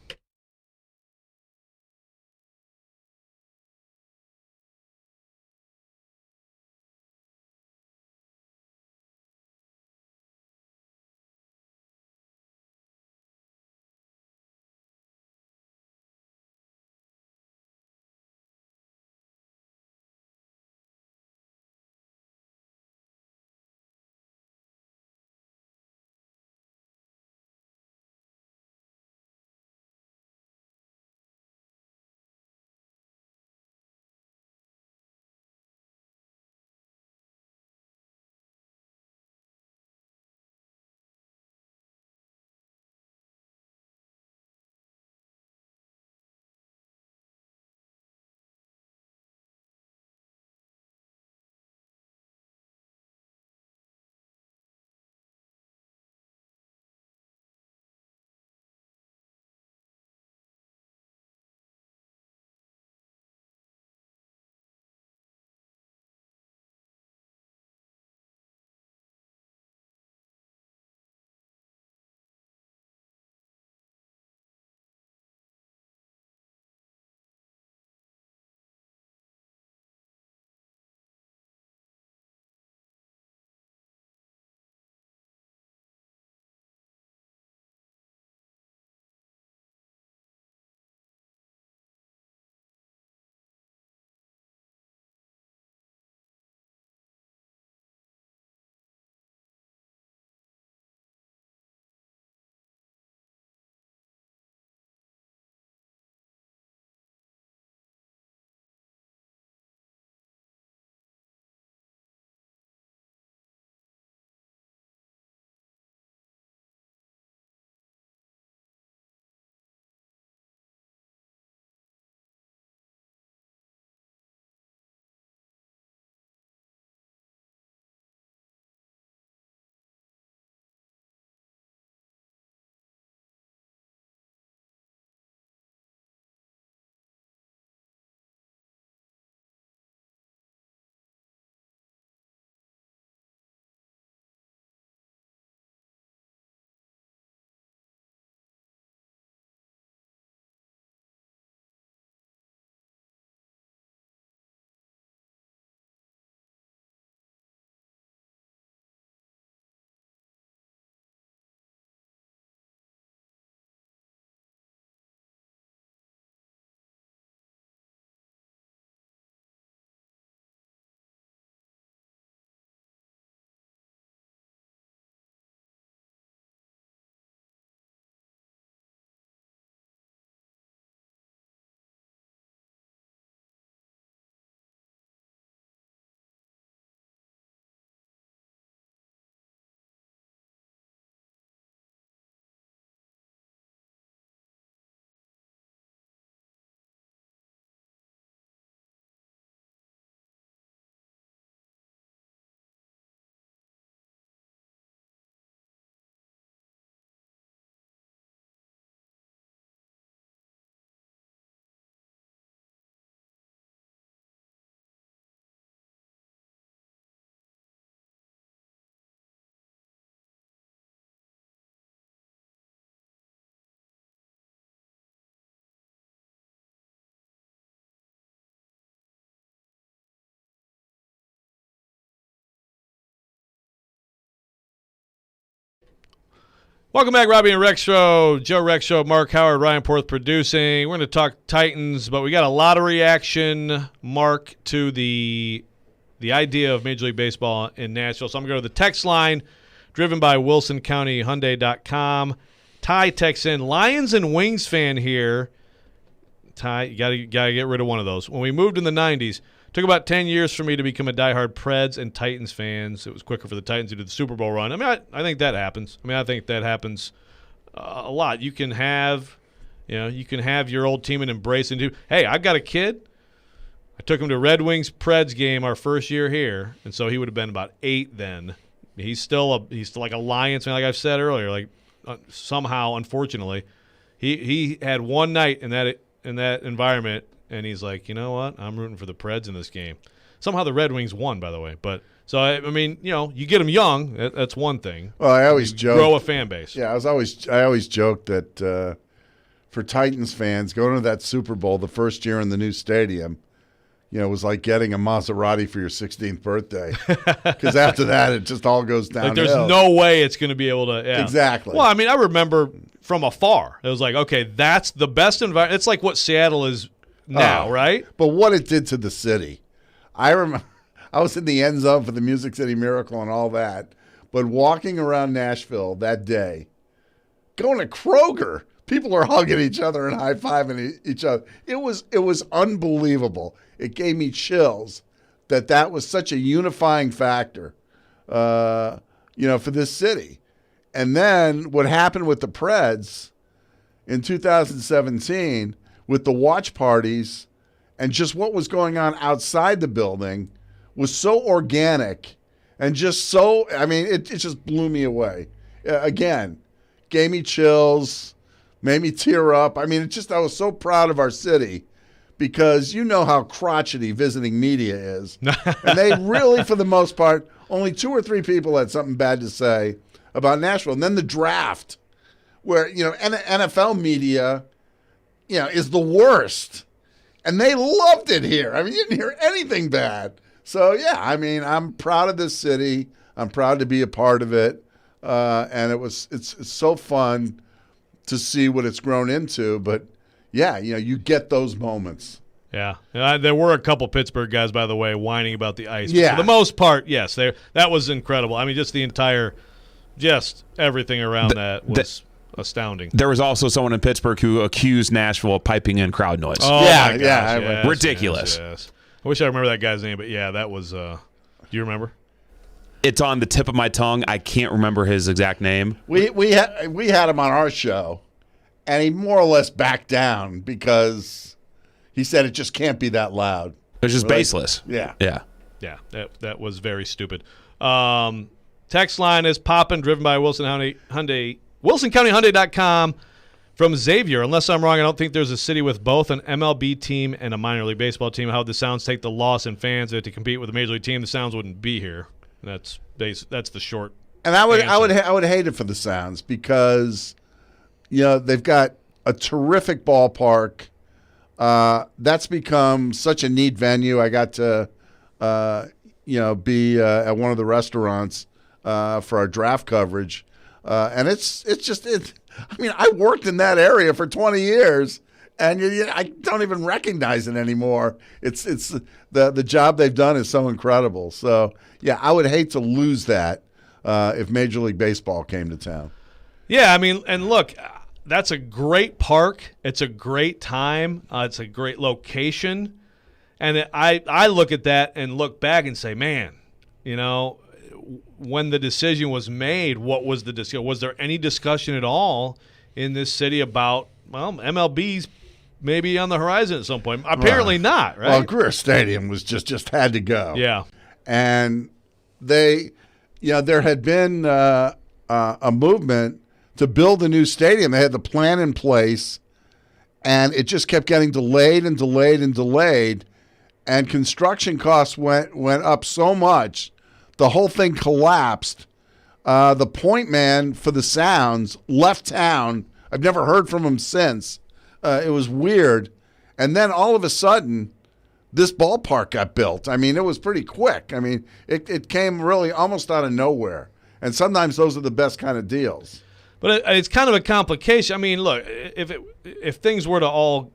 Welcome back, Robby and Rexrode. Joe Rexrode, Mark Howard, Ryan Porth producing. We're going to talk Titans, but we got a lot of reaction, Mark, to the idea of Major League Baseball in Nashville. So I'm going to go to the text line, driven by WilsonCountyHyundai.com. Ty texts in, Lions and Wings fan here. Ty, you gotta get rid of one of those. When we moved in the 90s, it took about 10 years for me to become a diehard Preds and Titans fans. It was quicker for the Titans to do the Super Bowl run. I mean, I think that happens. I think that happens a lot. You can have your old team and embrace and do. Hey, I've got a kid. I took him to a Red Wings Preds game our first year here, and so he would have been about 8 then. He's still like a Lions fan, like I've said earlier. Like somehow, unfortunately, he had one night in that environment, and he's like, you know what? I'm rooting for the Preds in this game. Somehow the Red Wings won, by the way. But so I mean, you get them young. That's one thing. Well, I always joke. Grow a fan base. Yeah, I always joke that for Titans fans going to that Super Bowl the first year in the new stadium, it was like getting a Maserati for your 16th birthday. Because after that, it just all goes downhill. Like there's no way it's going to be able to. Yeah. Exactly. Well, I mean, I remember from afar. It was like, okay, that's the best environment. It's like what Seattle is now, right? But what it did to the city. I remember I was in the end zone for the Music City Miracle and all that. But walking around Nashville that day, going to Kroger, people are hugging each other and high-fiving each other. It was unbelievable. It gave me chills that was such a unifying factor, for this city. And then what happened with the Preds in 2017 with the watch parties and just what was going on outside the building was so organic and just so, it just blew me away. Again, gave me chills, made me tear up. I was so proud of our city because you know how crotchety visiting media is. And they really, for the most part, only 2 or 3 people had something bad to say about Nashville. And then the draft, where, NFL media, is the worst. And they loved it here. You didn't hear anything bad. So, yeah, I'm proud of this city. I'm proud to be a part of it. And it's so fun to see what it's grown into. But, yeah, you get those moments. Yeah. There were a couple Pittsburgh guys, by the way, whining about the ice. Yeah. But for the most part, yes, that was incredible. Just everything around that was astounding. There was also someone in Pittsburgh who accused Nashville of piping in crowd noise. Oh, yeah, my gosh, yeah. Ridiculous. Yes. I wish I remember that guy's name, but yeah, that was do you remember? It's on the tip of my tongue. I can't remember his exact name. We had him on our show, and he more or less backed down because he said it just can't be that loud. It's just baseless. Yeah. Yeah. Yeah, that was very stupid. Text line is popping, driven by WilsonCountyHyundai.com from Xavier. Unless I'm wrong, I don't think there's a city with both an MLB team and a minor league baseball team. How would the Sounds take the loss in fans to compete with a major league team? The Sounds wouldn't be here. That's the short. And I would hate it for the Sounds because they've got a terrific ballpark. That's become such a neat venue. I got to be at one of the restaurants for our draft coverage, and it's just I worked in that area for 20 years, and I don't even recognize it anymore. It's the job they've done is so incredible. So yeah, I would hate to lose that if Major League Baseball came to town. Yeah, and look, that's a great park. It's a great time. It's a great location, and I look at that and look back and say, man, when the decision was made, what was the discussion? Was there any discussion at all in this city about, MLB's maybe on the horizon at some point? Apparently not, right? Well, Greer Stadium was just had to go. Yeah. And there had been a movement to build a new stadium. They had the plan in place, and it just kept getting delayed and delayed and delayed, and construction costs went up so much, the whole thing collapsed. The point man for the Sounds left town. I've never heard from him since. It was weird. And then all of a sudden, this ballpark got built. It was pretty quick. It came really almost out of nowhere. And sometimes those are the best kind of deals. But it's kind of a complication. I mean, look, if things were to all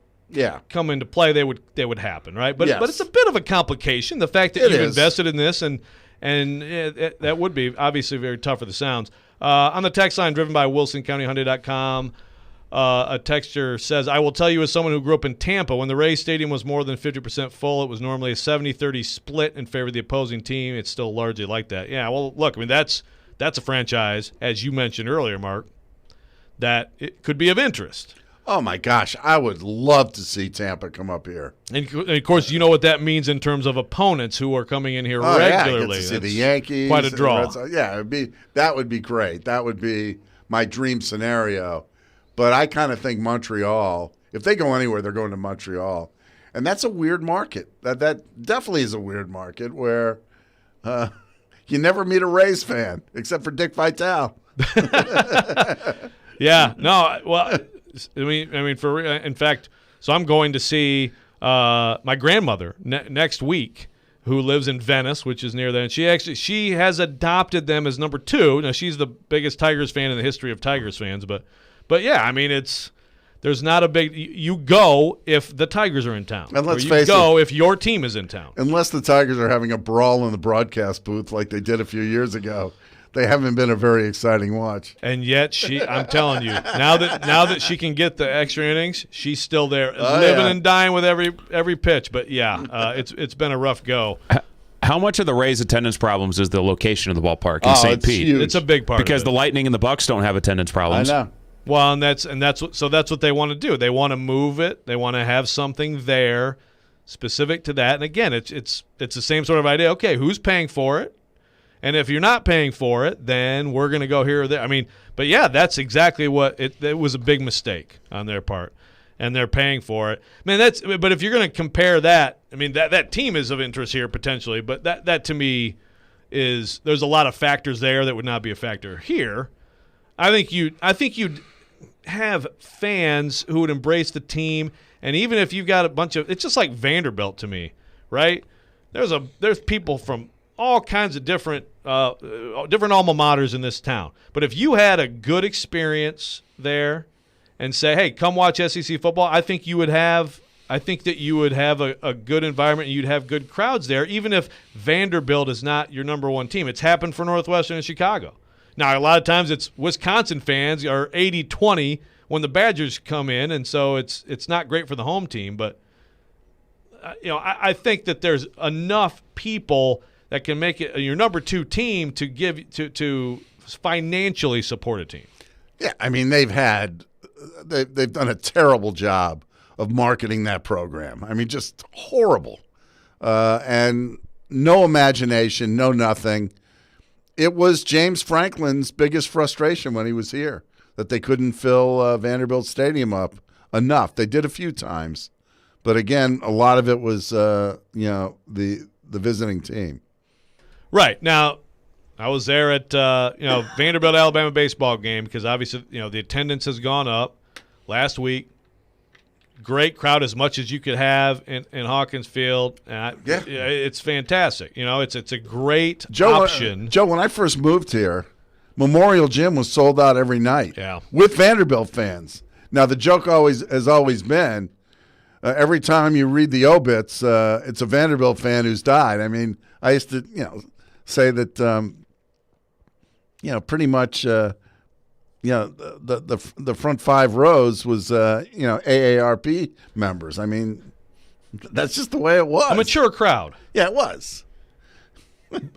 come into play, they would happen, right? But but it's a bit of a complication. The fact that you've invested in this and that would be obviously very tough for the Sounds. On the text line, driven by WilsonCountyHyundai.com, a texter says, I will tell you as someone who grew up in Tampa, when the Rays Stadium was more than 50% full, it was normally a 70-30 split in favor of the opposing team. It's still largely like that. Yeah, well, look, I mean, that's a franchise, as you mentioned earlier, Mark, that it could be of interest. Oh, my gosh. I would love to see Tampa come up here. And of course, you know what that means in terms of opponents who are coming in here regularly. Yeah, I get to see the Yankees. Quite a draw. Yeah, that would be great. That would be my dream scenario. But I kind of think Montreal, if they go anywhere, they're going to Montreal. And that's a weird market. That definitely is a weird market where you never meet a Rays fan except for Dick Vitale. Yeah, no, well, I mean, in fact, so I'm going to see my grandmother next week, who lives in Venice, which is near there, and she has adopted them as number 2. Now, she's the biggest Tigers fan in the history of Tigers fans, but yeah, I mean, there's not a big. You go if the Tigers are in town, and let's face it, you go if your team is in town. Unless the Tigers are having a brawl in the broadcast booth like they did a few years ago. They haven't been a very exciting watch. And yet I'm telling you, now that she can get the extra innings, she's still there, living and dying with every pitch. But yeah, it's been a rough go. How much of the Rays' attendance problems is the location of the ballpark in St. Pete? Huge. It's a big part because of it. The Lightning and the Bucks don't have attendance problems. I know. Well, and that's what they want to do. They want to move it. They want to have something there specific to that. And again, it's the same sort of idea. Okay, who's paying for it? And if you're not paying for it, then we're going to go here or there. I mean, but yeah, that's exactly what it was a big mistake on their part, and they're paying for it. Man, but if you're going to compare that, I mean, that team is of interest here potentially, but that to me is there's a lot of factors there that would not be a factor here. I think you'd have fans who would embrace the team, and even if you've got a bunch of, it's just like Vanderbilt to me, right? There's people from all kinds of different alma maters in this town. But if you had a good experience there and say, hey, come watch SEC football, I think that you would have a good environment and you'd have good crowds there, even if Vanderbilt is not your number one team. It's happened for Northwestern and Chicago. Now, a lot of times it's Wisconsin fans are 80-20 when the Badgers come in, and so it's not great for the home team. But I think that there's enough people that can make it your number 2 team to give to financially support a team. Yeah, I mean they've done a terrible job of marketing that program. I mean, just horrible, and no imagination, no nothing. It was James Franklin's biggest frustration when he was here that they couldn't fill Vanderbilt Stadium up enough. They did a few times, but again, a lot of it was the visiting team. Right. Now, I was there at Vanderbilt Alabama baseball game because obviously the attendance has gone up last week. Great crowd, as much as you could have in Hawkins Field. It's fantastic. It's a great option. Joe, when I first moved here, Memorial Gym was sold out every night. Yeah. With Vanderbilt fans. Now the joke has always been, every time you read the obits, it's a Vanderbilt fan who's died. I mean, I used to say that pretty much the front 5 rows was AARP members. I mean, that's just the way it was. A mature crowd. Yeah, it was.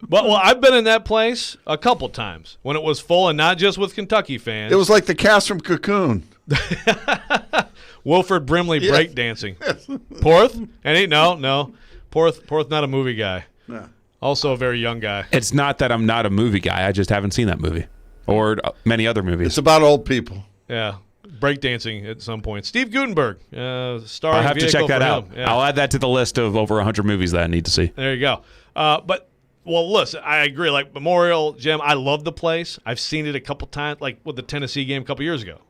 Well, I've been in that place a couple times when it was full, and not just with Kentucky fans. It was like the cast from Cocoon. Wilford Brimley breakdancing. Porth? No. Porth not a movie guy. No. Also a very young guy. It's not that I'm not a movie guy. I just haven't seen that movie or many other movies. It's about old people. Yeah. Breakdancing at some point. Steve Guttenberg, starring I'll have to check that out. Yeah. I'll add that to the list of over 100 movies that I need to see. There you go. Listen, I agree. Like Memorial Gym, I love the place. I've seen it a couple times, like with the Tennessee game a couple years ago.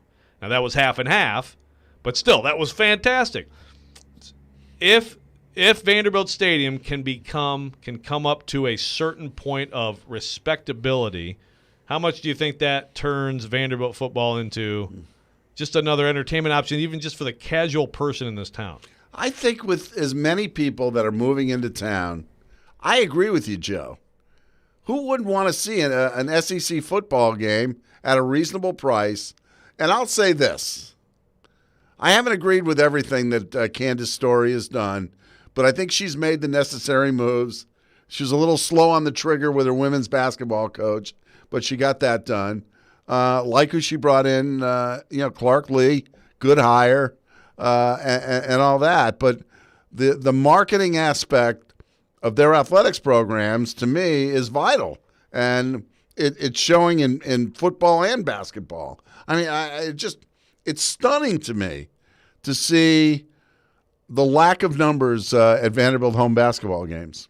Now, that was half and half, but still, that was fantastic. If Vanderbilt Stadium can come up to a certain point of respectability, how much do you think that turns Vanderbilt football into just another entertainment option, even just for the casual person in this town? I think with as many people that are moving into town, I agree with you, Joe. Who wouldn't want to see an SEC football game at a reasonable price? And I'll say this. I haven't agreed with everything that Candace Story has done, but I think she's made the necessary moves. She was a little slow on the trigger with her women's basketball coach, but she got that done. Like who she brought in, Clark Lee, good hire, and all that. But the marketing aspect of their athletics programs, to me, is vital. And it's showing in football and basketball. I mean, it's stunning to me to see the lack of numbers at Vanderbilt home basketball games.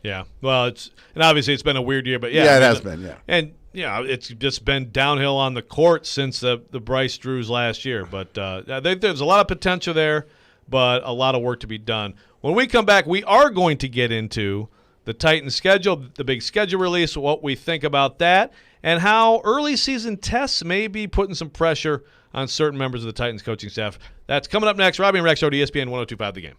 Yeah. Well, obviously it's been a weird year, but yeah, it has been, yeah. And it's just been downhill on the court since the Bryce Drews last year. But there's a lot of potential there, but a lot of work to be done. When we come back, we are going to get into the Titans schedule, the big schedule release, what we think about that, and how early season tests may be putting some pressure on certain members of the Titans coaching staff. That's coming up next. Robby and Rexrode, ESPN 102.5 The Game.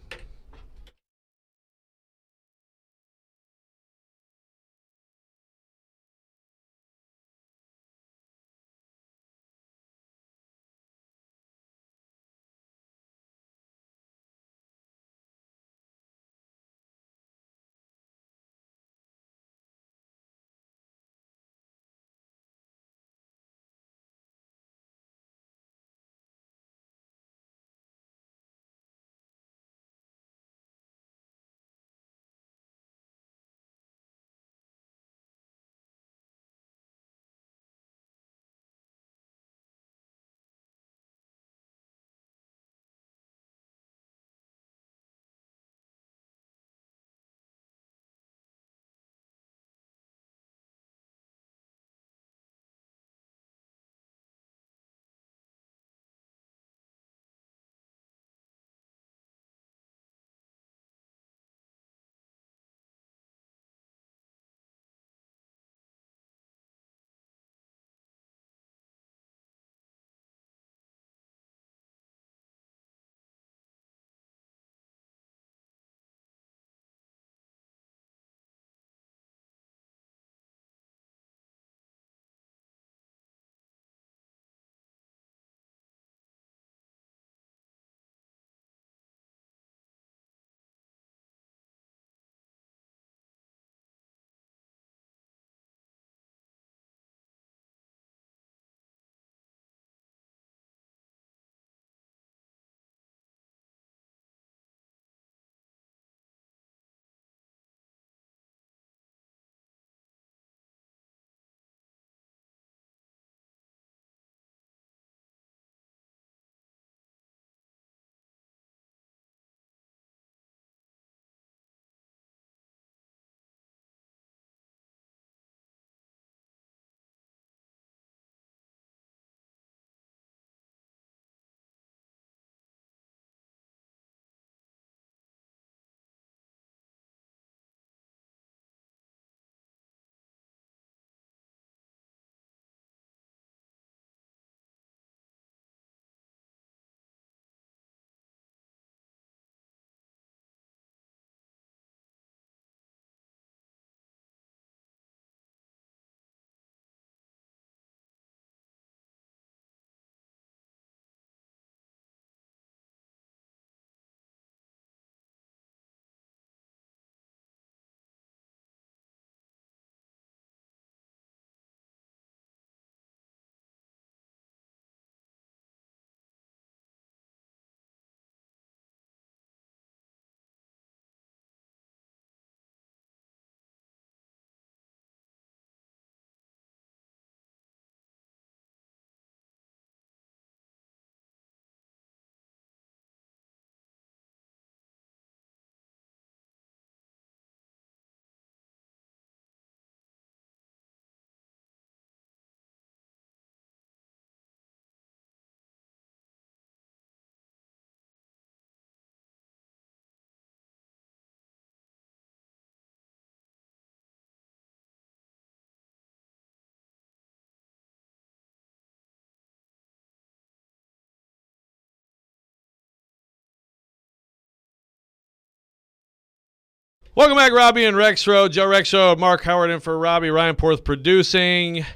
Welcome back, Robby and Rexrode. Joe Rexrode, Mark Howard in for Robby, Ryan Porth producing.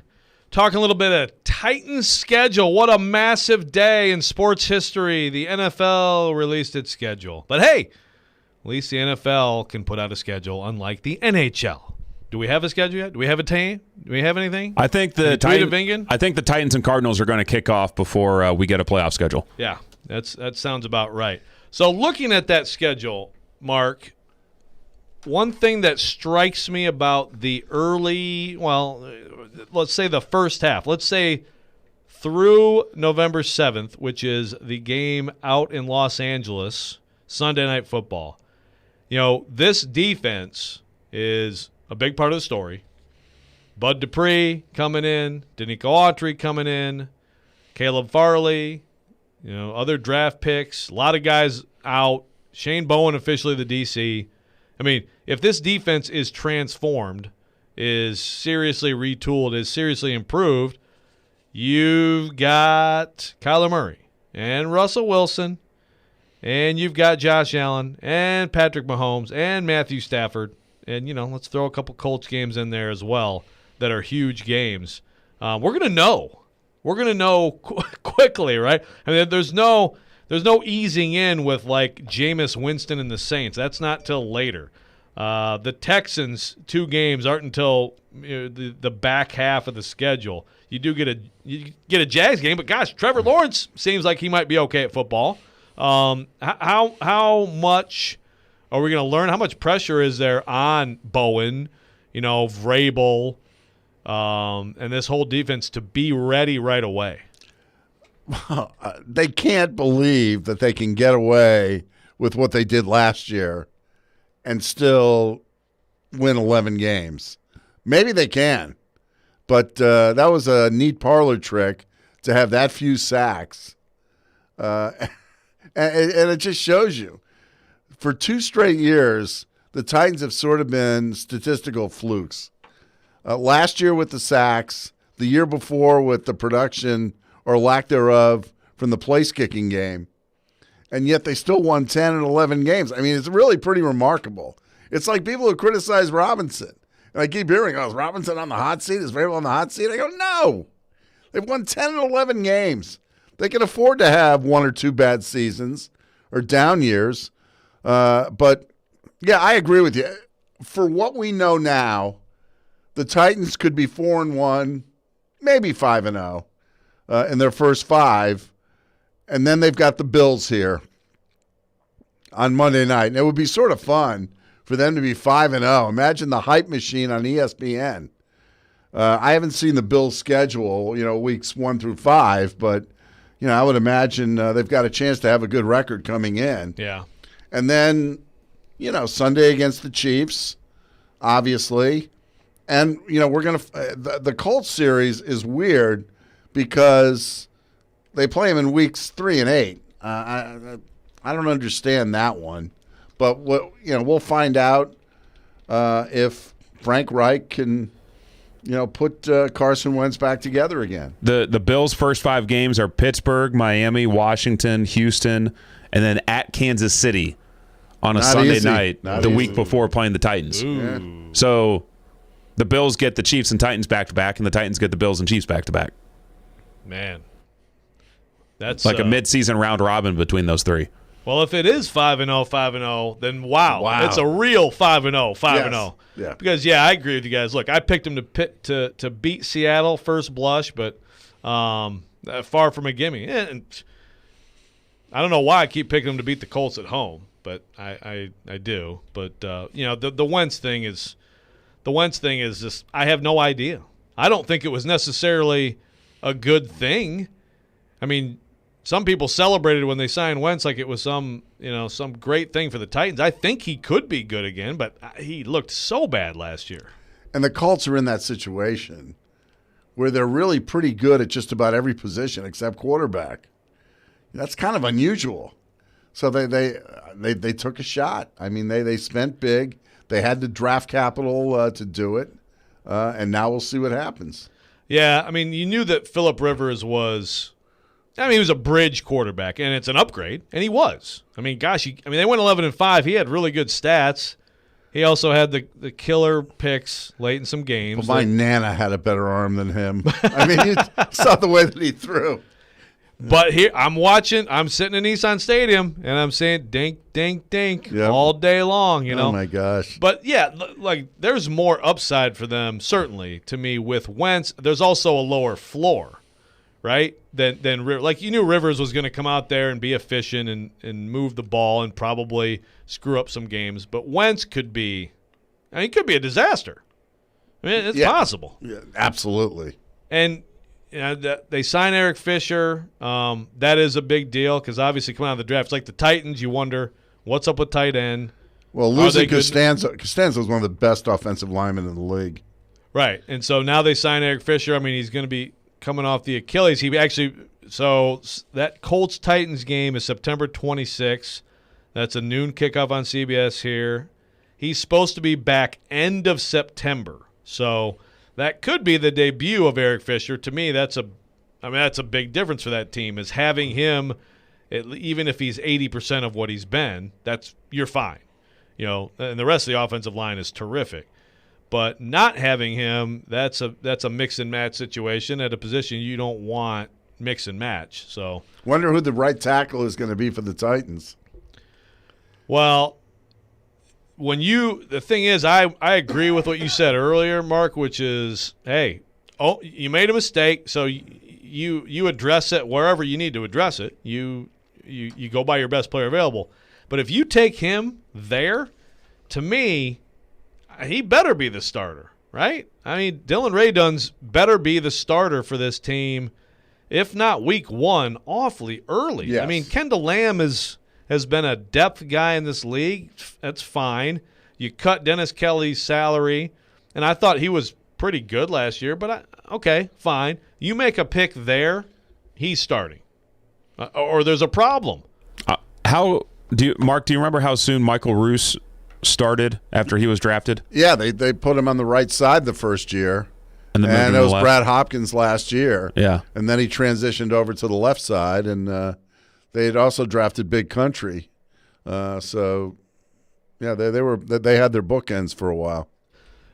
Talking a little bit of Titans schedule. What a massive day in sports history. The NFL released its schedule. But hey, at least the NFL can put out a schedule, unlike the NHL. Do we have a schedule yet? Do we have a team? Do we have anything? I think the Titans and Cardinals are going to kick off before we get a playoff schedule. Yeah, that sounds about right. So looking at that schedule, Mark, one thing that strikes me about the early, let's say the first half, let's say through November 7th, which is the game out in Los Angeles, Sunday Night Football. This defense is a big part of the story. Bud Dupree coming in, Danico Autry coming in, Caleb Farley, other draft picks, a lot of guys out. Shane Bowen officially the DC. I mean, if this defense is transformed, is seriously retooled, is seriously improved, you've got Kyler Murray and Russell Wilson, and you've got Josh Allen and Patrick Mahomes and Matthew Stafford. And, let's throw a couple Colts games in there as well that are huge games. We're going to know. We're going to know quickly, right? I mean, there's no easing in with, like, Jameis Winston and the Saints. That's not till later. The Texans, 2 games aren't until the back half of the schedule. You do get a Jags game, but, gosh, Trevor Lawrence seems like he might be okay at football. How much are we going to learn? How much pressure is there on Bowen, Vrabel, and this whole defense to be ready right away? They can't believe that they can get away with what they did last year and still win 11 games. Maybe they can, but that was a neat parlor trick to have that few sacks. And it just shows you. For 2 straight years, the Titans have sort of been statistical flukes. Last year with the sacks, the year before with the production or lack thereof from the place-kicking game, and yet they still won 10 and 11 games. I mean, it's really pretty remarkable. It's like people who criticize Robinson. And I keep hearing, is Robinson on the hot seat? Is Vrabel on the hot seat? I go, no. They've won 10 and 11 games. They can afford to have 1 or 2 bad seasons or down years. But, yeah, I agree with you. For what we know now, the Titans could be 4-1, maybe 5-0 in their first 5. And then they've got the Bills here on Monday night. And it would be sort of fun for them to be 5-0. Imagine the hype machine on ESPN. I haven't seen the Bills' schedule, weeks 1 through 5, but, I would imagine they've got a chance to have a good record coming in. Yeah. And then, Sunday against the Chiefs, obviously. And, we're going to the Colts series is weird because they play them in weeks 3 and 8. I don't understand that one. But, we'll find out if Frank Reich can, put Carson Wentz back together again. The Bills' first 5 games are Pittsburgh, Miami, Washington, Houston, and then at Kansas City on a Sunday night week before playing the Titans. Yeah. So the Bills get the Chiefs and Titans back-to-back, and the Titans get the Bills and Chiefs back-to-back. Man. That's like a mid-season round robin between those 3. Well, if it is 5-0, then wow. It's a real 5-0. Yes. Yeah. Because, I agree with you guys. Look, I picked them to beat Seattle first blush, but far from a gimme. And I don't know why I keep picking them to beat the Colts at home, but I do. But the Wentz thing is just I have no idea. I don't think it was necessarily a good thing. I mean, some people celebrated when they signed Wentz like it was some great thing for the Titans. I think he could be good again, but he looked so bad last year. And the Colts are in that situation where they're really pretty good at just about every position except quarterback. That's kind of unusual. So they took a shot. I mean, they spent big. They had the draft capital to do it, and now we'll see what happens. Yeah, I mean, you knew that Phillip Rivers was – he was a bridge quarterback, and it's an upgrade, and he was. I mean, gosh, they went 11-5. He had really good stats. He also had the killer picks late in some games. But my Nana had a better arm than him. I mean, you saw the way that he threw. But here, I'm sitting in Nissan Stadium, and I'm saying dink, dink, dink all day long, you know. Oh, my gosh. But, yeah, like there's more upside for them, certainly, to me, with Wentz. There's also a lower floor, right, than like you knew Rivers was going to come out there and be efficient and move the ball and probably screw up some games. But Wentz could be – I mean, it could be a disaster. I mean, it's possible. Yeah, absolutely. And – they sign Eric Fisher. That is a big deal because obviously coming out of the draft, it's like the Titans, you wonder what's up with tight end. Well, losing Costanza was one of the best offensive linemen in the league. Right, and so now they sign Eric Fisher. I mean, he's going to be coming off the Achilles. So that Colts-Titans game is September 26th. That's a noon kickoff on CBS here. He's supposed to be back end of September. So that could be the debut of Eric Fisher. To me, that's a big difference for that team, is having him, even if he's 80% of what he's been, you're fine. You know, and the rest of the offensive line is terrific. But not having him, that's a mix and match situation at a position you don't want mix and match. So wonder who the right tackle is going to be for the Titans. Well, the thing is, I agree with what you said earlier, Mark, which is, hey, you made a mistake, so you address it wherever you need to address it. You go by your best player available. But if you take him there, to me, he better be the starter, right? I mean, Dylan Radunz better be the starter for this team, if not week one, awfully early. Yes. I mean, Kendall Lamb has been a depth guy in this league. That's fine. You cut Dennis Kelly's salary, and I thought he was pretty good last year, but okay, fine. You make a pick there, he's starting. Or there's a problem. Mark, do you remember how soon Michael Roos started after he was drafted? Yeah, they put him on the right side the first year. And it was Brad Hopkins last year. Yeah. And then he transitioned over to the left side, and they had also drafted Big Country, so yeah, they had their bookends for a while.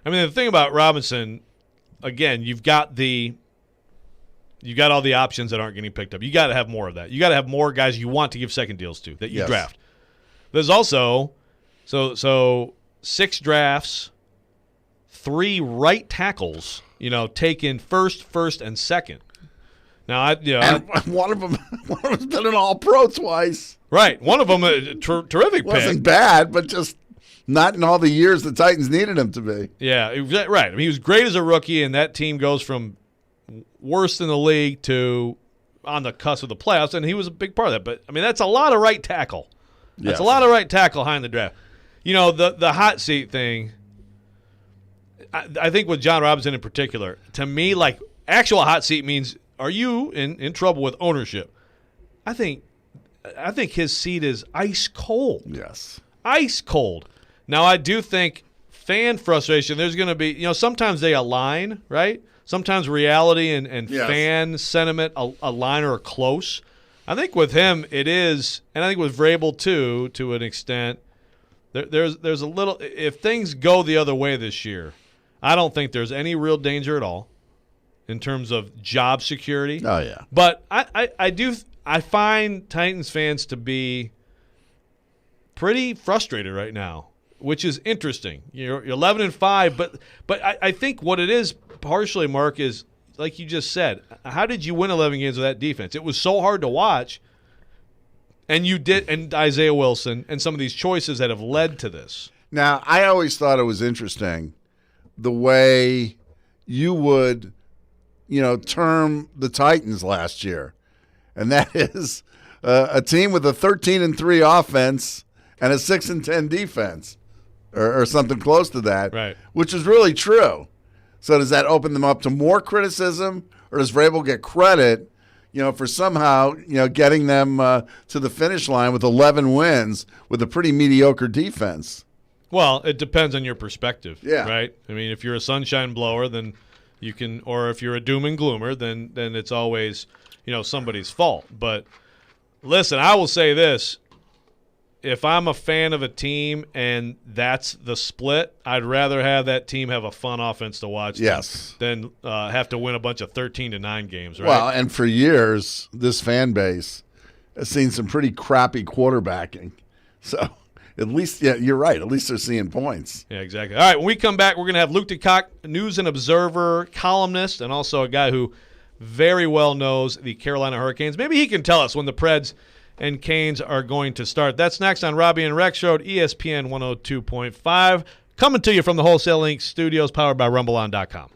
I mean, the thing about Robinson, again, you've got all the options that aren't getting picked up. You got to have more of that. You got to have more guys you want to give second deals to that you draft. There's also so 6 drafts, 3 right tackles, taken first, and second. Now, one of them's been an All-Pro twice. Right, one of them a terrific pick. Wasn't bad, but just not in all the years the Titans needed him to be. Yeah, right. I mean, he was great as a rookie, and that team goes from worst in the league to on the cusp of the playoffs, and he was a big part of that. But I mean, that's a lot of right tackle. That's a lot of right tackle behind the draft. The hot seat thing. I think with John Robinson in particular, to me, like actual hot seat means. Are you in trouble with ownership? I think his seat is ice cold. Yes. Ice cold. Now, I do think fan frustration, there's going to be, sometimes they align, right? Sometimes reality and fan sentiment align or are close. I think with him it is, and I think with Vrabel too, to an extent, there's a little – if things go the other way this year, I don't think there's any real danger at all. In terms of job security. Oh, yeah. But I find Titans fans to be pretty frustrated right now, which is interesting. You're 11-5, but I think what it is partially, Mark, is like you just said, how did you win 11 games with that defense? It was so hard to watch, and you did, and Isaiah Wilson and some of these choices that have led to this. Now, I always thought it was interesting the way you would – term the Titans last year. And that is a team with a 13-3 offense and a 6-10 defense or something close to that, right? Which is really true. So does that open them up to more criticism, or does Vrabel get credit, for somehow, getting them to the finish line with 11 wins with a pretty mediocre defense? Well, it depends on your perspective, yeah. Right? I mean, if you're a sunshine blower, then you can, or if you're a doom and gloomer, then it's always, somebody's fault. But listen, I will say this: if I'm a fan of a team and that's the split, I'd rather have that team have a fun offense to watch than have to win a bunch of 13-9 games, right? Well, and for years, this fan base has seen some pretty crappy quarterbacking. So at least, yeah, you're right. At least they're seeing points. Yeah, exactly. All right, when we come back, we're going to have Luke DeCock, News and Observer columnist, and also a guy who very well knows the Carolina Hurricanes. Maybe he can tell us when the Preds and Canes are going to start. That's next on Robby and Rexrode, ESPN 102.5. Coming to you from the Wholesale Inc. studios, powered by RumbleOn.com.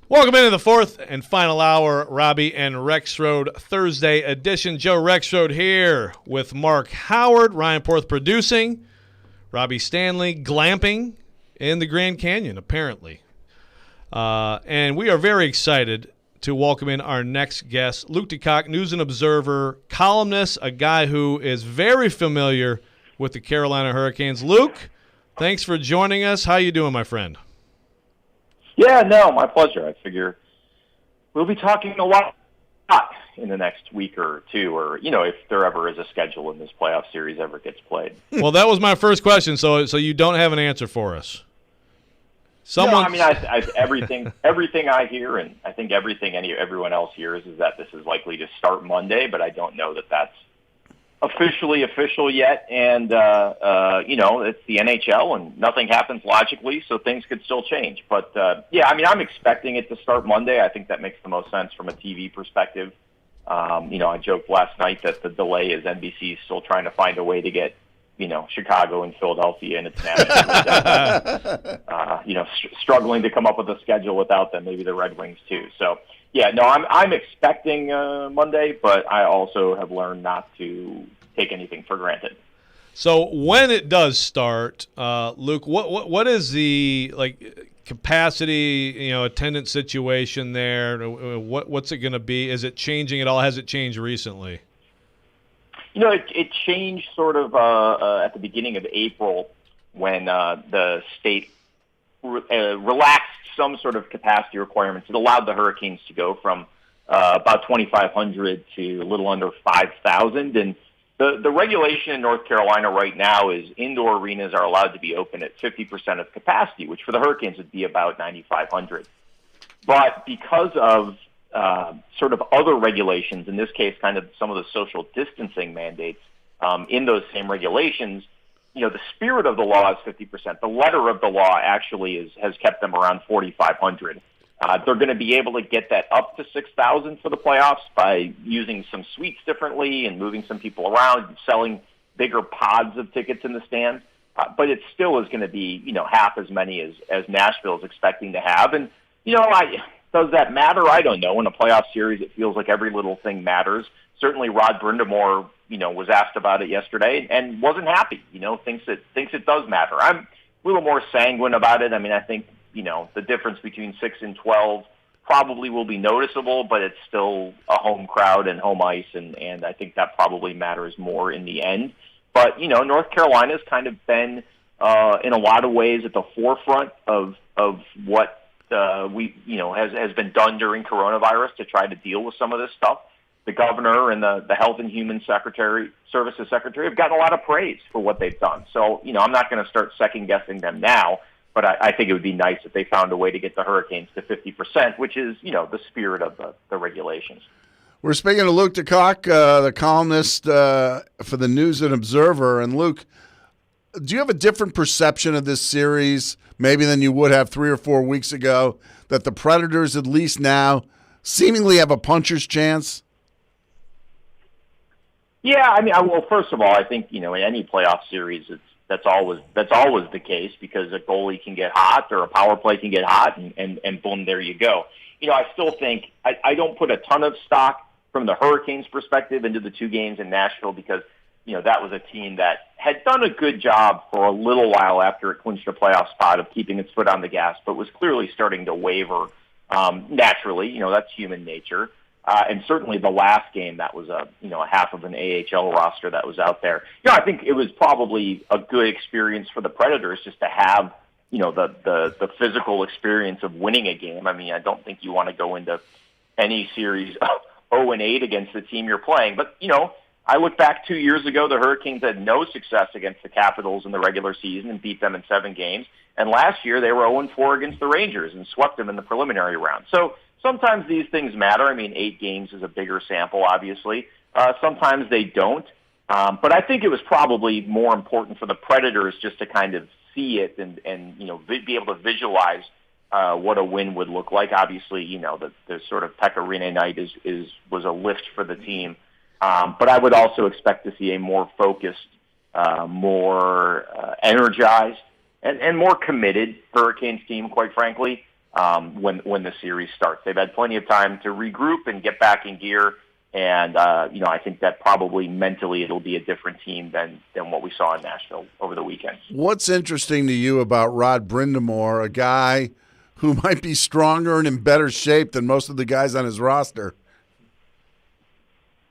Welcome into the fourth and final hour, Robby and Rexrode Thursday edition. Joe Rexrode here with Mark Howard, Ryan Porth producing, Robbie Stanley glamping in the Grand Canyon, apparently. And we are very excited to welcome in our next guest, Luke DeCock, News and Observer columnist, a guy who is very familiar with the Carolina Hurricanes. Luke, thanks for joining us. How you doing, my friend? Yeah, no, my pleasure. I figure we'll be talking a lot in the next week or two, or if there ever is a schedule and this playoff series ever gets played. Well, that was my first question. So you don't have an answer for us. No, I mean, everything I hear, and I think everyone else hears, is that this is likely to start Monday, but I don't know that that's officially official yet. And it's the NHL, and nothing happens logically, so things could still change. But I'm expecting it to start Monday. I think that makes the most sense from a TV perspective. I joked last night that the delay is NBC still trying to find a way to get Chicago and Philadelphia in its national, struggling to come up with a schedule without them. Maybe the Red Wings too. So I'm expecting Monday, but I also have learned not to take anything for granted. So when it does start, Luke, what is the capacity, attendance situation there? What's it going to be? Is it changing at all? Has it changed recently? It changed sort of at the beginning of April when the state relaxed some sort of capacity requirements. It allowed the Hurricanes to go from about 2,500 to a little under 5,000. And the regulation in North Carolina right now is indoor arenas are allowed to be open at 50% of capacity, which for the Hurricanes would be about 9,500. But because of sort of other regulations, in this case, kind of some of the social distancing mandates in those same regulations, the spirit of the law is 50%. The letter of the law actually has kept them around 4,500. They're going to be able to get that up to 6,000 for the playoffs by using some suites differently and moving some people around and selling bigger pods of tickets in the stands. But it still is going to be, half as many as Nashville is expecting to have. And, does that matter? I don't know. In a playoff series, it feels like every little thing matters. Certainly, Rod Brindamore, was asked about it yesterday and wasn't happy. Thinks it does matter. I'm a little more sanguine about it. I mean, I think the difference between 6 and 12 probably will be noticeable, but it's still a home crowd and home ice, and I think that probably matters more in the end. But North Carolina's kind of been in a lot of ways at the forefront of what has been done during coronavirus to try to deal with some of this stuff. The governor and the Health and Human Services Secretary have gotten a lot of praise for what they've done. So, I'm not going to start second-guessing them now, but I think it would be nice if they found a way to get the Hurricanes to 50%, which is, the spirit of the regulations. We're speaking to Luke DeCock, the columnist for the News and Observer. And, Luke, do you have a different perception of this series maybe than you would have 3 or 4 weeks ago, that the Predators at least now seemingly have a puncher's chance? Yeah, I mean, well, first of all, I think, in any playoff series, that's always the case because a goalie can get hot or a power play can get hot and boom, there you go. I still think I don't put a ton of stock from the Hurricanes' perspective into the 2 games in Nashville because, that was a team that had done a good job for a little while after it clinched a playoff spot of keeping its foot on the gas, but was clearly starting to waver naturally. That's human nature. And certainly the last game, that was a half of an AHL roster that was out there. I think it was probably a good experience for the Predators just to have, the physical experience of winning a game. I mean, I don't think you want to go into any series 0-8 against the team you're playing. But, I look back 2 years ago, the Hurricanes had no success against the Capitals in the regular season and beat them in 7 games. And last year they were 0-4 against the Rangers and swept them in the preliminary round. So sometimes these things matter. I mean, 8 games is a bigger sample, obviously. Sometimes they don't. But I think it was probably more important for the Predators just to kind of see it and be able to visualize what a win would look like. Obviously, the sort of Pekka Rinne night was a lift for the team. But I would also expect to see a more focused, more energized, and more committed Hurricanes team, quite frankly, when the series starts. They've had plenty of time to regroup and get back in gear, and I think that probably mentally it'll be a different team than what we saw in Nashville over the weekend. What's interesting to you about Rod Brindamore, a guy who might be stronger and in better shape than most of the guys on his roster?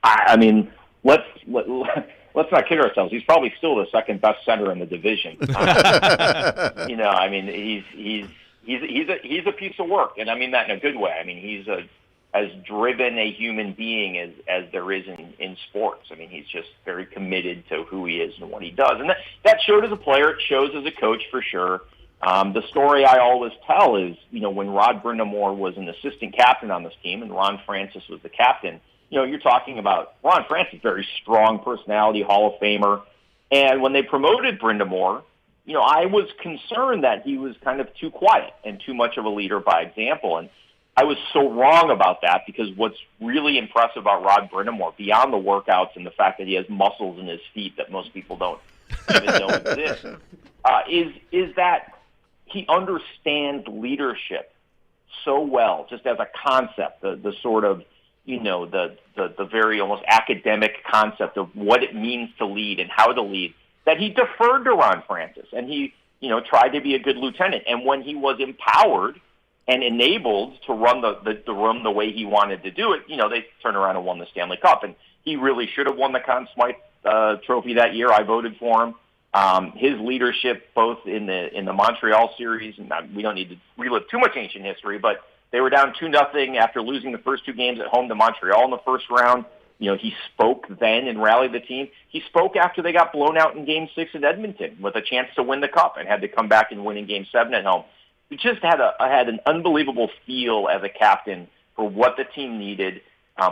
I mean, let's not kid ourselves. He's probably still the second best center in the division. I mean, he's a piece of work, and I mean that in a good way. I mean, he's a as driven a human being as there is in sports. I mean, he's just very committed to who he is and what he does. And that showed as a player. It shows as a coach for sure. The story I always tell is, when Rod Brindamore was an assistant captain on this team and Ron Francis was the captain, you're talking about Ron Francis, very strong personality, Hall of Famer. And when they promoted Brindamore, I was concerned that he was kind of too quiet and too much of a leader by example. And I was so wrong about that, because what's really impressive about Rod Brindamore, beyond the workouts and the fact that he has muscles in his feet that most people don't even know exist, is that he understands leadership so well, just as a concept, the sort of, the very almost academic concept of what it means to lead and how to lead, that he deferred to Ron Francis, and he, tried to be a good lieutenant. And when he was empowered and enabled to run the room the way he wanted to do it, they turned around and won the Stanley Cup. And he really should have won the Conn Smythe trophy that year. I voted for him. His leadership, both in the Montreal series, and we don't need to relive too much ancient history, but they were down 2-0 after losing the first two games at home to Montreal in the first round. He spoke then and rallied the team. He spoke after they got blown out in Game 6 in Edmonton with a chance to win the Cup and had to come back and win in Game 7 at home. He just had an unbelievable feel as a captain for what the team needed,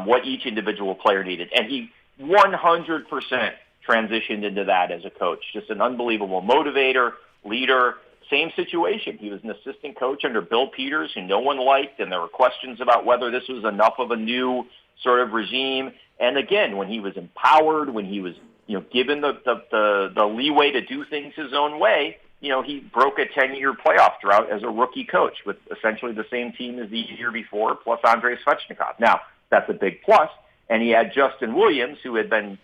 what each individual player needed. And he 100% transitioned into that as a coach. Just an unbelievable motivator, leader. Same situation. He was an assistant coach under Bill Peters, who no one liked, and there were questions about whether this was enough of a new sort of regime. And again, when he was empowered, when he was given the leeway to do things his own way, he broke a 10-year playoff drought as a rookie coach with essentially the same team as the year before, plus Andrei Svechnikov. Now, that's a big plus. And he had Justin Williams, who had been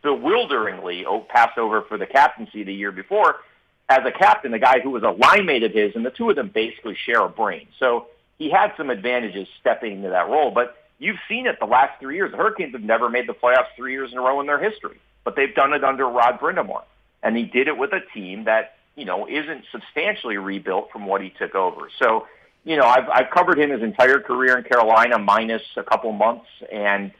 bewilderingly passed over for the captaincy the year before, as a captain, the guy who was a line mate of his, and the two of them basically share a brain. So he had some advantages stepping into that role. But you've seen it the last 3 years. The Hurricanes have never made the playoffs 3 years in a row in their history, but they've done it under Rod Brindamore. And he did it with a team that, isn't substantially rebuilt from what he took over. So, I've covered him his entire career in Carolina, minus a couple months, and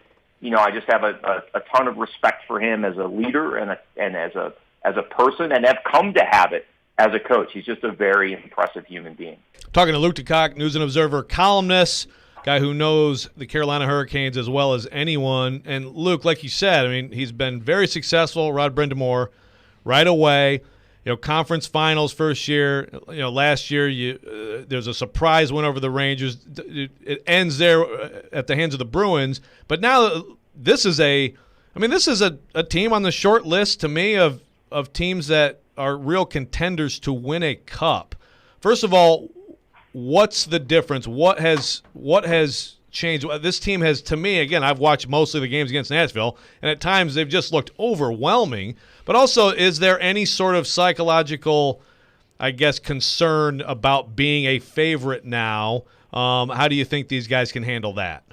I just have a ton of respect for him as a leader and as a person, and have come to have it as a coach. He's just a very impressive human being. Talking to Luke DeCock, News and Observer columnist, guy who knows the Carolina Hurricanes as well as anyone. And Luke, like you said, he's been very successful. Rod Brindamore, right away. Conference finals first year. Last year there's a surprise win over the Rangers. It ends there at the hands of the Bruins. But now this is a team on the short list to me of teams that are real contenders to win a cup. First of all, what's the difference? What has changed? This team has, to me, again, I've watched mostly the games against Nashville, and at times they've just looked overwhelming. But also, is there any sort of psychological, concern about being a favorite now? How do you think these guys can handle that?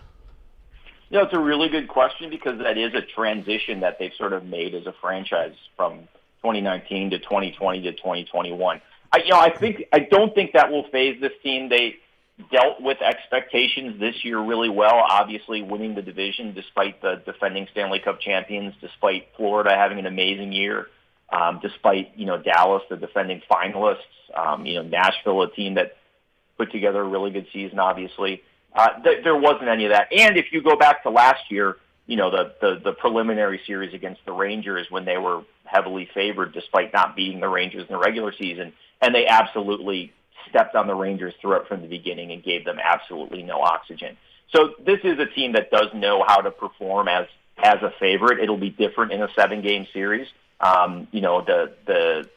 It's a really good question, because that is a transition that they've sort of made as a franchise from 2019 to 2020 to 2021. I don't think that will phase this team. They dealt with expectations this year really well, obviously winning the division despite the defending Stanley Cup champions, despite Florida having an amazing year, despite, Dallas, the defending finalists, Nashville, a team that put together a really good season, obviously. There wasn't any of that. And if you go back to last year, the preliminary series against the Rangers, when they were heavily favored despite not beating the Rangers in the regular season, and they absolutely stepped on the Rangers throughout from the beginning and gave them absolutely no oxygen. So this is a team that does know how to perform as a favorite. It'll be different in a 7-game series. The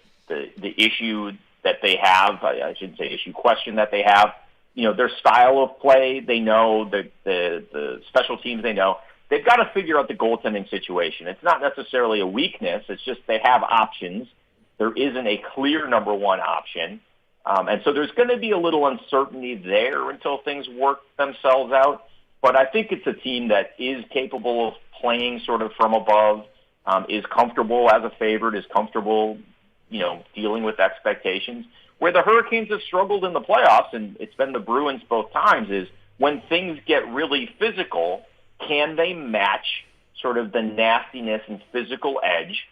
issue that they have, I shouldn't say issue, question that they have, their style of play, they know, the special teams, they know. They've got to figure out the goaltending situation. It's not necessarily a weakness. It's just they have options. There isn't a clear number one option. And so there's going to be a little uncertainty there until things work themselves out. But I think it's a team that is capable of playing sort of from above, is comfortable as a favorite, is comfortable, dealing with expectations. Where the Hurricanes have struggled in the playoffs, and it's been the Bruins both times, is when things get really physical, can they match sort of the nastiness and physical edge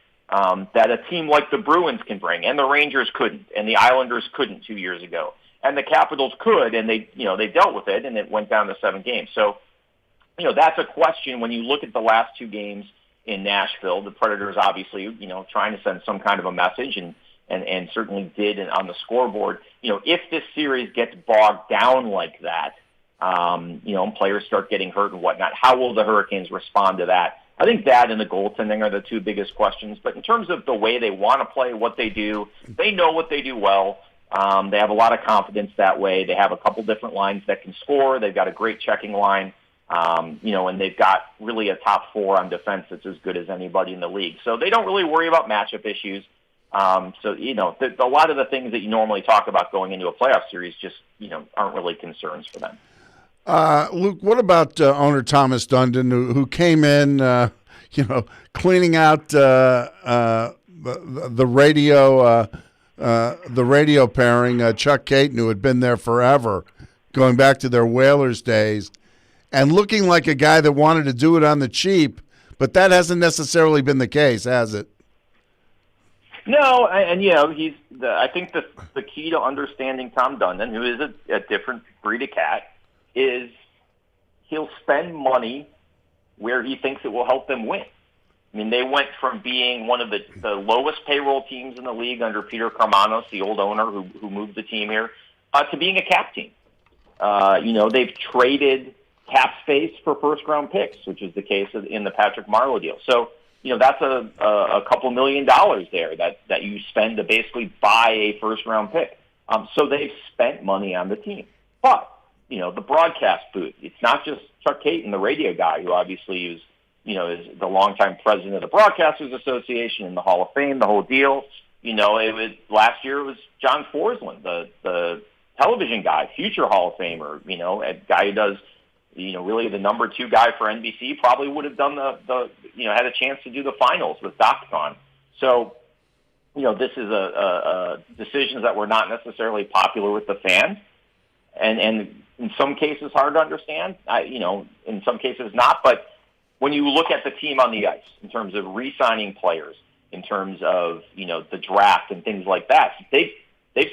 that a team like the Bruins can bring? And the Rangers couldn't, and the Islanders couldn't 2 years ago. And the Capitals could, and they dealt with it, and it went down to 7 games. So, that's a question when you look at the last 2 games in Nashville. The Predators obviously, trying to send some kind of a message, and certainly did on the scoreboard. If this series gets bogged down like that, players start getting hurt and whatnot, how will the Hurricanes respond to that? I think that and the goaltending are the 2 biggest questions. But in terms of the way they want to play, what they do, they know what they do well. They have a lot of confidence that way. They have a couple different lines that can score. They've got a great checking line, and they've got really a top 4 on defense that's as good as anybody in the league. So they don't really worry about matchup issues. A lot of the things that you normally talk about going into a playoff series just, aren't really concerns for them. Luke, what about owner Thomas Dundon, who came in, cleaning out the radio pairing, Chuck Caton, who had been there forever, going back to their Whalers days, and looking like a guy that wanted to do it on the cheap, but that hasn't necessarily been the case, has it? No, I think the key to understanding Tom Dundon, who is a different breed of cat, is he'll spend money where he thinks it will help them win. I mean, they went from being one of the lowest payroll teams in the league under Peter Karmanos, the old owner who moved the team here, to being a cap team. They've traded cap space for first-round picks, which is the case in the Patrick Marleau deal. So, that's a couple $1 million there that you spend to basically buy a first-round pick. So they've spent money on the team. But, the broadcast booth, it's not just Chuck Caton, the radio guy, who obviously is the longtime president of the Broadcasters Association and the Hall of Fame, the whole deal. Last year it was John Forsland, the television guy, future Hall of Famer, a guy who does, really the number 2 guy for NBC, probably would have done had a chance to do the finals with DOCCON. So, this is a decisions that were not necessarily popular with the fans, and in some cases hard to understand. In some cases not, but when you look at the team on the ice in terms of re-signing players, in terms of the draft and things like that, they've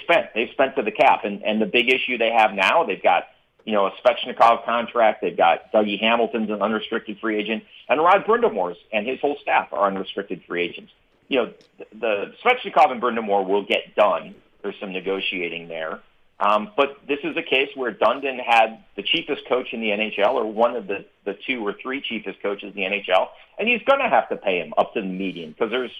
spent to the cap, and the big issue they have now, they've got a Svechnikov contract, they've got Dougie Hamilton's an unrestricted free agent, and Rod Brind'Amour's and his whole staff are unrestricted free agents. The Svechnikov and Brind'Amour will get done. There's some negotiating there. But this is a case where Dundon had the cheapest coach in the NHL, or one of the 2 or 3 cheapest coaches in the NHL, and he's going to have to pay him up to the median because there's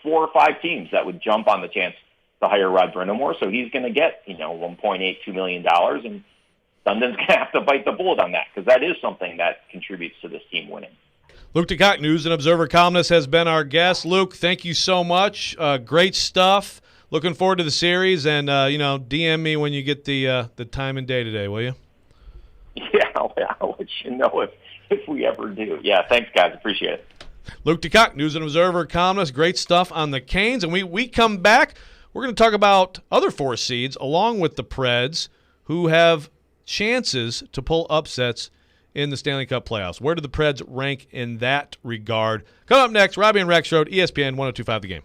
4 or 5 teams that would jump on the chance to hire Rod Brind'Amour, so he's going to get $1.82 million, and Dundon's going to have to bite the bullet on that because that is something that contributes to this team winning. Luke DeCock, News and Observer columnist, has been our guest. Luke, thank you so much. Great stuff. Looking forward to the series, and DM me when you get the time and day today, will you? Yeah, I'll let you know if we ever do. Yeah, thanks, guys. Appreciate it. Luke DeCock, News and Observer columnist. Great stuff on the Canes. And we come back, we're going to talk about other 4 seeds along with the Preds who have chances to pull upsets in the Stanley Cup playoffs. Where do the Preds rank in that regard? Coming up next, Robby and Rexrode, ESPN 102.5 The Game.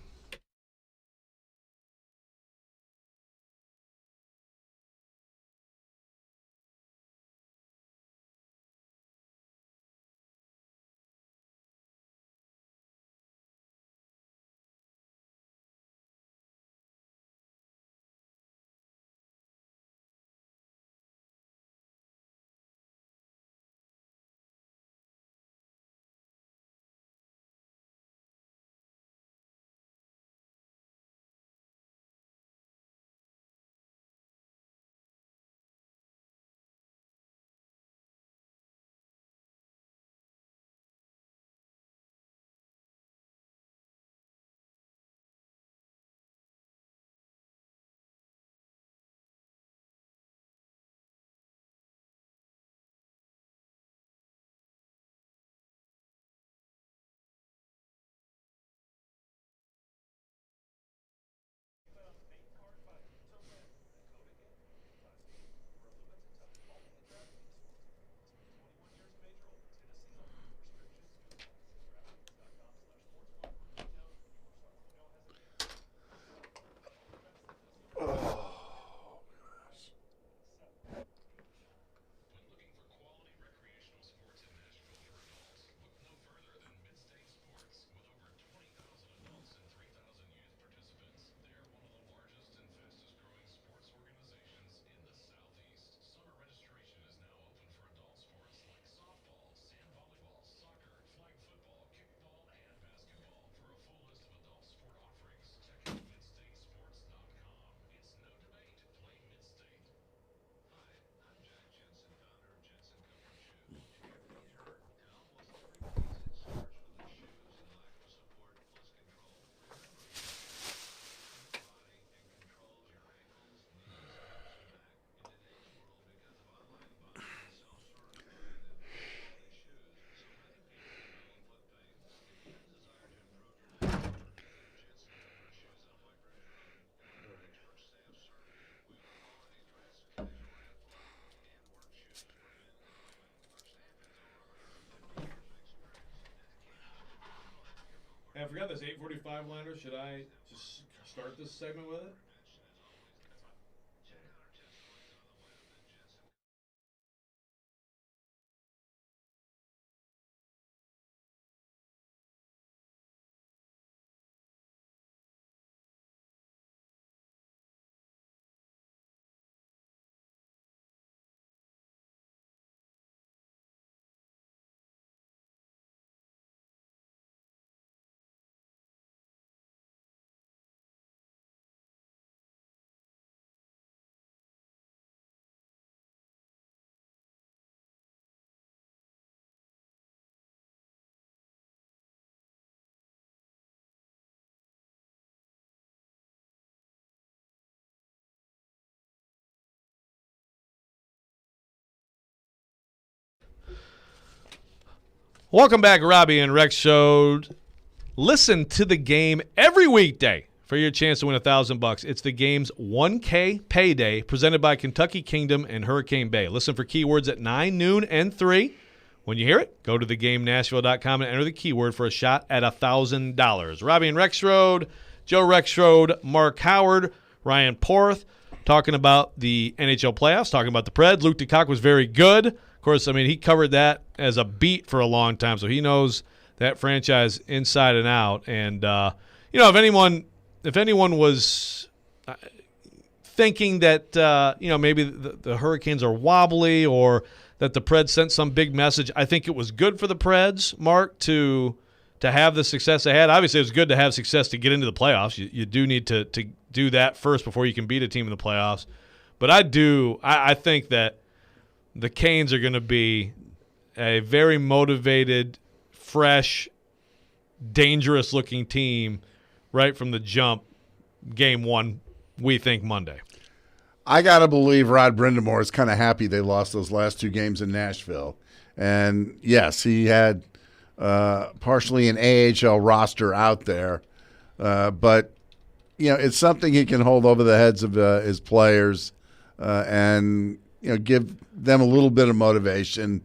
got this 8:45 liner. Should I just start this segment with it? Welcome back, Robby and Rexrode. Listen to the game every weekday for your chance to win $1,000. It's the game's 1K payday presented by Kentucky Kingdom and Hurricane Bay. Listen for keywords at 9, noon, and 3. When you hear it, go to thegamenashville.com and enter the keyword for a shot at $1,000. Robby and Rexrode, Joe Rexrode, Mark Howard, Ryan Porth, talking about the NHL playoffs, talking about the Preds. Luke DeCock was very good. Of course, I mean, he covered that as a beat for a long time, so he knows that franchise inside and out. And, if anyone was thinking that, maybe the Hurricanes are wobbly or that the Preds sent some big message, I think it was good for the Preds, Mark, to have the success they had. Obviously, it was good to have success to get into the playoffs. You do need to do that first before you can beat a team in the playoffs. But I think that the Canes are going to be a very motivated, fresh, dangerous-looking team right from the jump, game one, we think Monday. I got to believe Rod Brindamore is kind of happy they lost those last 2 games in Nashville. And, yes, he had partially an AHL roster out there. But, it's something he can hold over the heads of his players and, give them a little bit of motivation.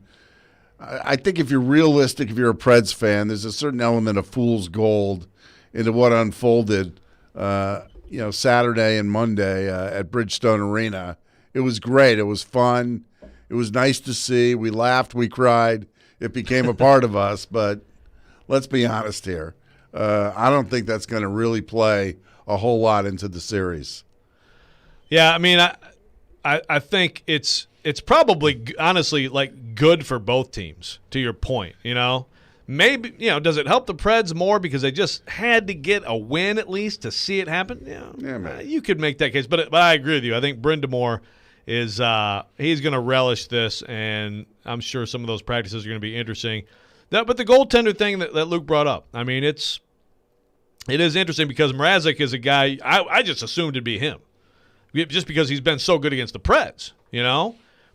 I think if you're realistic, if you're a Preds fan, there's a certain element of fool's gold into what unfolded, Saturday and Monday at Bridgestone Arena. It was great. It was fun. It was nice to see. We laughed. We cried. It became a part of us. But let's be honest here. I don't think that's going to really play a whole lot into the series. Yeah, I mean, I think it's probably honestly like good for both teams. To your point, maybe does it help the Preds more because they just had to get a win at least to see it happen? Yeah, you could make that case, but I agree with you. I think Brindamore is he's going to relish this, and I'm sure some of those practices are going to be interesting. But the goaltender thing that Luke brought up, I mean, it is interesting because Mrazek is a guy I just assumed it'd be him. Just because he's been so good against the Preds,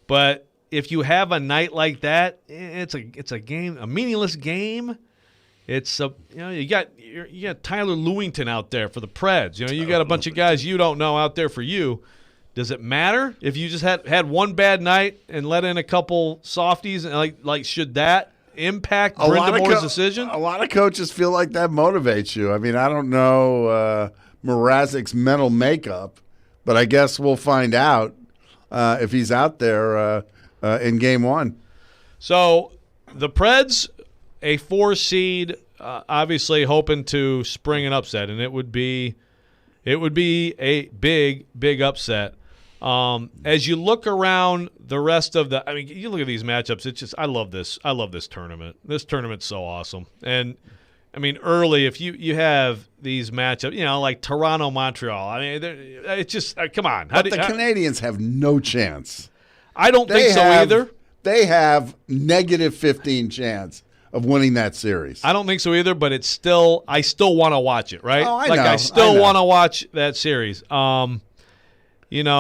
But if you have a night like that, it's a game, a meaningless game. It's you got Tyler Lewington out there for the Preds. You got a bunch of guys you don't know out there for you. Does it matter if you just had one bad night and let in a couple softies? And like should that impact Brindamore's decision? A lot of coaches feel like that motivates you. I mean, I don't know Mrazek's mental makeup. But I guess we'll find out if he's out there in game one. So the Preds, a 4 seed, obviously hoping to spring an upset, and it would be a big upset. As you look around the rest of you look at these matchups. It's just I love this tournament. This tournament's so awesome, and I mean, early, if you have these matchups, like Toronto-Montreal, I mean, it's just come on. But the Canadians have no chance. I don't think so either. They have negative 15 chance of winning that series. I don't think so either, but I still want to watch it, right? Oh, I know. I still want to watch that series. It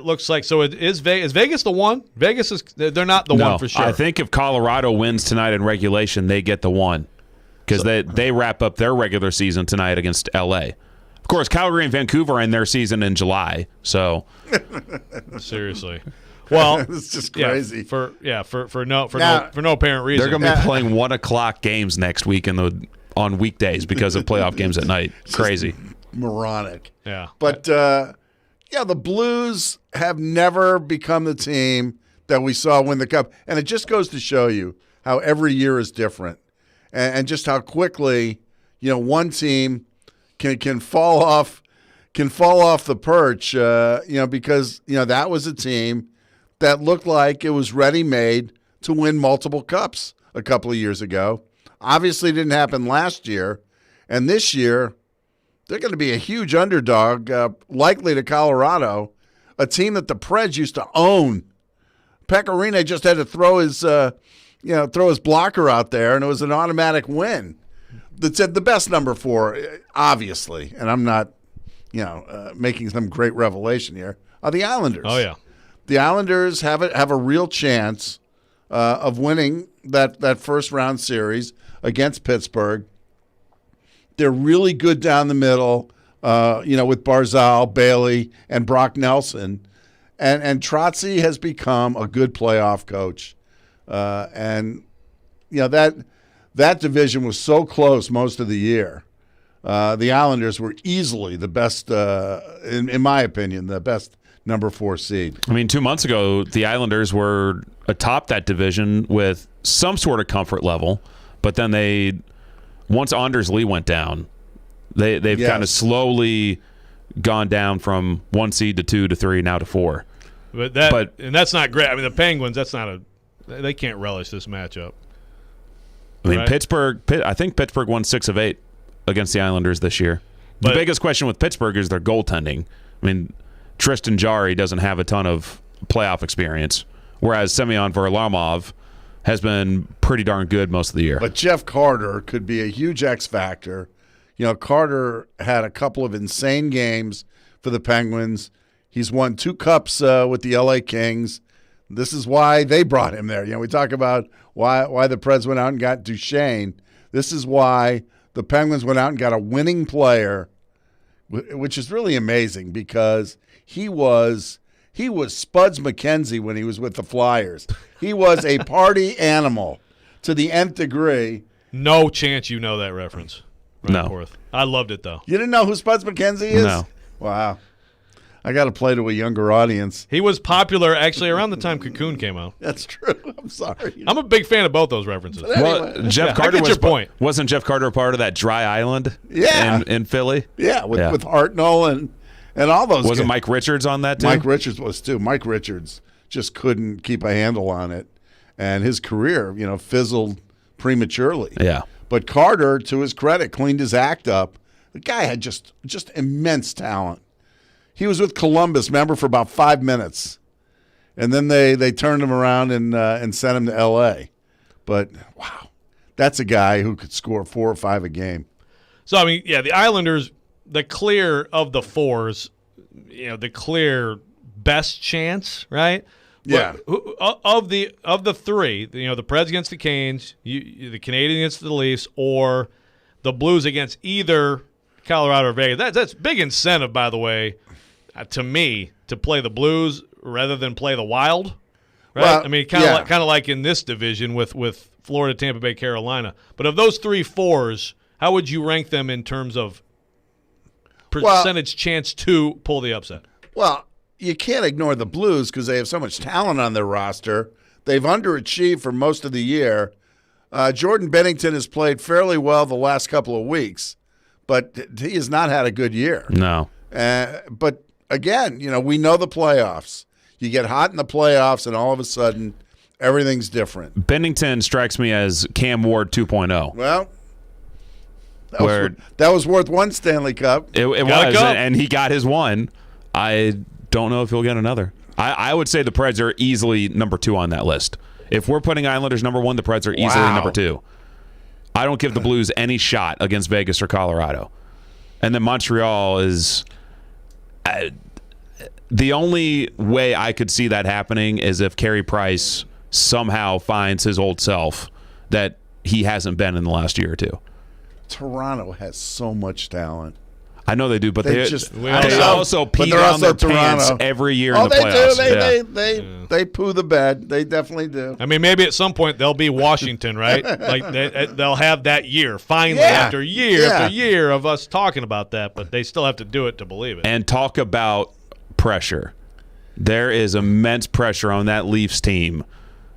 looks like so. Is Vegas the one? They're not the one for sure. I think if Colorado wins tonight in regulation, they get the one. Because they wrap up their regular season tonight against L.A. Of course, Calgary and Vancouver end their season in July. So seriously, well, it's just crazy. For no apparent reason. They're going to be playing 1:00 games next week in the on weekdays because of playoff games at night. Crazy. Moronic. Yeah. But, the Blues have never become the team that we saw win the Cup. And it just goes to show you how every year is different and just how quickly, one team can fall off the perch, because, that was a team that looked like it was ready-made to win multiple cups a couple of years ago. Obviously didn't happen last year. And this year, they're going to be a huge underdog, likely to Colorado, a team that the Preds used to own. Pecorino just had to throw his blocker out there, and it was an automatic win. That's the best number 4, obviously, and I'm not, making some great revelation here, are the Islanders. Oh, yeah. The Islanders have a real chance of winning that first-round series against Pittsburgh. They're really good down the middle, with Barzal, Bailey, and Brock Nelson. And Trotzy has become a good playoff coach. That division was so close most of the year. The Islanders were easily the best, in my opinion, the best number 4 seed. I mean, 2 months ago, the Islanders were atop that division with some sort of comfort level, but then once Anders Lee went down, they've kind of slowly gone down from 1 seed to 2 to 3, now to 4. And that's not great. I mean, the Penguins, they can't relish this matchup. I mean, right? I think Pittsburgh won 6 of 8 against the Islanders this year. The biggest question with Pittsburgh is their goaltending. I mean, Tristan Jarry doesn't have a ton of playoff experience, whereas Semyon Varlamov has been pretty darn good most of the year. But Jeff Carter could be a huge X factor. Carter had a couple of insane games for the Penguins. He's won 2 cups with the LA Kings. This is why they brought him there. We talk about why the Preds went out and got Duchesne. This is why the Penguins went out and got a winning player, which is really amazing because he was Spuds McKenzie when he was with the Flyers. He was a party animal to the nth degree. No chance you know that reference. No. Forth. I loved it, though. You didn't know who Spuds McKenzie is? No. Wow. I got to play to a younger audience. He was popular actually around the time Cocoon came out. That's true. I'm sorry. I'm a big fan of both those references. Well, Jeff Carter I get your point. Wasn't Jeff Carter a part of that dry island in Philly? Yeah, with Hartnell and all those Wasn't guys. Mike Richards on that too? Mike Richards was too. Mike Richards just couldn't keep a handle on it. And his career, fizzled prematurely. Yeah. But Carter, to his credit, cleaned his act up. The guy had just immense talent. He was with Columbus, remember, for about 5 minutes. And then they turned him around and sent him to L.A. But, wow, that's a guy who could score 4 or 5 a game. So, I mean, the Islanders, the clear of the 4s, the clear best chance, right? Yeah. Of the 3, the Preds against the Canes, the Canadiens against the Leafs, or the Blues against either Colorado or Vegas. That's big incentive, by the way, to me, to play the Blues rather than play the Wild. Right? Well, I mean, kind of like in this division with Florida, Tampa Bay, Carolina. But of those 3 4s, how would you rank them in terms of percentage chance to pull the upset? Well, you can't ignore the Blues because they have so much talent on their roster. They've underachieved for most of the year. Jordan Bennington has played fairly well the last couple of weeks, but he has not had a good year. No. But, again, we know the playoffs. You get hot in the playoffs, and all of a sudden, everything's different. Bennington strikes me as Cam Ward 2.0. Well, that was worth 1 Stanley Cup. It was, and he got his 1. I don't know if he'll get another. I would say the Preds are easily number 2 on that list. If we're putting Islanders number 1, the Preds are easily number 2. I don't give the Blues any shot against Vegas or Colorado. And then Montreal is the only way I could see that happening is if Carey Price somehow finds his old self that he hasn't been in the last year or two. Toronto has so much talent. I know they do, but they also but pee they're down also their pants Toronto. every year in the playoffs. They do. They poo the bed. They definitely do. I mean, maybe at some point they'll be Washington, right? Like they'll have that year finally after year of us talking about that, but they still have to do it to believe it. And talk about pressure. There is immense pressure on that Leafs team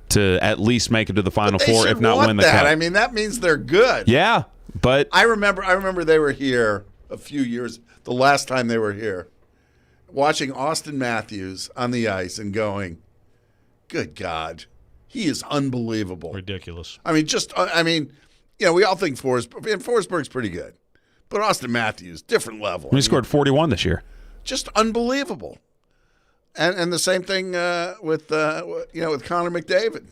to at least make it to the Final Four, if not win the Cup. I mean, that means they're good. Yeah, but I remember they were here a few years. The last time they were here, watching Austin Matthews on the ice and going, "Good God, he is unbelievable, ridiculous." I mean, we all think Forsberg's pretty good, but Austin Matthews, different level. He scored 41 this year. Just unbelievable. And the same thing with Connor McDavid.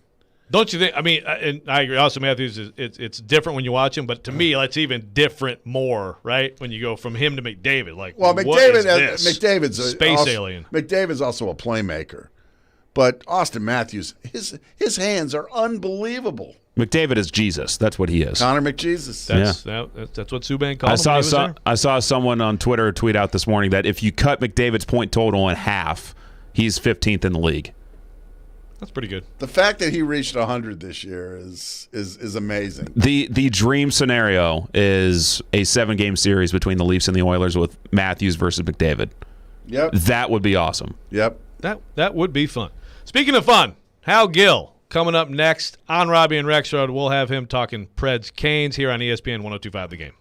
Don't you think? I mean, and I agree. Austin Matthews it's different when you watch him, but to me, that's even different more, right? When you go from him to McDavid, McDavid's a space alien. McDavid's also a playmaker, but Austin Matthews, his hands are unbelievable. McDavid is Jesus. That's what he is. Connor McJesus. That's what Subban called him. I saw someone on Twitter tweet out this morning that if you cut McDavid's point total in half, he's 15th in the league. That's pretty good. The fact that he reached 100 this year is amazing. The dream scenario is a 7-game series between the Leafs and the Oilers with Matthews versus McDavid. Yep. That would be awesome. Yep. That would be fun. Speaking of fun, Hal Gill coming up next on Robby and Rexrode. We'll have him talking Preds Canes here on ESPN 102.5 The Game.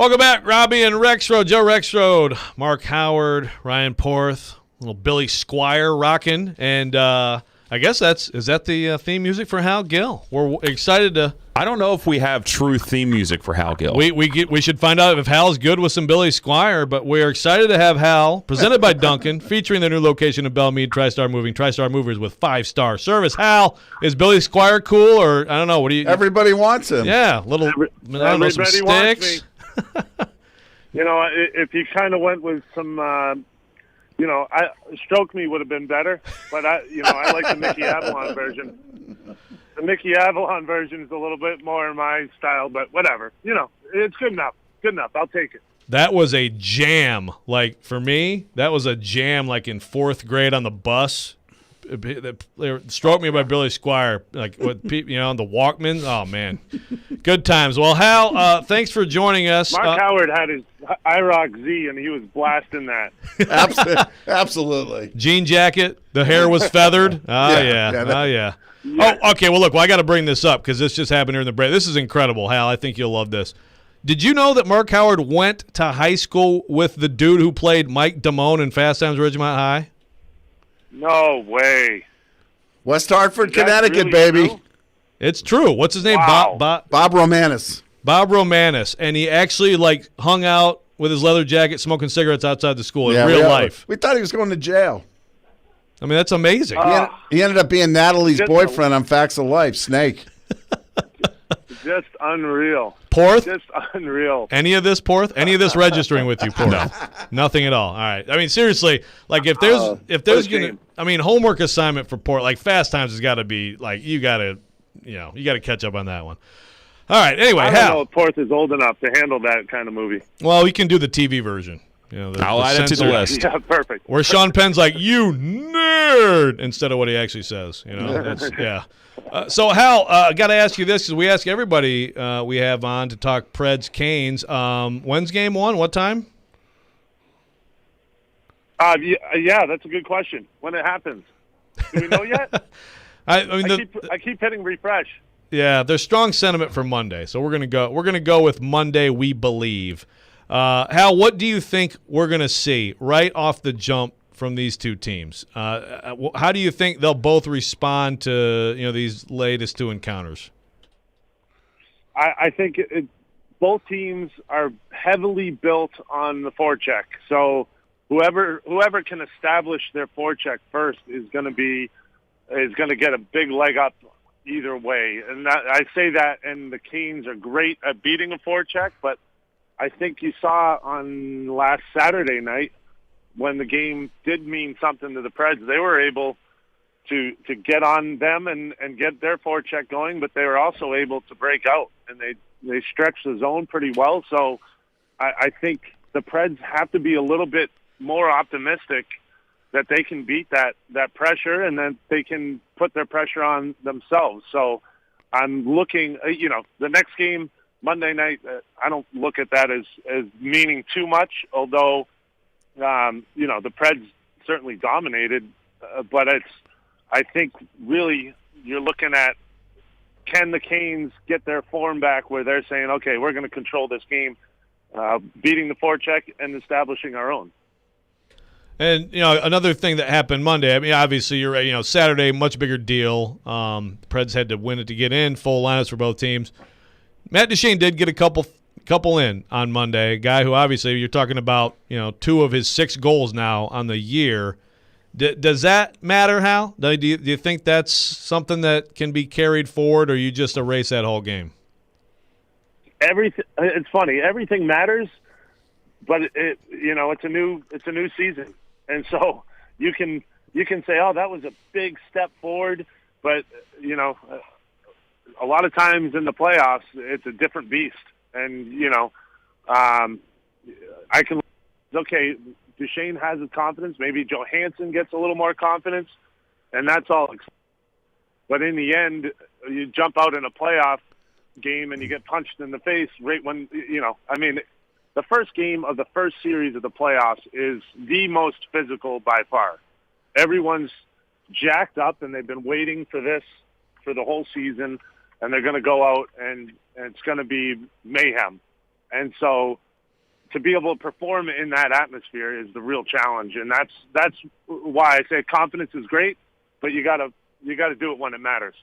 Welcome back, Robby and Rexrode. Joe Rexrode, Mark Howard, Ryan Porth, little Billy Squire rocking, and I guess is that the theme music for Hal Gill? We're excited to. I don't know if we have true theme music for Hal Gill. We should find out if Hal's good with some Billy Squire, but we're excited to have Hal, presented by Duncan, featuring their new location in Belmead, TriStar Moving. TriStar Movers with 5-star service. Hal, is Billy Squire cool, or I don't know? What do you? Everybody wants him. Yeah, some Everybody sticks. wants me. If you kind of went with some, Stroke Me would have been better, but I like the Mickey Avalon version. The Mickey Avalon version is a little bit more my style, but whatever. It's good enough. Good enough. I'll take it. That was a jam. Like, for me, that was a jam, like in 4th grade on the bus. Stroke Me by Billy Squire, like what the Walkman. Oh man, good times. Well, Hal, thanks for joining us. Mark Howard had his IROC Z, and he was blasting that. Absolutely. Jean jacket, the hair was feathered. Oh yeah. Oh, okay. Well, look, I got to bring this up because this just happened here in the break. This is incredible, Hal. I think you'll love this. Did you know that Mark Howard went to high school with the dude who played Mike Damone in Fast Times at Ridgemont High? No way. West Hartford, Connecticut, really baby. True? It's true. What's his name? Wow. Bob Romanis. Bob Romanis. And he actually, hung out with his leather jacket smoking cigarettes outside the school in real life. We thought he was going to jail. I mean, that's amazing. He ended up being Natalie's boyfriend on Facts of Life, Snake. Just unreal. Porth? Just unreal. Any of this, Porth? Any of this registering with you, Porth? No. Nothing at all. All right. I mean, seriously, if there's gonna, homework assignment for Porth, Fast Times has got to be you got to catch up on that one. All right. Anyway, I don't know if Porth is old enough to handle that kind of movie. Well, we can do the TV version. I'll add it to the list. Yeah, perfect. Where Sean Penn's like, "You nerd," instead of what he actually says. Yeah. So, Hal, I got to ask you this because we ask everybody we have on to talk Preds Canes. When's game 1? What time? Yeah, that's a good question. When it happens, do we know yet? I keep hitting refresh. Yeah, there's strong sentiment for Monday, so we're gonna go with Monday. We believe. Hal, what do you think we're gonna see right off the jump from these two teams? How do you think they'll both respond to these latest 2 encounters? I think both teams are heavily built on the forecheck. So whoever can establish their forecheck first is going to get a big leg up either way. And I say that, and the Canes are great at beating a forecheck, but I think you saw on last Saturday night, when the game did mean something to the Preds, they were able to get on them and get their forecheck going, but they were also able to break out, and they stretched the zone pretty well. So I think the Preds have to be a little bit more optimistic that they can beat that pressure and that they can put their pressure on themselves. So I'm looking, the next game, Monday night, I don't look at that as meaning too much, although the Preds certainly dominated, but I think really you're looking at, can the Canes get their form back where they're saying, okay, we're going to control this game, beating the forecheck and establishing our own. And, another thing that happened Monday, I mean, obviously you're right, Saturday, much bigger deal. Preds had to win it to get in, full lineups for both teams. Matt Duchene did get a couple in on Monday, a guy who obviously you're talking about, 2 of his 6 goals now on the year. Does that matter, Hal? Do you think that's something that can be carried forward, or you just erase that whole game? It's funny. Everything matters, but it's a new season, and so you can say, oh, that was a big step forward, but a lot of times in the playoffs, it's a different beast. And, Duchene has his confidence. Maybe Johansson gets a little more confidence, and that's all. But in the end, you jump out in a playoff game and you get punched in the face right when, the first game of the first series of the playoffs is the most physical by far. Everyone's jacked up, and they've been waiting for this for the whole season, and they're going to go out and it's going to be mayhem. And so to be able to perform in that atmosphere is the real challenge, and that's why I say confidence is great, but you gotta do it when it matters.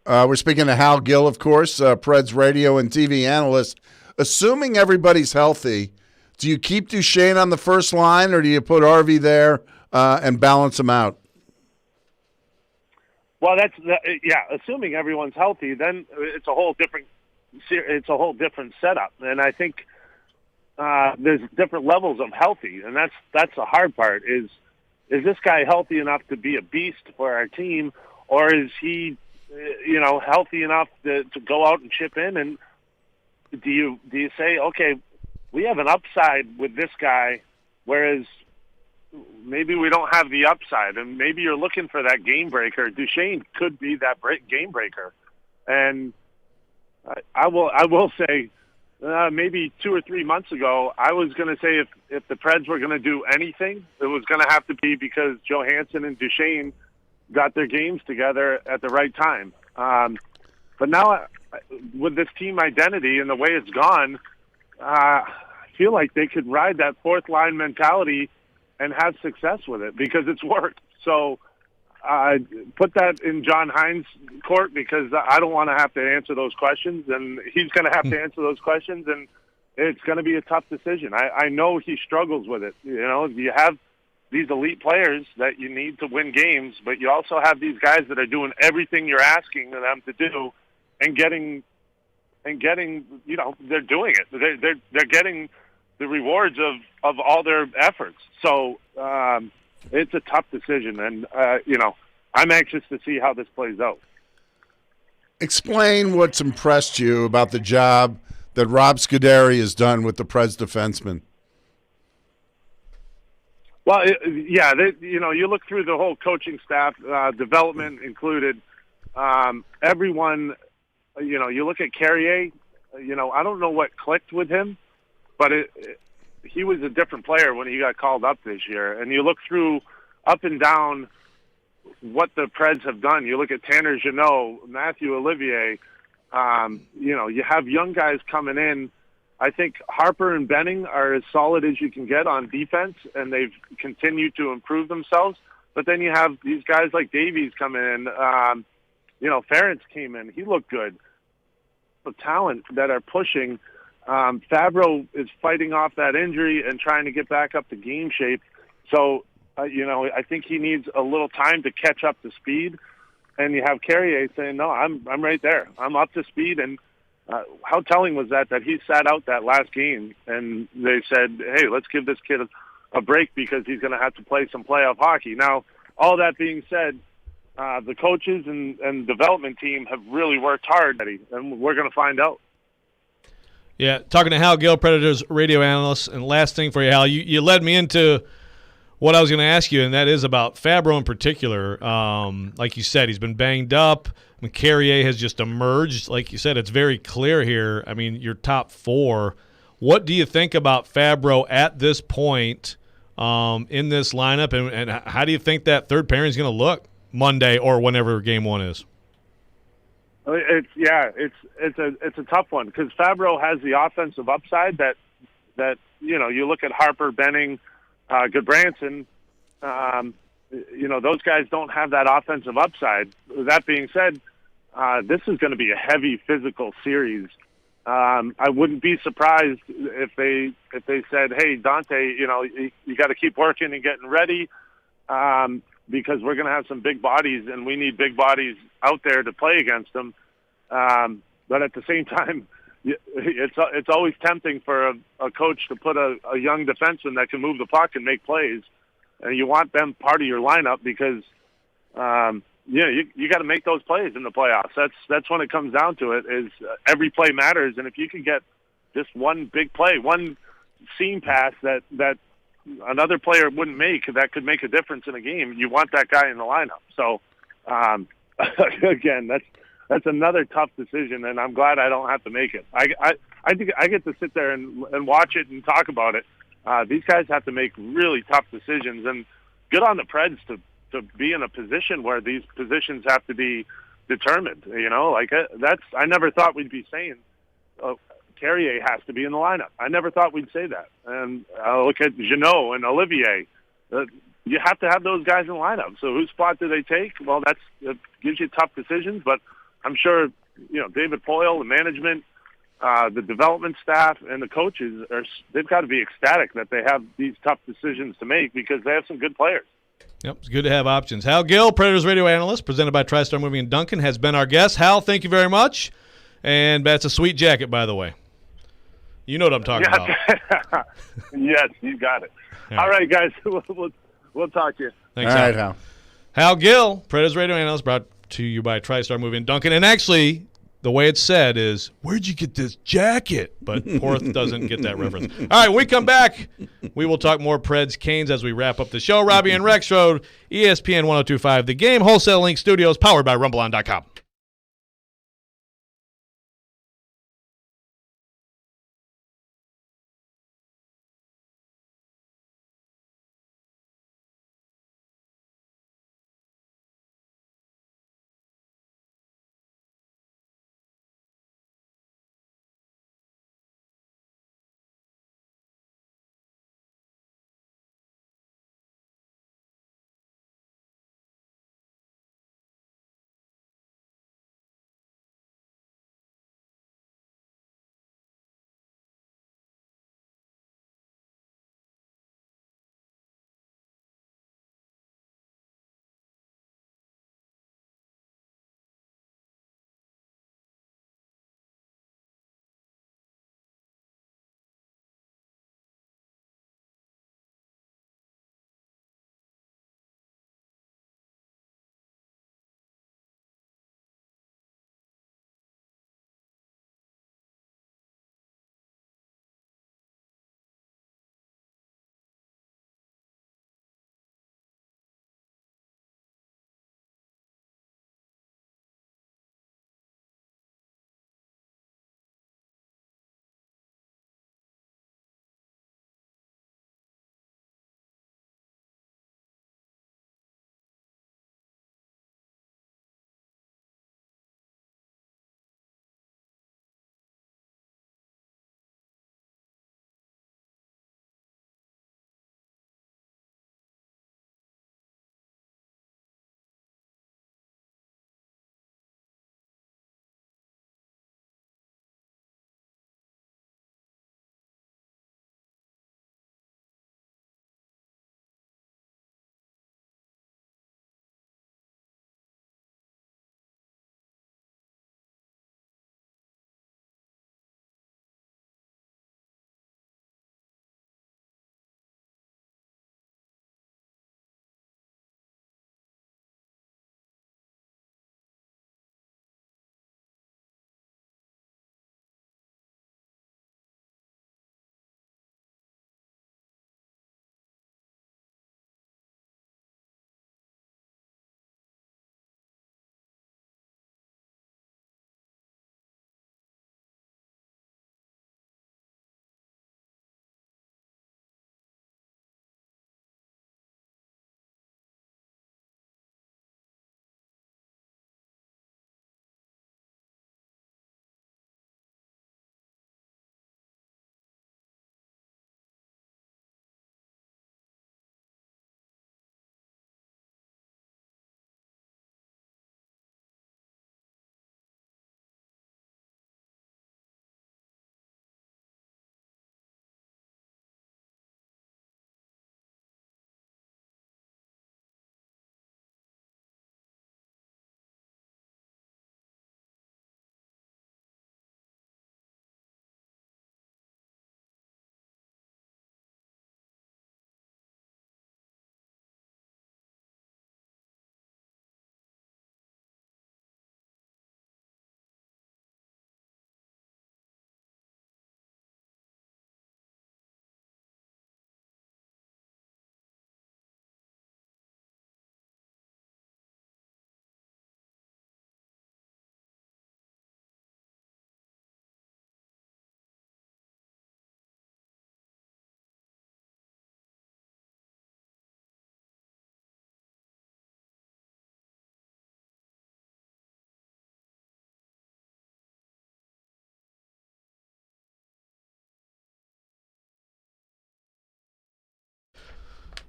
We're speaking to Hal Gill, of course, Preds radio and TV analyst. Assuming everybody's healthy, do you keep Duchesne on the first line, or do you put Harvey there and balance them out? Well, assuming everyone's healthy, then it's a whole different setup, and I think there's different levels of healthy, and that's the hard part. Is this guy healthy enough to be a beast for our team, or is he, healthy enough to go out and chip in? And do you say, okay, we have an upside with this guy, whereas maybe we don't have the upside, and maybe you're looking for that game breaker. Duchesne could be that game breaker, and I will say, maybe 2 or 3 months ago, I was going to say if the Preds were going to do anything, it was going to have to be because Johansson and Duchesne got their games together at the right time. But now, with this team identity and the way it's gone, I feel like they could ride that fourth line mentality and have success with it because it's worked. So put that in John Hines' court because I don't want to have to answer those questions, and he's going to have to answer those questions, and it's going to be a tough decision. I know he struggles with it. You have these elite players that you need to win games, but you also have these guys that are doing everything you're asking them to do and getting, they're doing it. They're getting the rewards of all their efforts. So it's a tough decision, and I'm anxious to see how this plays out. Explain what's impressed you about the job that Rob Scuderi has done with the Preds defensemen. Well, you look through the whole coaching staff, development included. Everyone, you look at Carrier. I don't know what clicked with him, but he was a different player when he got called up this year. And you look through up and down what the Preds have done. You look at Tanner Jeannot, Matthew Olivier. You have young guys coming in. I think Harper and Benning are as solid as you can get on defense, and they've continued to improve themselves. But then you have these guys like Davies coming in. Ferentz came in. He looked good. The talent that are pushing. Fabro is fighting off that injury and trying to get back up to game shape. So, I think he needs a little time to catch up to speed. And you have Carrier saying, no, I'm right there. I'm up to speed. And how telling was that he sat out that last game and they said, hey, let's give this kid a break because he's going to have to play some playoff hockey. Now, all that being said, the coaches and development team have really worked hard, and we're going to find out. Yeah, talking to Hal Gill, Predators radio analyst. And last thing for you, Hal, you led me into what I was going to ask you, and that is about Fabro in particular. Like you said, he's been banged up. Carrier has just emerged. Like you said, it's very clear here. I mean, your top four. What do you think about Fabro at this point in this lineup, and how do you think that third pairing is going to look Monday or whenever game one is? It's a tough one because Fabro has the offensive upside that you look at Harper, Benning, Goodbranson. Those guys don't have that offensive upside. That being said, this is going to be a heavy physical series. I wouldn't be surprised if they said, "Hey, Dante, you got to keep working and getting ready because we're going to have some big bodies and we need big bodies out there to play against them." But at the same time, it's always tempting for a coach to put a young defenseman that can move the puck and make plays. And you want them part of your lineup because, you got to make those plays in the playoffs. That's when it comes down to it. Is every play matters, and if you can get just one big play, one seam pass that another player wouldn't make, that could make a difference in a game, you want that guy in the lineup. So, again, that's another tough decision, and I'm glad I don't have to make it. I think I get to sit there and watch it and talk about it. These guys have to make really tough decisions, and good on the Preds to be in a position where these positions have to be determined. I never thought we'd be saying Carrier has to be in the lineup. I never thought we'd say that. And look at Jeannot and Olivier. You have to have those guys in the lineup. So whose spot do they take? Well, that gives you tough decisions. But I'm sure David Poyle, the management, the development staff, and the coaches they've got to be ecstatic that they have these tough decisions to make because they have some good players. Yep, it's good to have options. Hal Gill, Predators radio analyst, presented by TriStar Moving in Duncan, has been our guest. Hal, thank you very much. And that's a sweet jacket, by the way. You know what I'm talking about. Yes, you got it. All right, guys. We'll talk to you. Thanks, All right, Hal. Hal Gill, Predators radio analyst, brought to you by TriStar Moving in Duncan. And actually, the way it's said is, where'd you get this jacket? But Porth doesn't get that reference. All right, when we come back, we will talk more Preds Canes as we wrap up the show. Robby and Rexrode, ESPN 102.5, The Game, Wholesale Link Studios, powered by RumbleOn.com.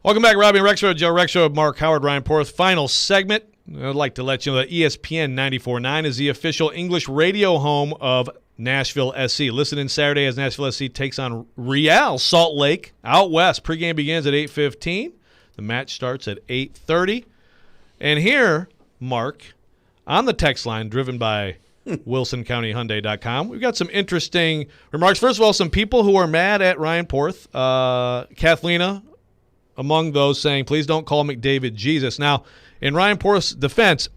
Welcome back, Robby and Rexrode. Joe Rexrode, Mark Howard, Ryan Porth. Final segment. I'd like to let you know that ESPN 94.9 is the official English radio home of Nashville SC. Listen in Saturday as Nashville SC takes on Real Salt Lake out west. Pregame begins at 8:15. The match starts at 8:30. And here, Mark, on the text line driven by WilsonCountyHyundai.com, we've got some interesting remarks. First of all, some people who are mad at Ryan Porth. Kathlina, among those, saying, please don't call McDavid Jesus. Now, in Ryan Porth's defense,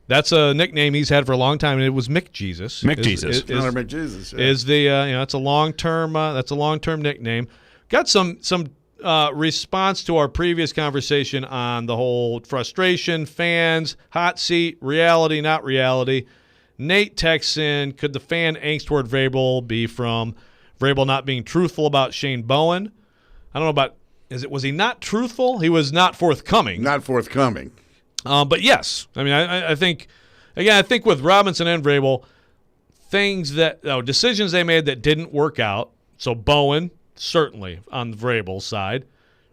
that's a nickname he's had for a long time, and it was Mick Jesus. Mick Jesus. Mick Jesus. Yeah. Is the it's a long-term nickname. Got some response to our previous conversation on the whole frustration, fans, hot seat, reality, not reality. Nate texts in, could the fan angst toward Vrabel be from Vrabel not being truthful about Shane Bowen? I don't know about was he not truthful? He was not forthcoming. Not forthcoming. But yes, I mean, I think with Robinson and Vrabel, decisions they made that didn't work out. So Bowen, certainly on the Vrabel side,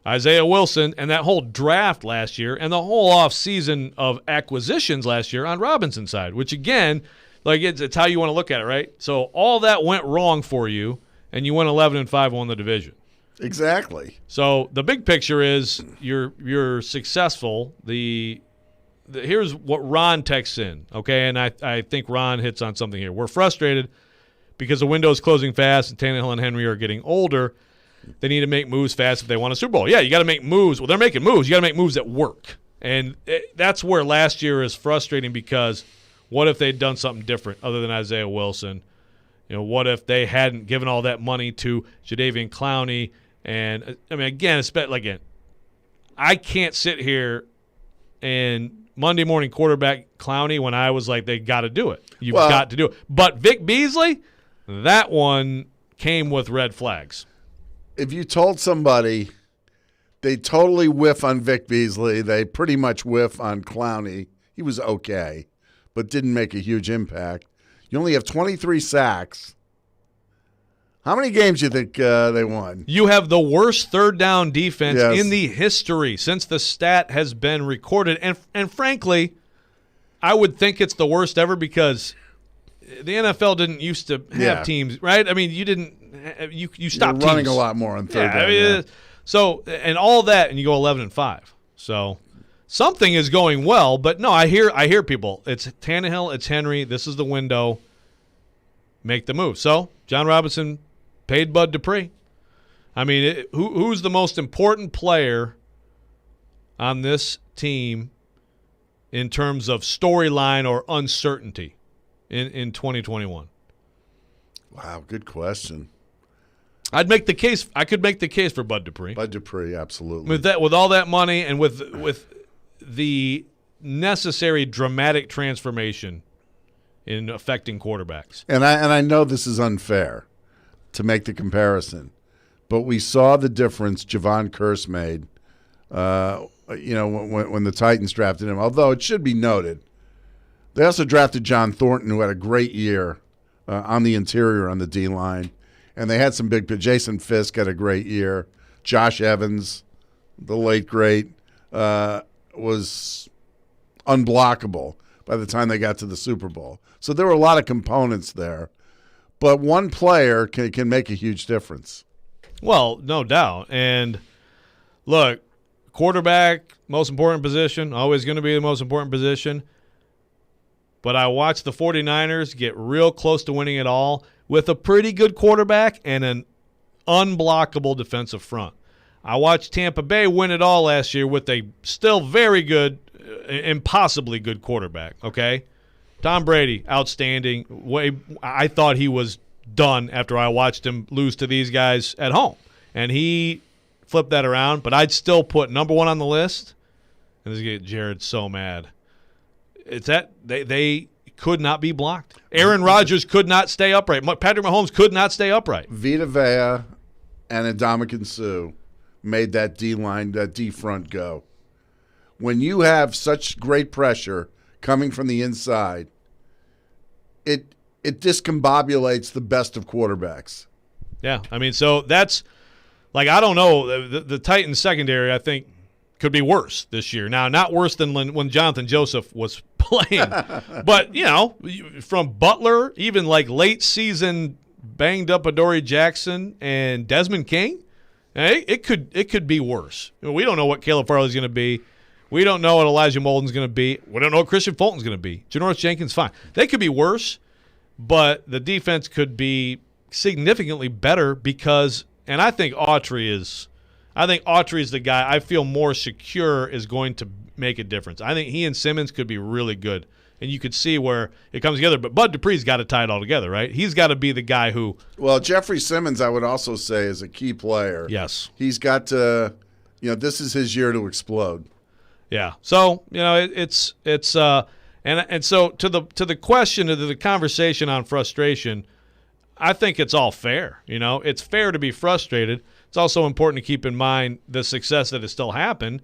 Isaiah Wilson, and that whole draft last year, and the whole offseason of acquisitions last year on Robinson's side, which again, like it's how you want to look at it, right? So all that went wrong for you, and you went 11-5, won the division. Exactly. So the big picture is you're successful. Here's what Ron texts in, okay? And I think Ron hits on something here. We're frustrated because the window is closing fast and Tannehill and Henry are getting older. They need to make moves fast if they want a Super Bowl. Yeah, you got to make moves. Well, they're making moves. You got to make moves that work. And that's where last year is frustrating because what if they'd done something different other than Isaiah Wilson? You know, what if they hadn't given all that money to Jadeveon Clowney? And, I mean, again, I can't sit here and Monday morning quarterback Clowney when I was like, they got to do it. You've got to do it. But Vic Beasley, that one came with red flags. If you told somebody they totally whiff on Vic Beasley, they pretty much whiff on Clowney, he was okay, but didn't make a huge impact. You only have 23 sacks. How many games do you think they won? You have the worst third down defense in the history since the stat has been recorded. And frankly, I would think it's the worst ever because the NFL didn't used to have teams, right? I mean, you stopped running teams. a lot more on third down. I mean, so, and all that, and you go 11-5. So something is going well, but no, I hear people. It's Tannehill, it's Henry. This is the window. Make the move. So John Robinson paid Bud Dupree. I mean, who's the most important player on this team in terms of storyline or uncertainty in 2021? Wow, good question. I'd make the case. I could make the case for Bud Dupree. Bud Dupree, absolutely. With all that money and with the necessary dramatic transformation in affecting quarterbacks. And I know this is unfair to make the comparison, but we saw the difference Javon Curse made. When the Titans drafted him. Although it should be noted, they also drafted John Thornton, who had a great year on the interior on the D line. And they had some big – Jason Fisk had a great year. Josh Evans, the late great, was unblockable by the time they got to the Super Bowl. So there were a lot of components there. But one player can make a huge difference. Well, no doubt. And, look, quarterback, most important position, always going to be the most important position. But I watched the 49ers get real close to winning it all with a pretty good quarterback and an unblockable defensive front. I watched Tampa Bay win it all last year with a still very good, impossibly good quarterback, okay? Tom Brady, outstanding. I thought he was done after I watched him lose to these guys at home. And he flipped that around, but I'd still put number one on the list. And this is getting Jared so mad. It's that they could not be blocked. Aaron Rodgers could not stay upright. Patrick Mahomes could not stay upright. Vita Vea and Ndamukong Suh made that D-line, that D-front go. When you have such great pressure coming from the inside, it discombobulates the best of quarterbacks. Yeah, I mean, so that's – like, I don't know. The Titans secondary, I think could be worse this year. Now, not worse than when Jonathan Joseph was playing, but from Butler, even like late season banged up Adoree Jackson and Desmond King, it could be worse. We don't know what Caleb Farley's going to be. We don't know what Elijah Molden's going to be. We don't know what Christian Fulton's going to be. Janoris Jenkins, fine. They could be worse, but the defense could be significantly better because, and I think Autry is the guy I feel more secure is going to make a difference. I think he and Simmons could be really good, and you could see where it comes together. But Bud Dupree's got to tie it all together, right? He's got to be the guy who. Well, Jeffrey Simmons, I would also say, is a key player. Yes, he's got to. This is his year to explode. Yeah. So it's and so to the question of the conversation on frustration, I think it's all fair. It's fair to be frustrated. It's also important to keep in mind the success that has still happened.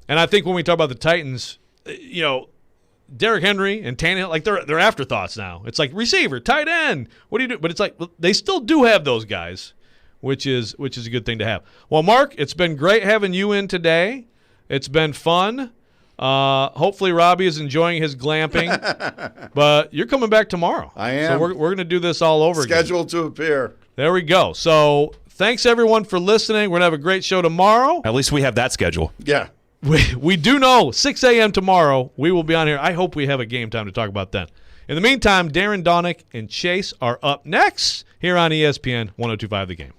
And I think when we talk about the Titans, Derrick Henry and Tannehill, like they're afterthoughts now. It's like receiver, tight end. What do you do? But it's like they still do have those guys, which is a good thing to have. Well, Mark, it's been great having you in today. It's been fun. Hopefully Robby is enjoying his glamping. But you're coming back tomorrow. I am. So we're going to do this all over again. Scheduled to appear. There we go. So thanks, everyone, for listening. We're going to have a great show tomorrow. At least we have that schedule. Yeah. We do know 6 a.m. tomorrow we will be on here. I hope we have a game time to talk about that. In the meantime, Darren Donick and Chase are up next here on ESPN 102.5 The Game.